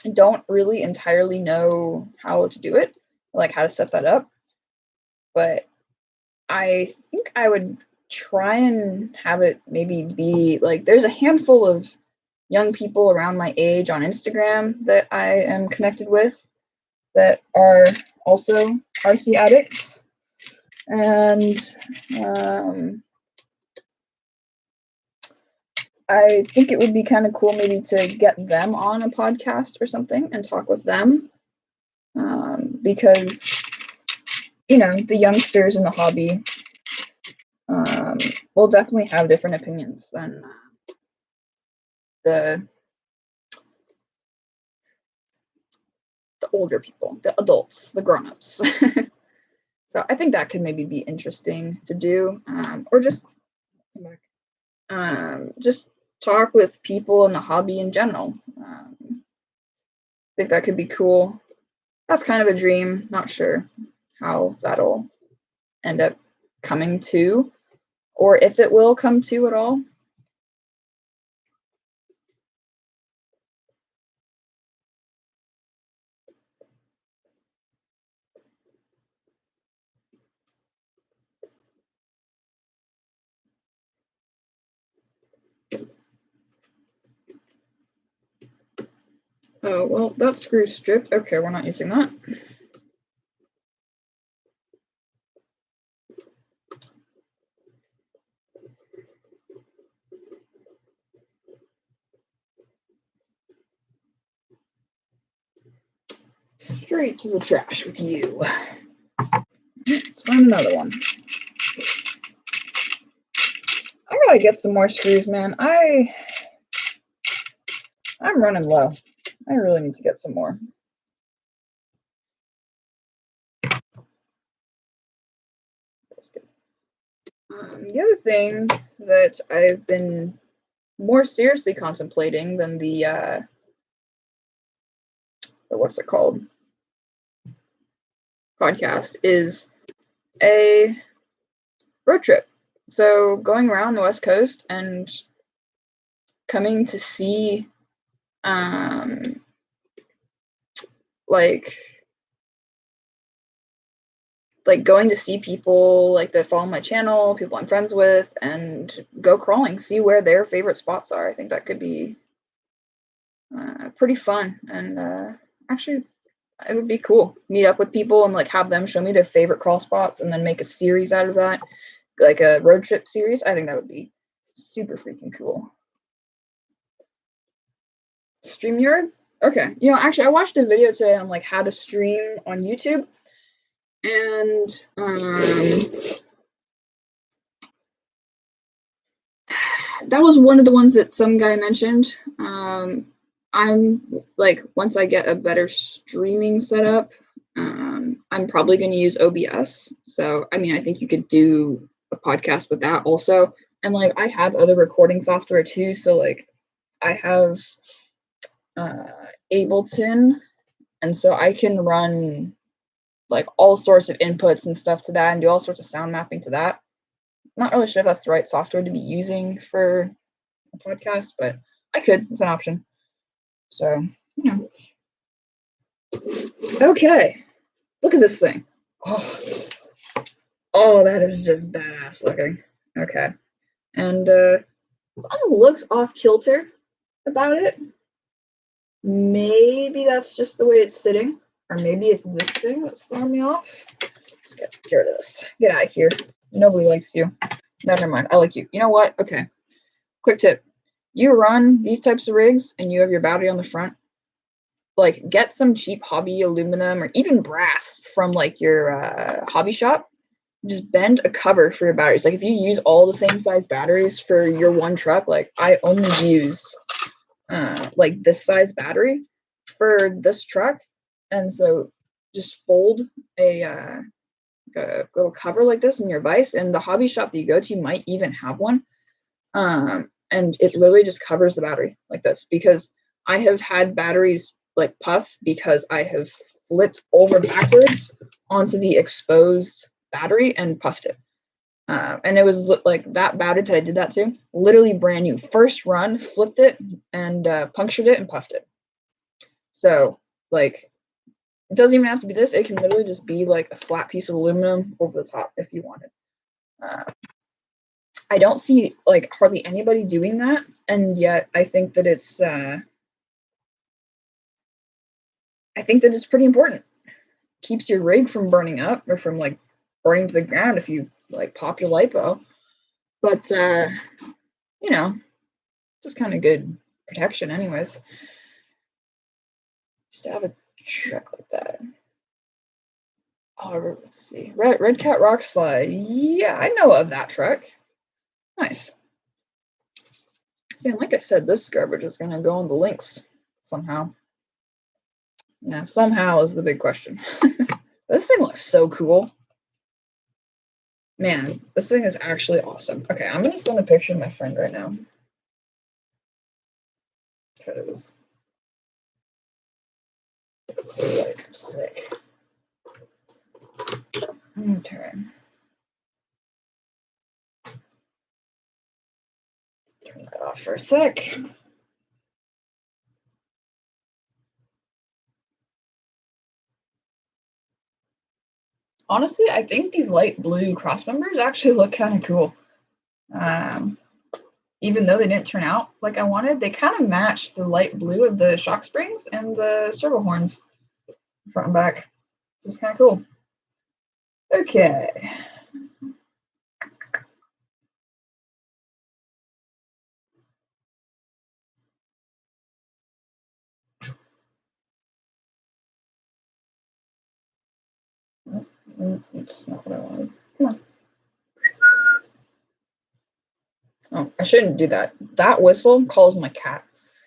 I don't really entirely know how to do it, like how to set that up, but I think I would try and have it maybe be like there's a handful of young people around my age on Instagram that I am connected with that are also RC addicts. And I think it would be kind of cool maybe to get them on a podcast or something and talk with them. Because, you know, the youngsters in the hobby will definitely have different opinions than the older people, the adults, the grown-ups. So I think that could maybe be interesting to do, or just talk with people in the hobby in general. I think that could be cool. That's kind of a dream. Not sure how that'll end up coming to, or if it will come to at all. Oh, well, that screw's stripped. Okay, we're not using that. Straight to the trash with you. Let's find another one. I gotta get some more screws, man. I'm running low. I really need to get some more. The other thing that I've been more seriously contemplating than the what's it called? Podcast is a road trip. So going around the West Coast and coming to see like going to see people like that follow my channel, people I'm friends with, and go crawling, see where their favorite spots are. I think that could be pretty fun, and actually it would be cool. Meet up with people and like have them show me their favorite crawl spots and then make a series out of that, like a road trip series. I think that would be super freaking cool. StreamYard? Okay. You know, actually I watched a video today on like how to stream on YouTube, and that was one of the ones that some guy mentioned. I'm like, once I get a better streaming setup, I'm probably going to use OBS. So, I mean, I think you could do a podcast with that also. And like, I have other recording software too. So, like, I have Ableton, and so I can run like all sorts of inputs and stuff to that and do all sorts of sound mapping to that. Not really sure if that's the right software to be using for a podcast, but I could. It's an option. So, you know. Okay. Look at this thing. Oh, that is just badass looking. Okay. And something looks off kilter about it. Maybe that's just the way it's sitting, or maybe it's this thing that's throwing me off. Let's get rid of this. Get out of here. Nobody likes you. No, never mind. I like you. You know what? Okay. Quick tip. You run these types of rigs and you have your battery on the front, like get some cheap hobby aluminum or even brass from like your hobby shop. Just bend a cover for your batteries. Like if you use all the same size batteries for your one truck, like I only use like this size battery for this truck, and so just fold a little cover like this in your vise, and the hobby shop that you go to might even have one, and it literally just covers the battery like this, because I have had batteries like puff because I have flipped over backwards onto the exposed battery and puffed it. And it was like that battery that I did that to, literally brand new. First run, flipped it and punctured it and puffed it. So, like, it doesn't even have to be this. It can literally just be like a flat piece of aluminum over the top if you wanted. I don't see like hardly anybody doing that, and yet I think that it's pretty important. Keeps your rig from burning up or from like burning to the ground if you like pop your lipo. But you know, just kind of good protection anyways. Just to have a truck like that. Oh, let's see. Red Cat Rock Slide. Yeah, I know of that truck. Nice. See, and like I said, this garbage is gonna go in the links somehow. Yeah, somehow is the big question. This thing looks so cool. Man, this thing is actually awesome. Okay, I'm gonna send a picture to my friend right now. Because I'm sick. Okay. Turn that off for a sec. Honestly, I think these light blue cross members actually look kind of cool. even though they didn't turn out like I wanted, they kind of match the light blue of the shock springs and the servo horns front and back. Just kind of cool. Okay. It's not what I wanted. Come on. Oh, I shouldn't do that. That whistle calls my cat.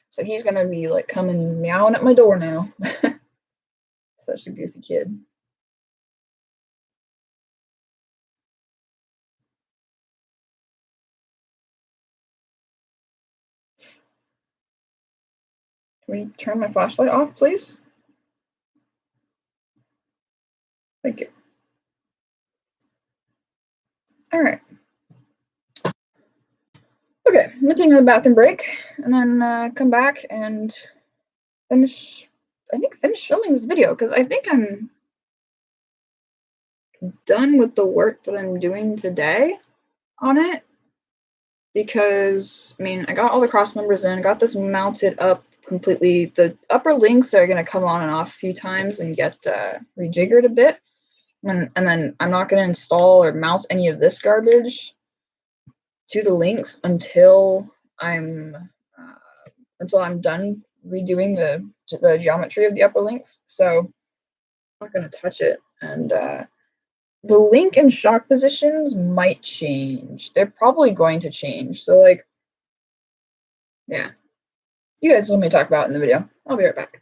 So he's gonna be like coming meowing at my door now. Such a goofy kid. Can we turn my flashlight off, please? Thank you. All right. Okay, I'm gonna take a bathroom break and then come back and finish filming this video because I think I'm done with the work that I'm doing today on it. Because I mean, I got all the cross members in, I got this mounted up completely. The upper links are gonna come on and off a few times and get rejiggered a bit. And then I'm not gonna install or mount any of this garbage to the links until I'm done redoing the geometry of the upper links. So I'm not gonna touch it. And the link and shock positions might change. They're probably going to change. So like, yeah, you guys let me talk about it in the video. I'll be right back.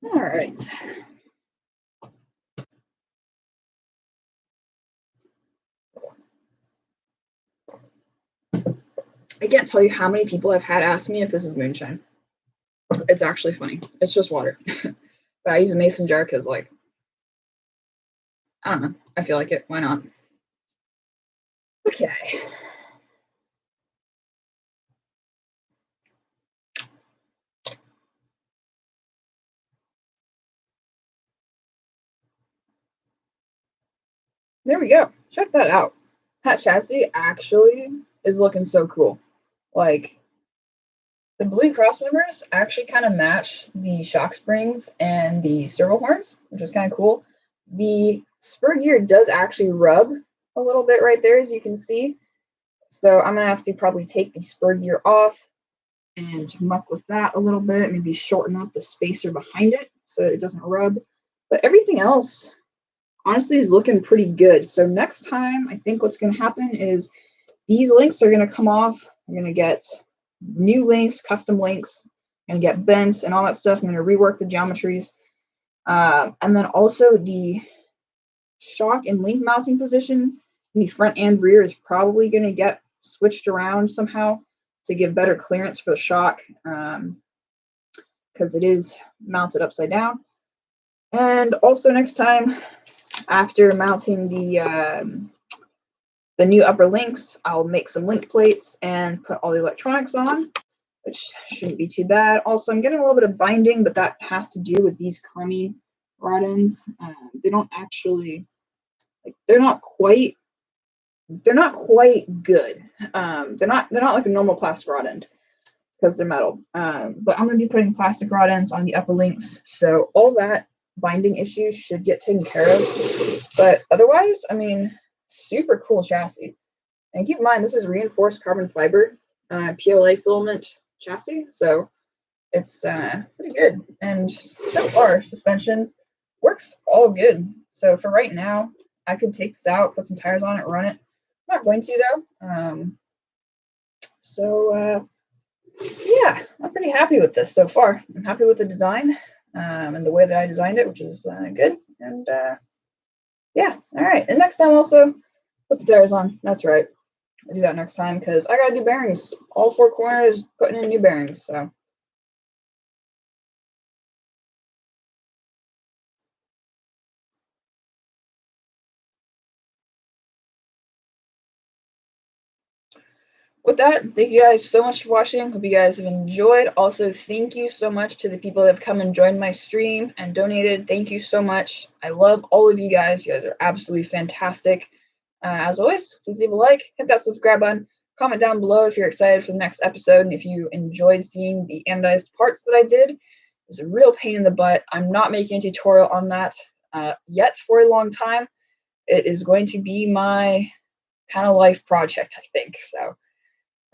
All right. I can't tell you how many people I've had ask me if this is moonshine. It's actually funny. It's just water. But I use a mason jar because, like, I don't know. I feel like it. Why not? Okay. There we go. Check that out. That chassis actually is looking so cool. Like, the blue cross members actually kind of match the shock springs and the servo horns, which is kind of cool. The spur gear does actually rub a little bit right there, as you can see. So I'm gonna have to probably take the spur gear off and muck with that a little bit, maybe shorten up the spacer behind it so it doesn't rub. But everything else honestly is looking pretty good. So next time, I think what's gonna happen is these links are gonna come off. I'm gonna get new links, custom links, and get bents and all that stuff. I'm gonna rework the geometries. And then also the shock and link mounting position in the front and rear is probably gonna get switched around somehow to give better clearance for the shock, because it is mounted upside down. And also next time, after mounting the new upper links, I'll make some link plates and put all the electronics on, which shouldn't be too bad. Also, I'm getting a little bit of binding, but that has to do with these crummy rod ends. They don't actually, like, they're not quite good. They're not like a normal plastic rod end because they're metal. But I'm going to be putting plastic rod ends on the upper links, so all that binding issues should get taken care of. But otherwise, I mean, super cool chassis. And keep in mind, this is reinforced carbon fiber PLA filament chassis, so it's pretty good. And so far, suspension works all good. So for right now, I could take this out, put some tires on it, run it. I'm not going to though. Yeah, I'm pretty happy with this so far. I'm happy with the design and the way that I designed it, which is good. And yeah, all right. And next time also, put the tires on. That's right. I'll do that next time because I gotta do bearings. All 4 corners, putting in new bearings. So with that, thank you guys so much for watching. Hope you guys have enjoyed. Also, thank you so much to the people that have come and joined my stream and donated. Thank you so much. I love all of you guys. You guys are absolutely fantastic. As always, please leave a like, hit that subscribe button, comment down below if you're excited for the next episode, and if you enjoyed seeing the anodized parts that I did. It's a real pain in the butt. I'm not making a tutorial on that yet for a long time. It is going to be my kind of life project, I think. So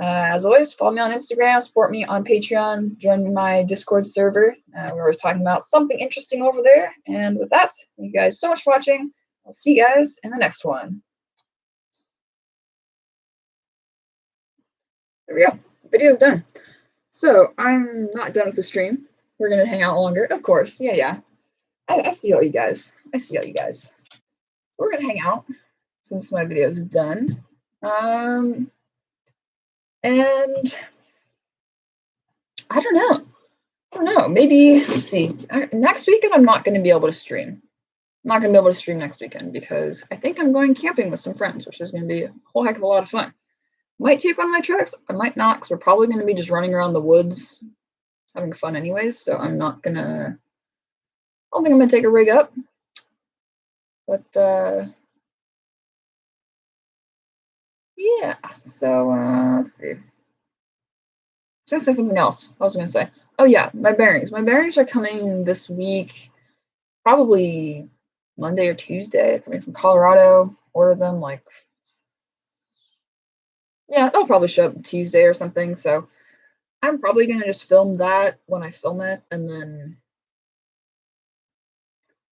as always, follow me on Instagram, support me on Patreon, join my Discord server. We're always talking about something interesting over there. And with that, thank you guys so much for watching. I'll see you guys in the next one. There we go. Video's done. So I'm not done with the stream. We're gonna hang out longer, of course. Yeah. I see all you guys. So we're gonna hang out since my video is done. And I don't know. Maybe let's see. Next weekend I'm not gonna be able to stream. I'm not gonna be able to stream next weekend because I think I'm going camping with some friends, which is gonna be a whole heck of a lot of fun. Might take one of my trucks. I might not, because we're probably gonna be just running around the woods having fun anyways, so I don't think I'm gonna take a rig up. But yeah, so let's see. I was gonna say something else. I was gonna say, oh yeah, my bearings. My bearings are coming this week, probably Monday or Tuesday. Coming from Colorado. Order them like, yeah, they'll probably show up Tuesday or something. So I'm probably gonna just film that when I film it, and then,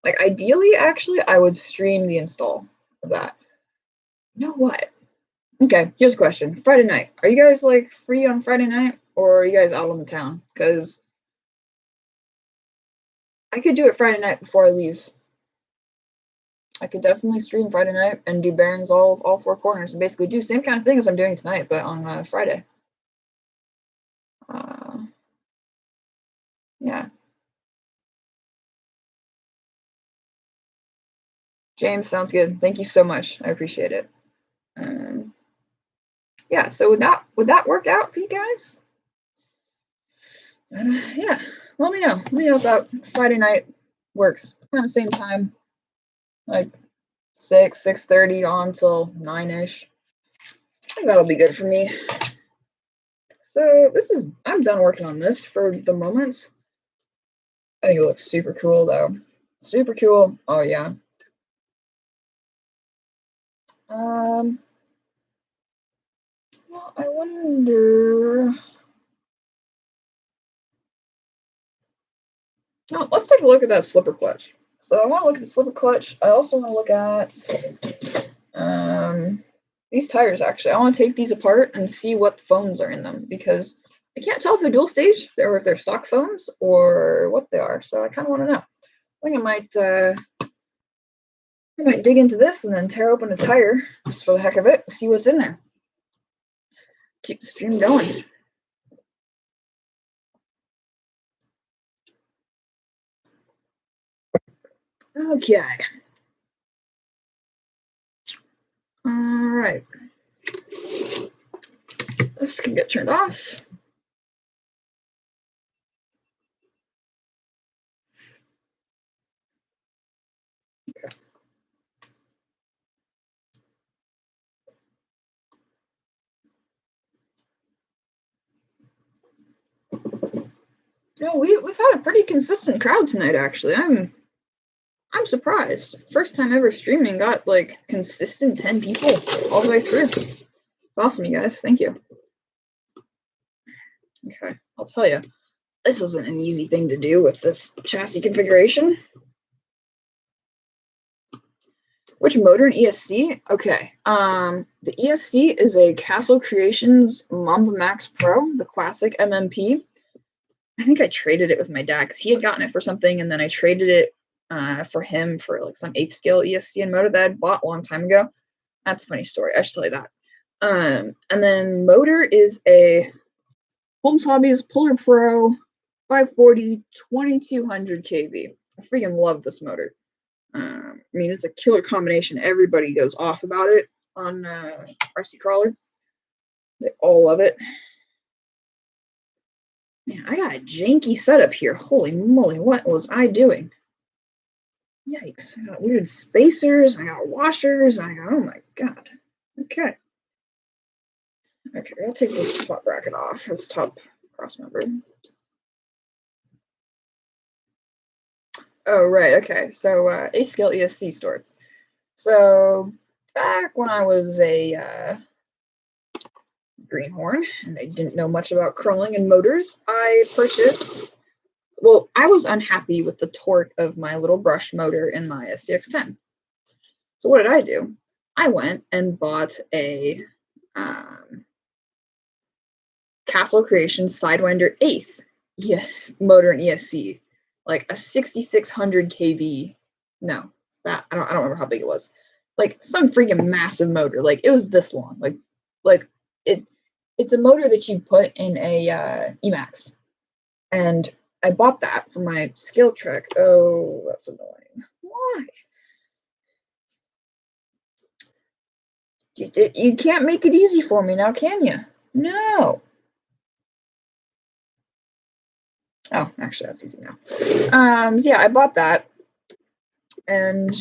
like, ideally, actually, I would stream the install of that. You know what? Okay, here's a question. Friday night. Are you guys like free on Friday night, or are you guys out on the town? Because I could do it Friday night before I leave. I could definitely stream Friday night and do bearings all 4 corners and basically do the same kind of thing as I'm doing tonight, but on Friday. Yeah. James, sounds good. Thank you so much. I appreciate it. Yeah, so would that work out for you guys? Yeah, let me know. Let me know if that Friday night works. Kind of same time, like 6:30 on till 9ish. I think that'll be good for me. So I'm done working on this for the moment. I think it looks super cool though. Super cool. Oh yeah. Well, I wonder. No, let's take a look at that slipper clutch. So I want to look at the slipper clutch. I also want to look at these tires. Actually, I want to take these apart and see what foams are in them, because I can't tell if they're dual stage or if they're stock foams or what they are. So I kind of want to know. I think I might dig into this and then tear open a tire just for the heck of it, see what's in there. Keep the stream going. Okay. All right. This can get turned off. No, we've had a pretty consistent crowd tonight, actually. I'm surprised. First time ever streaming got like consistent 10 people all the way through. It's awesome, you guys. Thank you. Okay, I'll tell you, this isn't an easy thing to do with this chassis configuration. Which motor in ESC? Okay. The ESC is a Castle Creations Mamba Max Pro, the classic MMP. I think I traded it with my dad because he had gotten it for something, and then I traded it for him for like some 8th scale ESC and motor that I bought a long time ago. That's a funny story. I should tell you that. And then motor is a Holmes Hobbies Polar Pro 540 2200 kV. I freaking love this motor. I mean, it's a killer combination. Everybody goes off about it on RC Crawler. They all love it. Man, I got a janky setup here. Holy moly, what was I doing? Yikes. I got weird spacers. I got washers. I got, oh my god. Okay. Okay, I'll take this top bracket off. This top cross member. Oh, right. Okay. So, A-scale ESC store. So, back when I was a greenhorn and I didn't know much about crawling and motors, I purchased, well, I was unhappy with the torque of my little brush motor in my SDX10. So what did I do? I went and bought a Castle Creations Sidewinder 8th motor in ESC, like a 6600 kV. No, it's that I don't remember how big it was. Like some freaking massive motor. Like it was this long. Like it's a motor that you put in a Emax. And I bought that for my skill trek. Oh, that's annoying. Why? You can't make it easy for me now, can you? No. Oh, actually, that's easy now. So yeah, I bought that and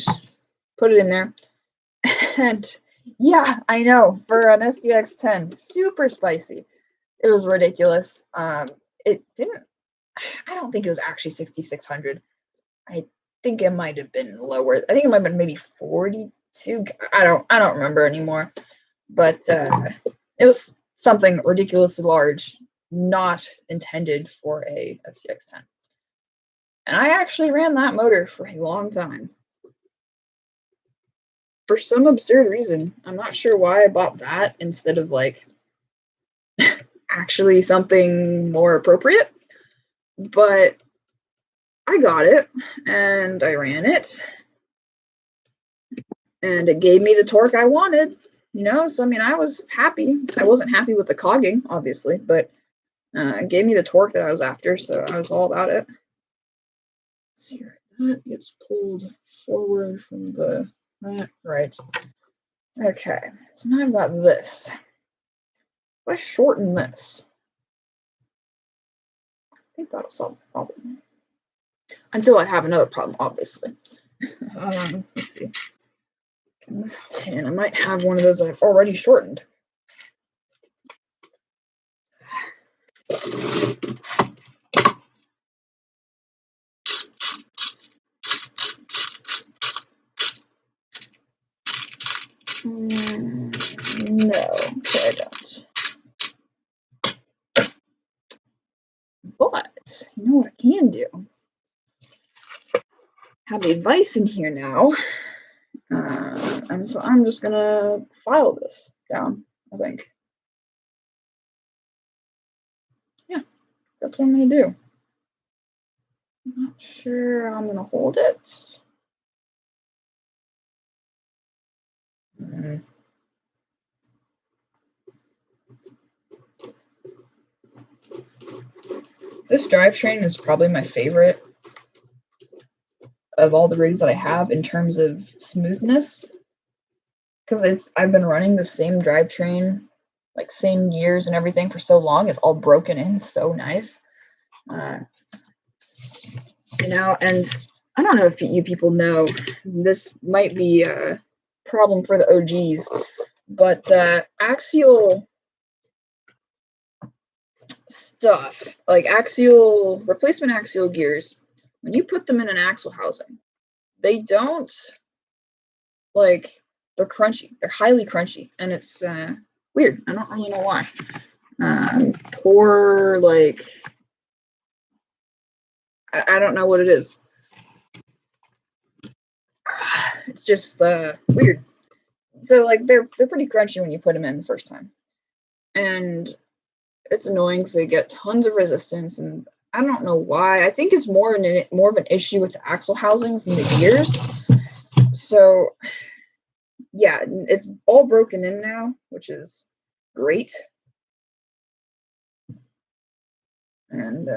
put it in there. And yeah, I know, for an SDX10, super spicy. It was ridiculous. It didn't, I don't think it was actually 6600. I think it might have been lower. I think it might have been maybe 42. I don't remember anymore. But it was something ridiculously large, not intended for a SDX10. And I actually ran that motor for a long time. For some absurd reason. I'm not sure why I bought that instead of like actually something more appropriate. But I got it and I ran it. And it gave me the torque I wanted. You know, so I mean, I was happy. I wasn't happy with the cogging, obviously, but it gave me the torque that I was after, so I was all about it. Let's see here. That gets pulled forward from the right. Okay, so now I've got this. If I shorten this, I think that'll solve the problem. Until I have another problem, obviously. Let's see. This 10, I might have one of those I've already shortened. No, okay, I don't. But you know what I can do? Have a vise in here now, and so I'm just gonna file this down. I think. Yeah, that's what I'm gonna do. I'm not sure I'm gonna hold it. This drivetrain is probably my favorite of all the rigs that I have in terms of smoothness, because I've been running the same drivetrain, like same gears and everything for so long. It's all broken in so nice. You know, and I don't know if you people know, this might be a problem for the OGs, but axial stuff, like replacement axial gears, when you put them in an axle housing, they don't, like, they're crunchy. They're highly crunchy, and it's weird. I don't really know why. Poor, like, I don't know what it is. It's just weird. So, like, they're pretty crunchy when you put them in the first time, and it's annoying because they get tons of resistance, and I don't know why. I think it's more of an issue with the axle housings than the gears. So yeah, it's all broken in now, which is great, and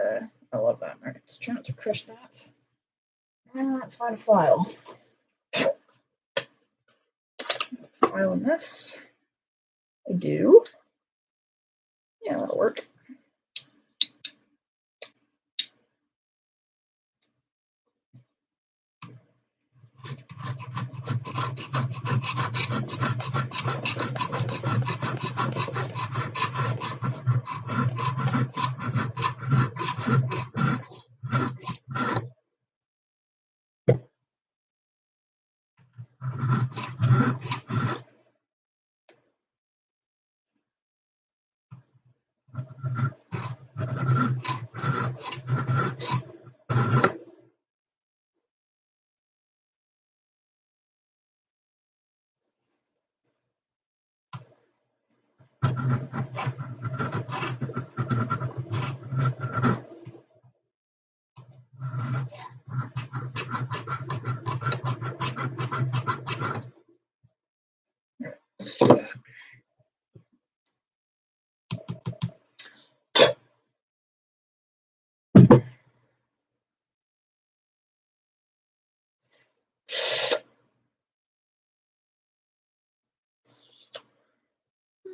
I love that. All right, let's try not to crush that. Let's find a file. File in this. I do. Yeah, that'll work. Let's do that.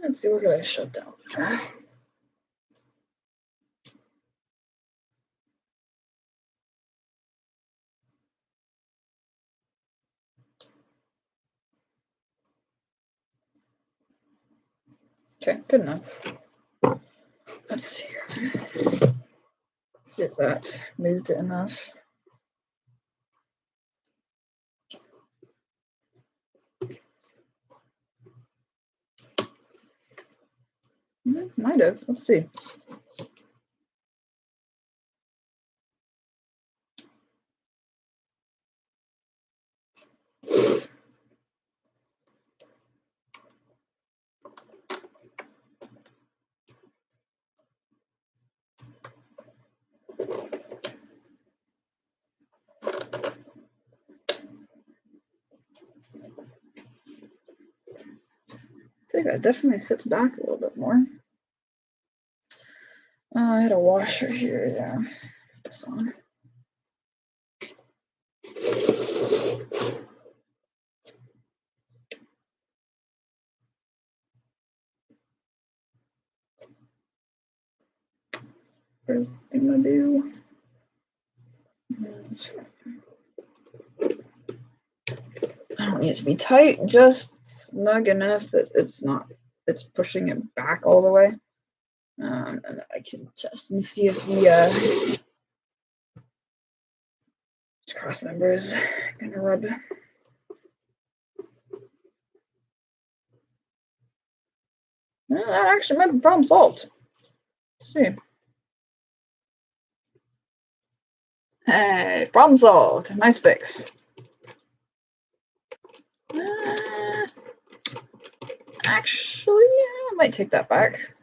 Let's see, what can I shut down there? Okay, good enough. Let's see here. Let's see if that moved it enough. Might have. Let's see. I think that definitely sits back a little bit more. I had a washer here, yeah. Put this on. First thing I do. I don't need it to be tight, just snug enough that it's pushing it back all the way. And I can test and see if the cross member is gonna rub. Well, that actually might be problem solved. Let's see. Hey, problem solved. Nice fix. Actually, I might take that back.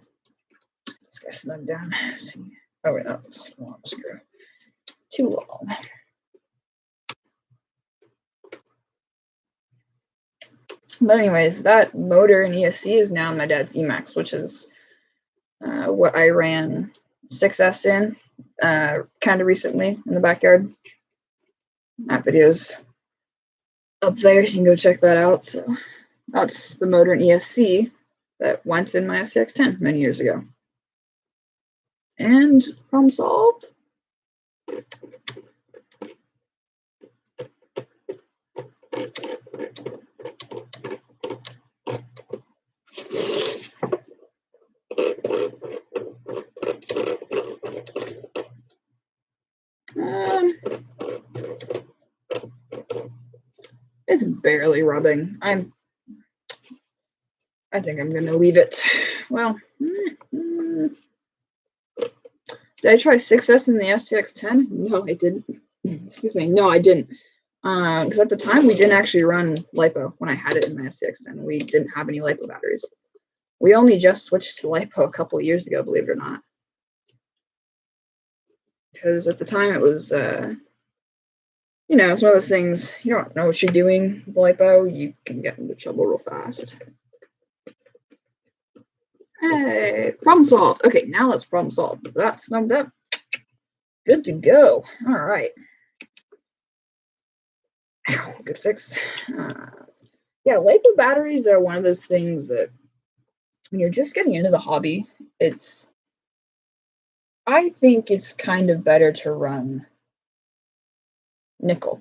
This guy snug down. Let's see. Oh wait, no, it's a long screw. Too long. But anyways, that motor in ESC is now in my dad's Emax, which is what I ran 6S in kind of recently in the backyard. That video's up there, so you can go check that out. So that's the motor in ESC that went in my SCX10 many years ago. And problem solved. It's barely rubbing. I think I'm gonna leave it. Well, did I try 6S in the STX10? No, I didn't. Excuse me. No, I didn't. Because at the time we didn't actually run LiPo when I had it in my STX10. We didn't have any LiPo batteries. We only just switched to LiPo a couple of years ago, believe it or not. Because at the time it was, you know, it's one of those things, you don't know what you're doing with LiPo, you can get into trouble real fast. Hey, problem solved. Okay, now let's problem solve. That's snugged up. Good to go. All right. Good fix. Yeah, LiPo batteries are one of those things that when you're just getting into the hobby, I think it's kind of better to run nickel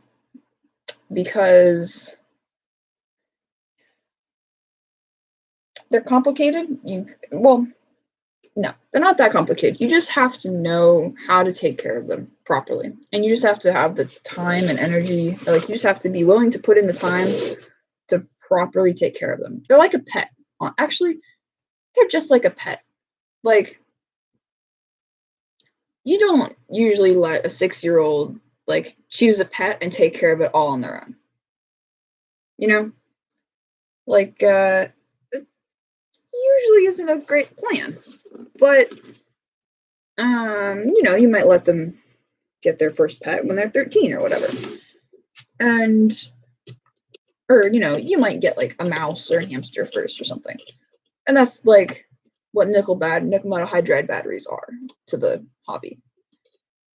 because they're complicated. Well, no, they're not that complicated. You just have to know how to take care of them properly. And you just have to have the time and energy. Like, you just have to be willing to put in the time to properly take care of them. They're like a pet. Actually, they're just like a pet. Like, you don't usually let a 6-year-old like choose a pet and take care of it all on their own. You know? Like, it usually isn't a great plan. But you know, you might let them get their first pet when they're 13 or whatever. Or, you know, you might get like a mouse or a hamster first or something. And that's like what nickel metal hydride batteries are to the hobby.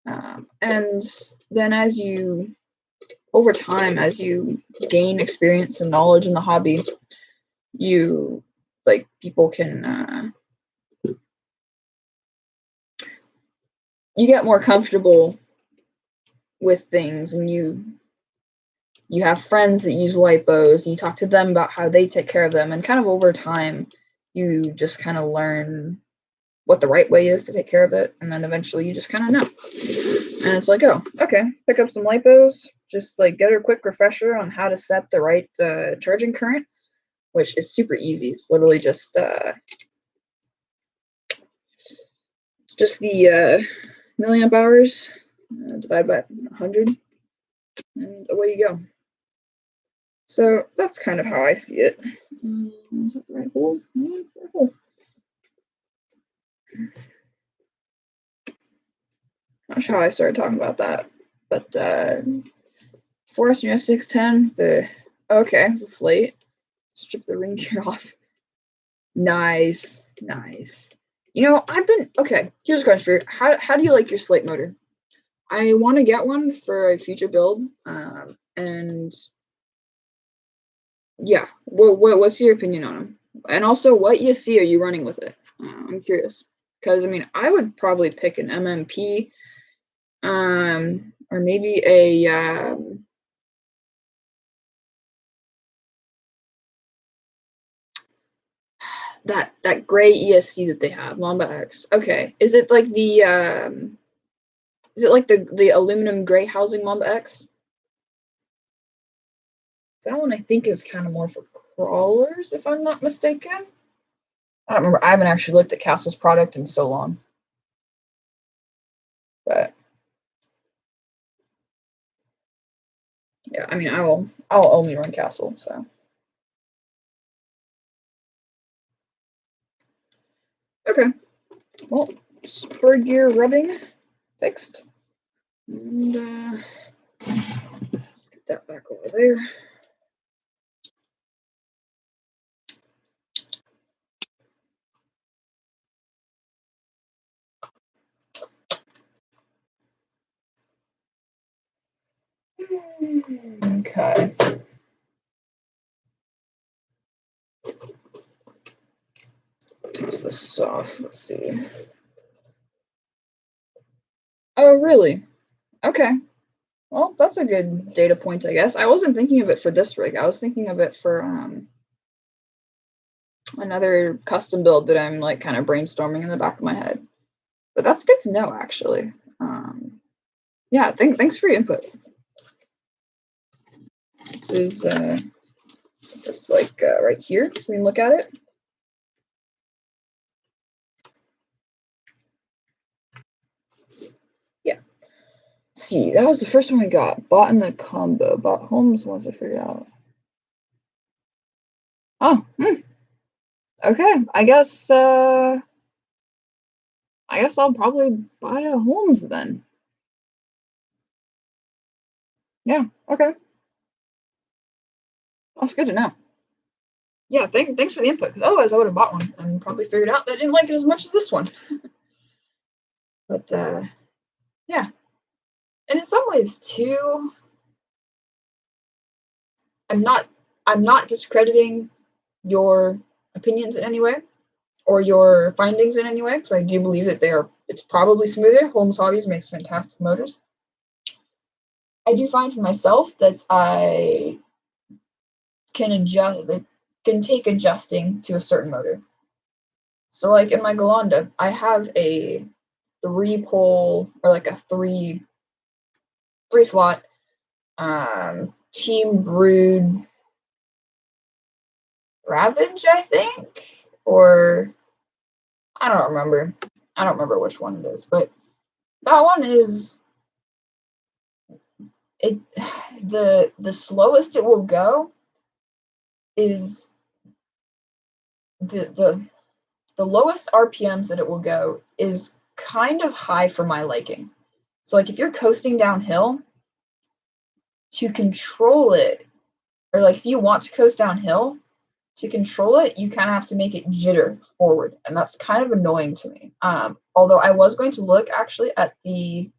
And then over time, as you gain experience and knowledge in the hobby, people can, you get more comfortable with things, and you have friends that use LiPos, and you talk to them about how they take care of them, and kind of over time, you just kind of learn what the right way is to take care of it, and then eventually you just kind of know. And it's like, oh, okay, pick up some LiPos, just like get a quick refresher on how to set the right charging current, which is super easy. It's literally just the milliamp hours divided by 100, and away you go. So that's kind of how I see it. Is that the right hole? Yeah, it's the right hole. Not sure how I started talking about that, but Forest Near 610, okay, the slate. Strip the ring gear off. Nice. You know, okay, here's a question for you. How do you like your slate motor? I want to get one for a future build, and yeah, what's your opinion on them? And also, what ESC are you running with it? I'm curious, because I mean, I would probably pick an MMP, or maybe a that gray ESC that they have, Mamba X. Okay, is it like the aluminum gray housing Mamba X? That one I think is kind of more for crawlers, if I'm not mistaken. I don't remember. I haven't actually looked at Castle's product in so long. But yeah, I mean, I'll only run Castle, so. Okay. Well, spur gear rubbing fixed. And get that back over there. Okay. Toss this off. Let's see. Oh, really? Okay. Well, that's a good data point, I guess. I wasn't thinking of it for this rig. I was thinking of it for another custom build that I'm like kind of brainstorming in the back of my head. But that's good to know, actually. Yeah, thanks for your input. This is just like right here. We can look at it. Yeah. Let's see, that was the first one we got. Bought in the combo. Bought homes once I figured out. Oh, okay. I guess I'll probably buy a homes then. Yeah, okay. That's good to know. Yeah, thanks for the input, because otherwise I would have bought one and probably figured out that I didn't like it as much as this one. But yeah. And in some ways too, I'm not discrediting your opinions in any way or your findings in any way, because I do believe that it's probably smoother. Holmes Hobbies makes fantastic motors. I do find for myself that I can adjust, it can take adjusting to a certain motor. So like in my Galanda, I have a 3-pole or like a three slot Team Brood Ravage, I think, or I don't remember. I don't remember which one it is, but that one is it. The slowest it will go is the lowest RPMs that it will go is kind of high for my liking. So like if you're coasting downhill, to control it, or like if you want to coast downhill, to control it, you kind of have to make it jitter forward, and that's kind of annoying to me. Although I was going to look actually at the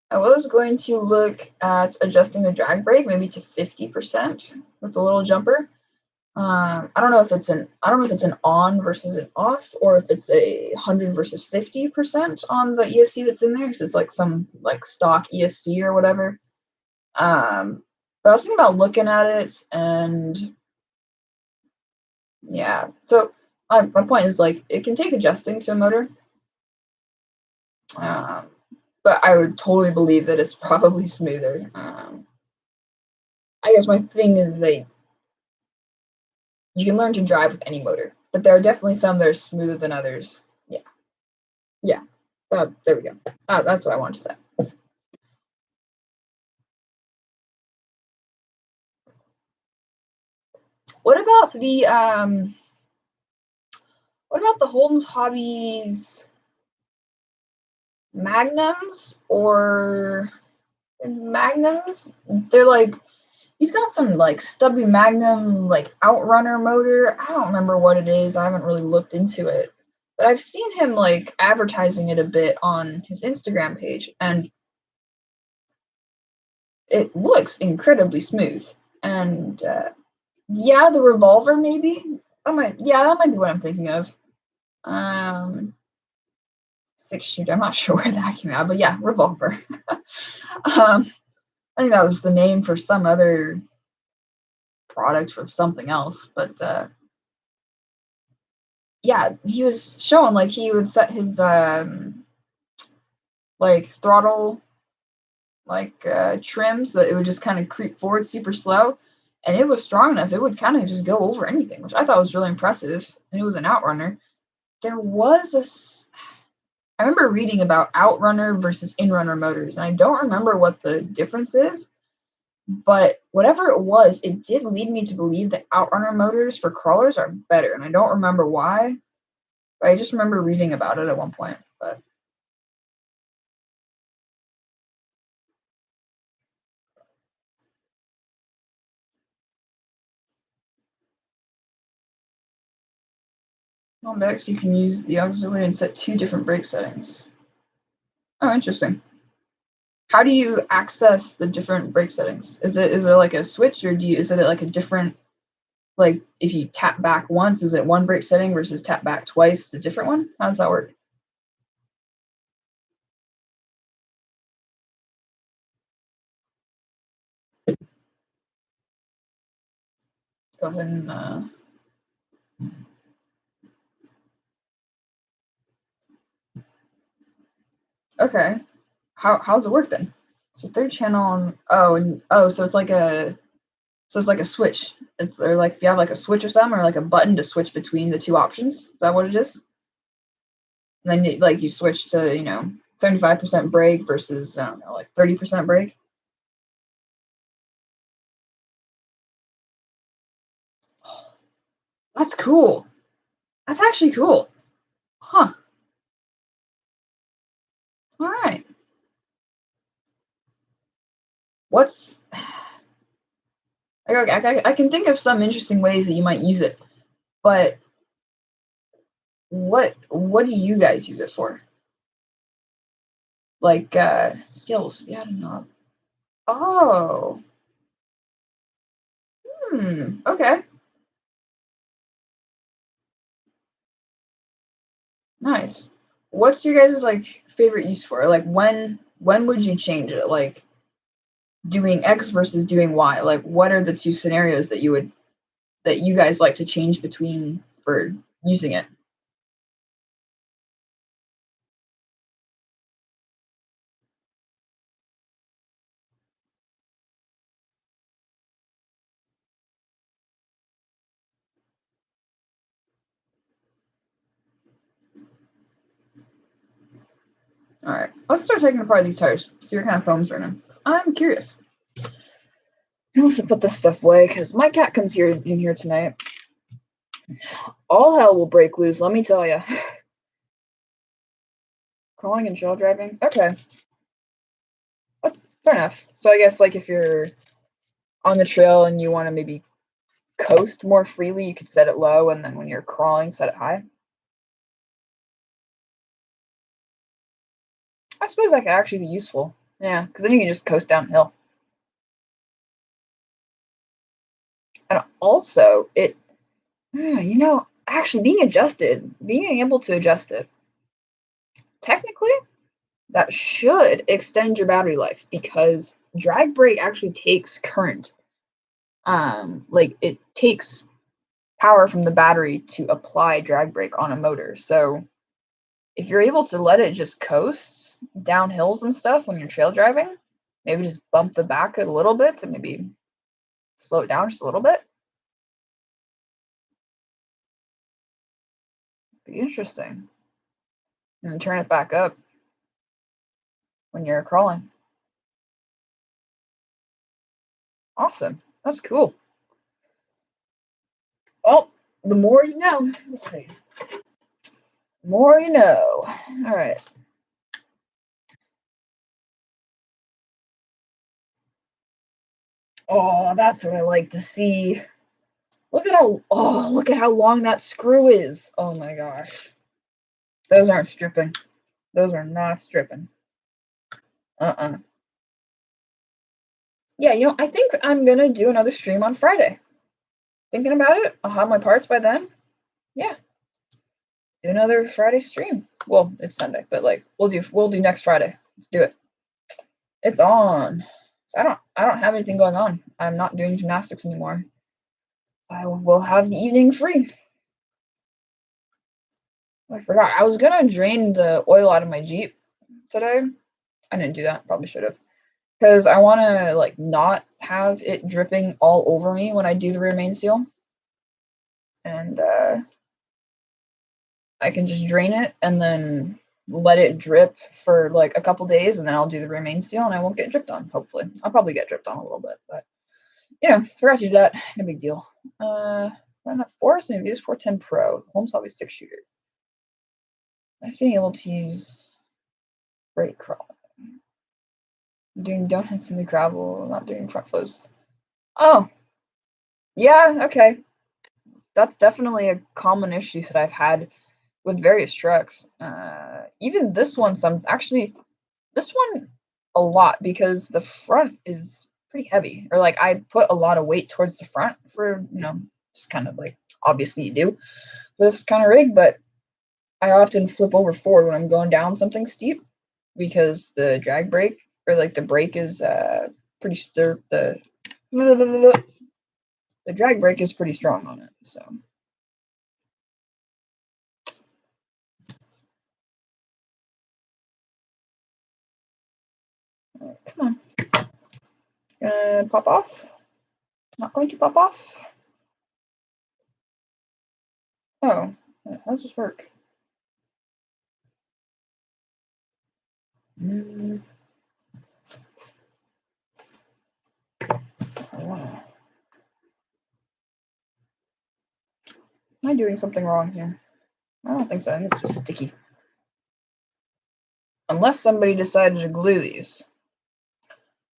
I was going to look at adjusting the drag brake maybe to 50% with the little jumper. I don't know if it's an on versus an off, or if it's a 100 versus 50% on the ESC that's in there, because it's like some like stock ESC or whatever. But I was thinking about looking at it, and yeah. So my point is, like, it can take adjusting to a motor, but I would totally believe that it's probably smoother. I guess my thing is that you can learn to drive with any motor, but there are definitely some that are smoother than others. Yeah, yeah. There we go. That's what I wanted to say. What about the Holmes Hobbies Magnums or Magnums? They're like, he's got some like stubby Magnum like outrunner motor. I don't remember what it is. I haven't really looked into it, but I've seen him like advertising it a bit on his Instagram page, and it looks incredibly smooth. And yeah, the revolver maybe. That might be what I'm thinking of. 6-shooter. I'm not sure where that came out, but yeah, revolver. I think that was the name for some other product for something else, but yeah, he was showing like he would set his like throttle like trim so that it would just kind of creep forward super slow, and it was strong enough it would kind of just go over anything, which I thought was really impressive. And it was an outrunner. There was I remember reading about outrunner versus inrunner motors, and I don't remember what the difference is, but whatever it was, it did lead me to believe that outrunner motors for crawlers are better, and I don't remember why, but I just remember reading about it at one point. But on Bex, you can use the auxiliary and set 2 different brake settings. Oh, interesting. How do you access the different brake settings? Is there like a switch, or is it like a different, like if you tap back once, is it one brake setting versus tap back twice, it's a different one? How does that work? Go ahead and okay. How does it work then? So third channel on, oh, so it's like a switch. It's or like if you have like a switch or something, or like a button to switch between the two options. Is that what it is? And then like you switch to 75% brake versus I don't know, like 30% brake. That's cool. That's actually cool. Huh. All right. What's I can think of some interesting ways that you might use it, but what do you guys use it for? Like skills. Yeah, no. Oh. Okay. Nice. What's your guys' like favorite use for it? Like when would you change it? Like doing X versus doing Y. Like what are the two scenarios that you guys like to change between for using it? All right, let's start taking apart these tires. See what kind of foams are in them. I'm curious. I also put this stuff away because my cat comes in here tonight. All hell will break loose, let me tell you. Crawling and trail driving? Okay. Fair enough. So I guess like if you're on the trail and you want to maybe coast more freely, you could set it low, and then when you're crawling, set it high. I suppose that could actually be useful. Yeah, because then you can just coast downhill. And also, actually being able to adjust it, technically, that should extend your battery life because drag brake actually takes current. Like it takes power from the battery to apply drag brake on a motor. So if you're able to let it just coast down hills and stuff when you're trail driving, maybe just bump the back a little bit to maybe slow it down just a little bit. Be interesting. And then turn it back up when you're crawling. Awesome. That's cool. Well, the more you know. Let's see. The more you know. All right. Oh, that's what I like to see. Look at how long that screw is. Oh my gosh. Those aren't stripping. Those are not stripping. Uh-uh. Yeah, I think I'm gonna do another stream on Friday. Thinking about it, I'll have my parts by then. Yeah, do another Friday stream. Well, it's Sunday, but like we'll do next Friday. Let's do it. It's on. So I don't have anything going on. I'm not doing gymnastics anymore. I will have the evening free. I forgot. I was gonna drain the oil out of my Jeep today. I didn't do that. Probably should have. Because I want to like not have it dripping all over me when I do the rear main seal. And I can just drain it and then let it drip for like a couple days, and then I'll do the rear main seal and I won't get dripped on, hopefully. I'll probably get dripped on a little bit, but forgot to do that. No big deal. Run a Forest and Views 410 Pro. Holmes Hobby 6-shooter. Nice being able to use brake crawling. Doing donuts in the gravel, not doing front flows. Oh, yeah, okay. That's definitely a common issue that I've had with various trucks. Even this one, this one a lot because the front is pretty heavy, or like I put a lot of weight towards the front for, just kind of like obviously you do for this kind of rig, but I often flip over forward when I'm going down something steep because the drag brake or like the brake is pretty the drag brake is pretty strong on it. So come on. Gonna pop off. Not going to pop off. Oh, how does this work? Am I doing something wrong here? I don't think so. I think it's just sticky. Unless somebody decided to glue these.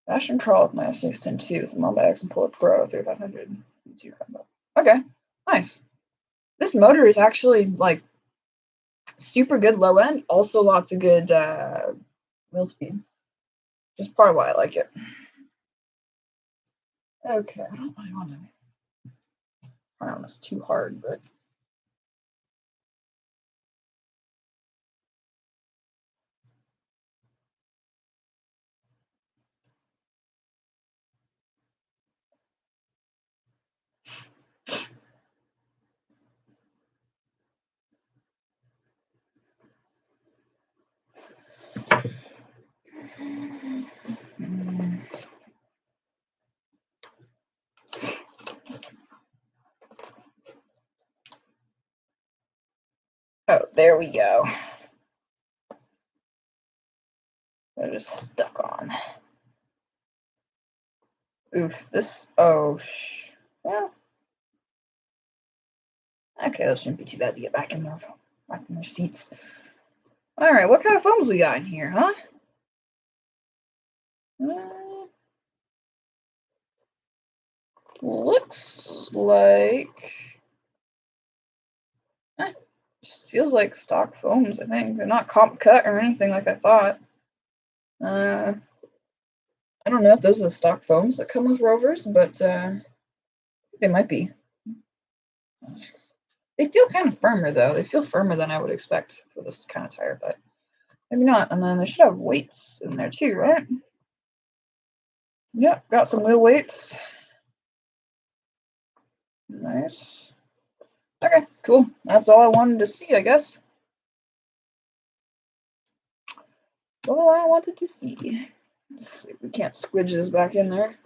Fashion crawl with my 610 with my bags and pull a pro 3500 combo. Okay, nice. This motor is actually like super good low end, also lots of good wheel speed. Just part of why I like it. Okay, I don't really want to pound this too hard, but oh, there we go. They're just stuck on. Oof, this, oh, well. Okay, that shouldn't be too bad to get back in their seats. All right, what kind of foams we got in here, huh? Looks like just feels like stock foams. I think they're not comp cut or anything like I thought. I don't know if those are the stock foams that come with Rovers, but they might be. They feel kind of firmer though. They feel firmer than I would expect for this kind of tire, but maybe not. And then they should have weights in there too, right? Yep, got some wheel weights. Nice. Okay, cool. That's all I wanted to see, I guess. All I wanted to see. Let's see if we can't squidge this back in there.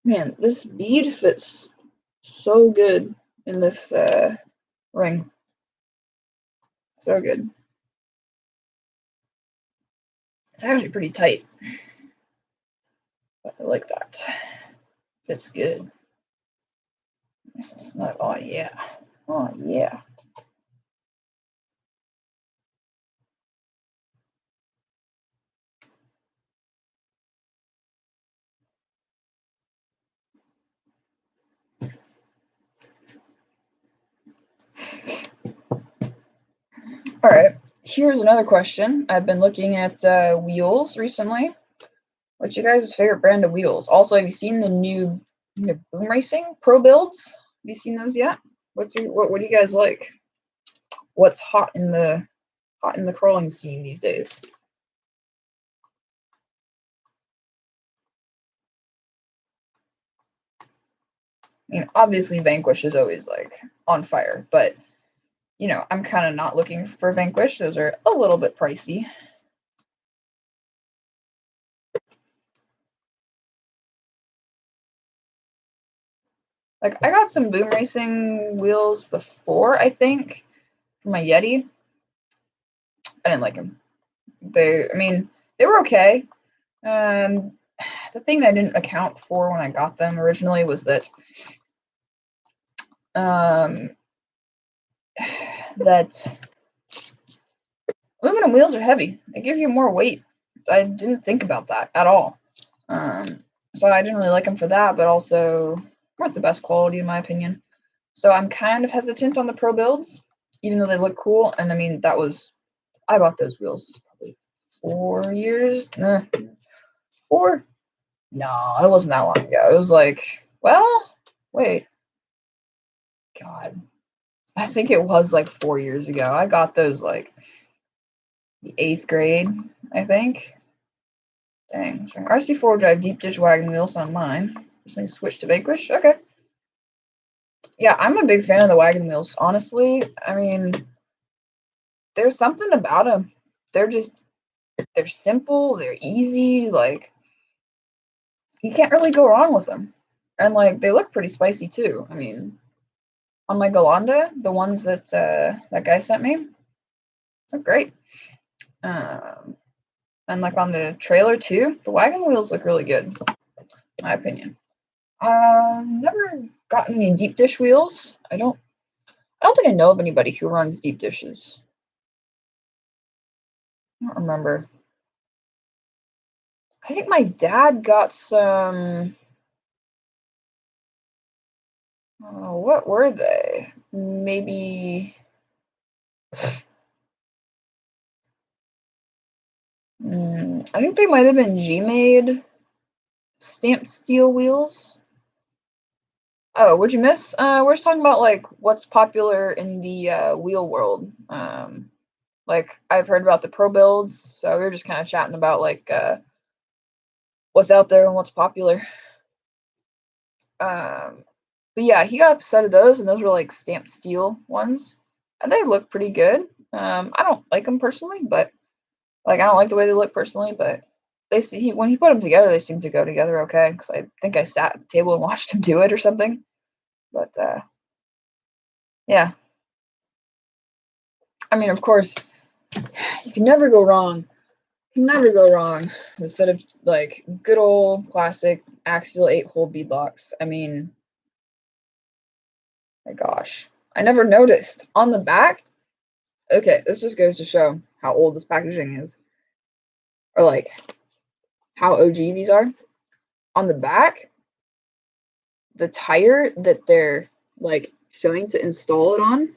Man, this bead fits so good in this ring. So good. It's actually pretty tight. But I like that. Fits good. It's not, oh yeah. Oh yeah. All right, here's another question. I've been looking at wheels recently. What's your guys' favorite brand of wheels? Also, have you seen the new Boom Racing Pro builds? Have you seen those yet? What do you guys like? What's hot in the crawling scene these days? I mean, obviously Vanquish is always like on fire, but you know, I'm kind of not looking for Vanquish. Those are a little bit pricey. Like, I got some Boom Racing wheels before, I think, for my Yeti. I didn't like them. I mean, they were okay. The thing that I didn't account for when I got them originally was that that aluminum wheels are heavy. They give you more weight. I didn't think about that at all. So I didn't really like them for that, but also weren't the best quality in my opinion. So I'm kind of hesitant on the Pro builds, even though they look cool. And I mean, I bought those wheels probably 4 years. Nah, 4? No, it wasn't that long ago. It was like, well, wait. God. I think it was like 4 years ago. I got those like the 8th grade, I think. Dang. RC4 drive deep dish wagon wheels on mine. Just need to switch to Vanquish. Okay. Yeah, I'm a big fan of the wagon wheels, honestly. I mean, there's something about them. They're simple, they're easy, like you can't really go wrong with them. And like they look pretty spicy too. I mean, on my Galanda, the ones that that guy sent me, look great. And like on the trailer too, the wagon wheels look really good, in my opinion. Never gotten any deep dish wheels. I don't think I know of anybody who runs deep dishes. I don't remember. I think my dad got some. What were they? Maybe. I think they might have been G-made stamped steel wheels. Oh, what'd you miss? We're just talking about like what's popular in the wheel world. Like I've heard about the pro builds, so we were just kind of chatting about like what's out there and what's popular. But yeah, he got a set of those, and those were like stamped steel ones, and they look pretty good. I don't like them personally, but like I don't like the way they look personally, but they see when he put them together, they seem to go together okay. Because I think I sat at the table and watched him do it or something. But yeah, I mean, of course, you can never go wrong. You can never go wrong instead of like good old classic axial 8-hole beadlocks. I mean, my gosh, I never noticed on the back. Okay, this just goes to show how old this packaging is, or like how OG these are. On the back, the tire that they're like showing to install it on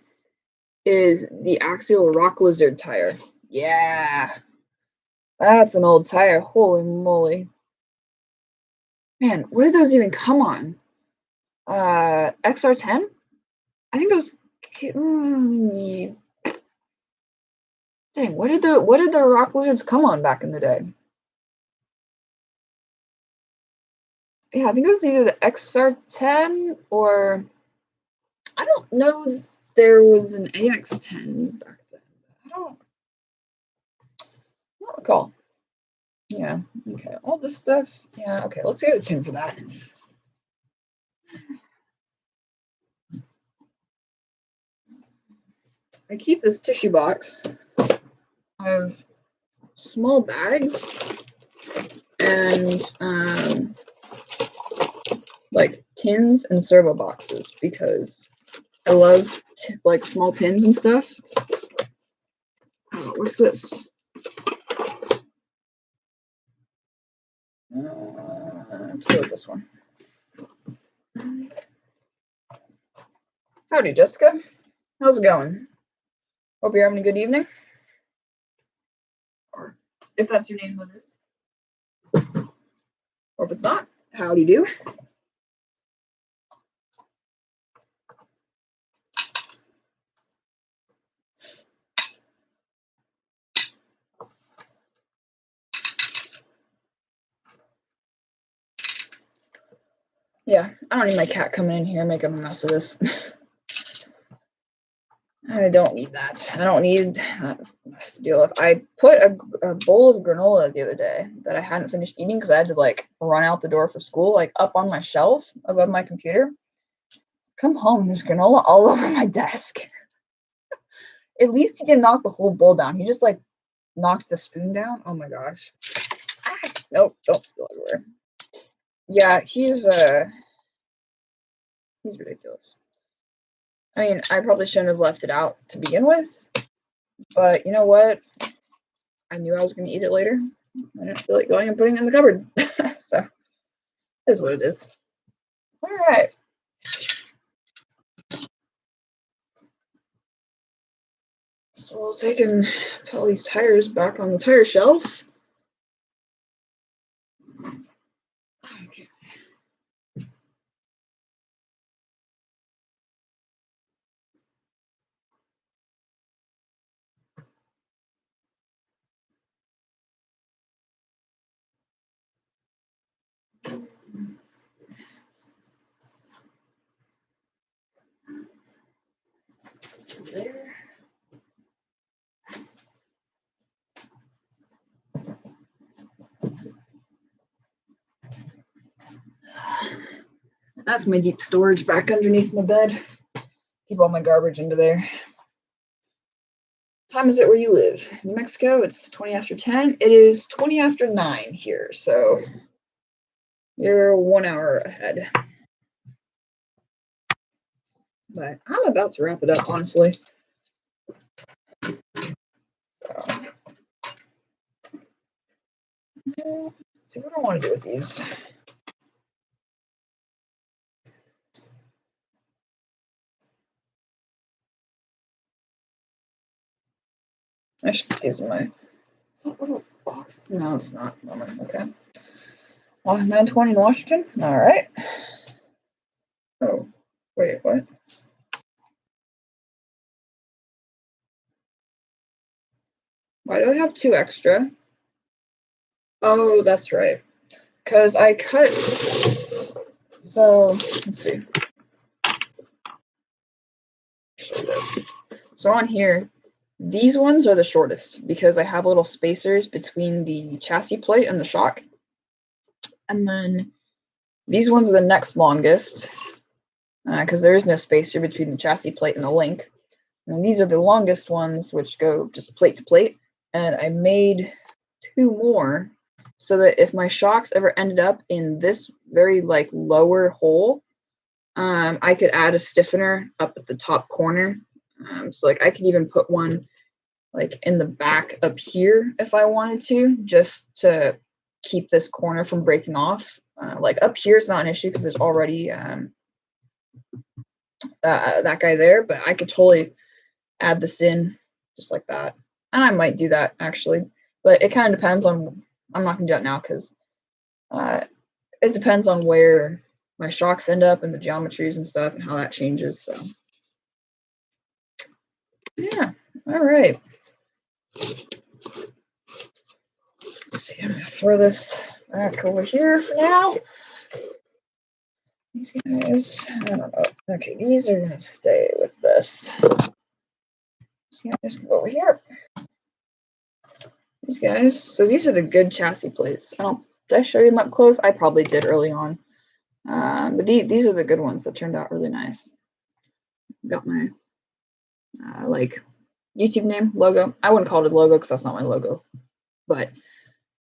is the Axial Rock Lizard tire. Yeah, that's an old tire. Holy moly. Man, what did those even come on? XR10? I think those. Dang, what did the Rock Lizards come on back in the day? Yeah, I think it was either the XR10 or I don't know. There was an AX10 back then. I don't recall. Yeah. Okay. All this stuff. Yeah. Okay. Let's get a 10 for that. I keep this tissue box of small bags and like tins and servo boxes because I love like small tins and stuff. Oh, what's this? Let's go with this one. Howdy, Jessica. How's it going? Hope you're having a good evening. Or if that's your name, what is? Or if it's not, howdy do. Yeah, I don't need my cat coming in here making a mess of this. I don't need that. I don't need that mess to deal with. I put a bowl of granola the other day that I hadn't finished eating because I had to like run out the door for school, like up on my shelf above my computer. Come home, there's granola all over my desk. At least he didn't knock the whole bowl down. He just like knocked the spoon down. Oh my gosh. Nope, don't spill everywhere. Yeah, he's ridiculous. I mean, I probably shouldn't have left it out to begin with, but you know what? I knew I was going to eat it later. I didn't feel like going and putting it in the cupboard. So, it is what it is. All right. So, we'll take and put all these tires back on the tire shelf. Okay. There. That's my deep storage back underneath my bed. Keep all my garbage into there. What time is it where you live? New Mexico, it's 20 after 10. It is 20 after 9 here, so you're 1 hour ahead. But I'm about to wrap it up, honestly. So, let's see what I want to do with these. I should use my. Is that little box? No, it's not. Okay. 920 in Washington. All right. Oh, wait, what? Why do I have 2 extra? Oh, that's right. Because I cut. So, let's see. Show this. So on here, these ones are the shortest because I have little spacers between the chassis plate and the shock. And then these ones are the next longest because there is no spacer between the chassis plate and the link. And these are the longest ones, which go just plate to plate. And I made 2 more so that if my shocks ever ended up in this very like lower hole, I could add a stiffener up at the top corner. So like I could even put one like in the back up here if I wanted to, just to keep this corner from breaking off. Like up here is not an issue because there's already that guy there, but I could totally add this in just like that. And I might do that actually, but it kind of depends on, I'm not gonna do it now because it depends on where my shocks end up and the geometries and stuff and how that changes. So yeah, all right. Let's see, I'm gonna throw this back over here for now. These guys, I don't know. Okay, these are gonna stay with this. See, I'm just gonna go over here. These guys. So these are the good chassis plates. Did I show you them up close? I probably did early on. But these are the good ones that turned out really nice. Got my like YouTube name logo. I wouldn't call it a logo because that's not my logo. But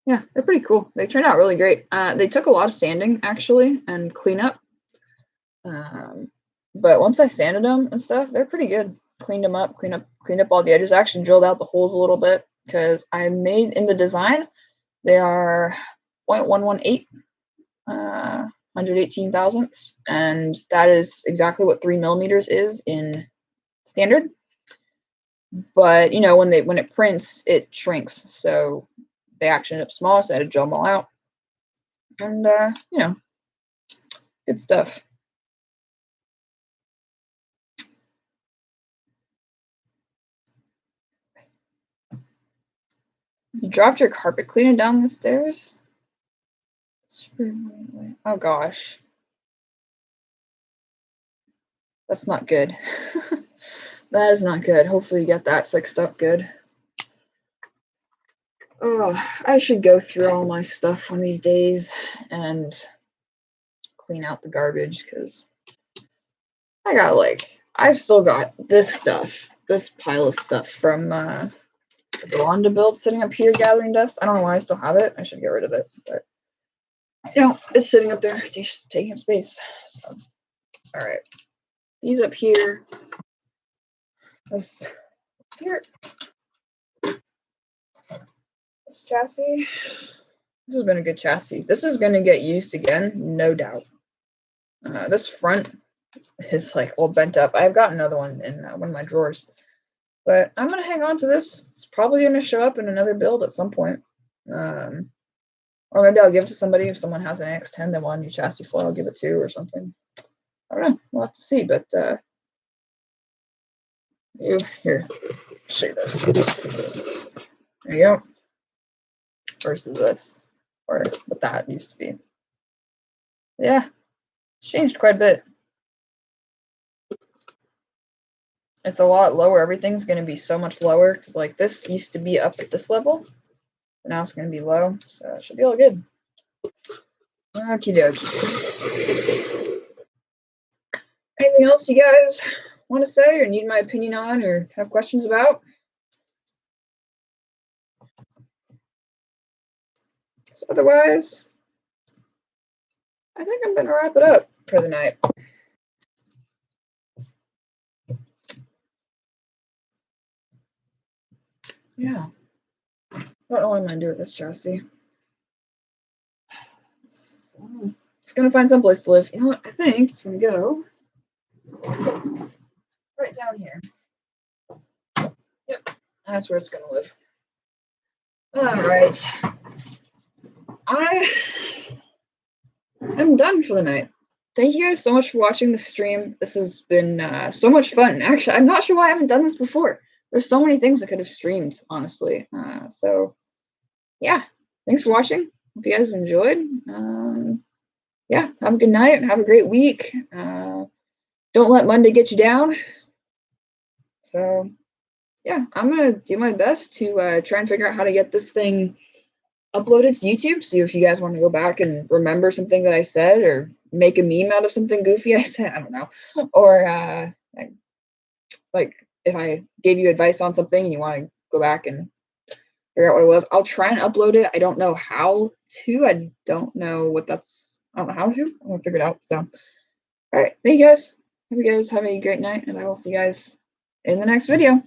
yeah, they're pretty cool. They turned out really great. They took a lot of sanding actually and cleanup. But once I sanded them and stuff, they're pretty good. Cleaned them up, cleaned up all the edges. I actually drilled out the holes a little bit because I made in the design, they are 0.118, 118 thousandths, and that is exactly what 3 millimeters is in standard. But you know, when it prints, it shrinks, so they actually end up small. So I had to drill them all out, and you know, good stuff. You dropped your carpet cleaner down the stairs? Oh gosh. That's not good. That is not good. Hopefully you get that fixed up good. Oh, I should go through all my stuff one of these days and clean out the garbage because I've still got this stuff, this pile of stuff from the Belanda build sitting up here gathering dust. I don't know why I still have it. I should get rid of it, but you know, it's sitting up there. It's just taking up space. So, all right. These up here. This here. This chassis. This has been a good chassis. This is going to get used again, no doubt. This front is like all bent up. I've got another one in one of my drawers. But I'm going to hang on to this. It's probably going to show up in another build at some point. Or maybe I'll give it to somebody. If someone has an X10 they want a new chassis for, I'll give it to or something. I don't know. We'll have to see. But here, show you this. There you go. Versus this, or what that used to be. Yeah, it's changed quite a bit. It's a lot lower. Everything's going to be so much lower because like this used to be up at this level, but now it's going to be low, so it should be all good. Okie dokie. anything else you guys want to say or need my opinion on or have questions about? So otherwise, I think I'm going to wrap it up for the night. Yeah. I don't know what I'm going to do with this chassis. So, it's going to find someplace to live. You know what? I think it's going to go right down here. Yep. That's where it's going to live. All right. I am done for the night. Thank you guys so much for watching the stream. This has been so much fun. Actually, I'm not sure why I haven't done this before. There's so many things I could have streamed, honestly. So, yeah. Thanks for watching. Hope you guys enjoyed. Yeah, have a good night. Have a great week. Don't let Monday get you down. So, yeah, I'm going to do my best to try and figure out how to get this thing uploaded to YouTube. So if you guys want to go back and remember something that I said or make a meme out of something goofy I said, I don't know. Or like if I gave you advice on something and you want to go back and figure out what it was, I'll try and upload it. I don't know how to. I don't know how to. I'm gonna figure it out. So all right, thank you guys. Hope you guys have a great night, and I will see you guys in the next video.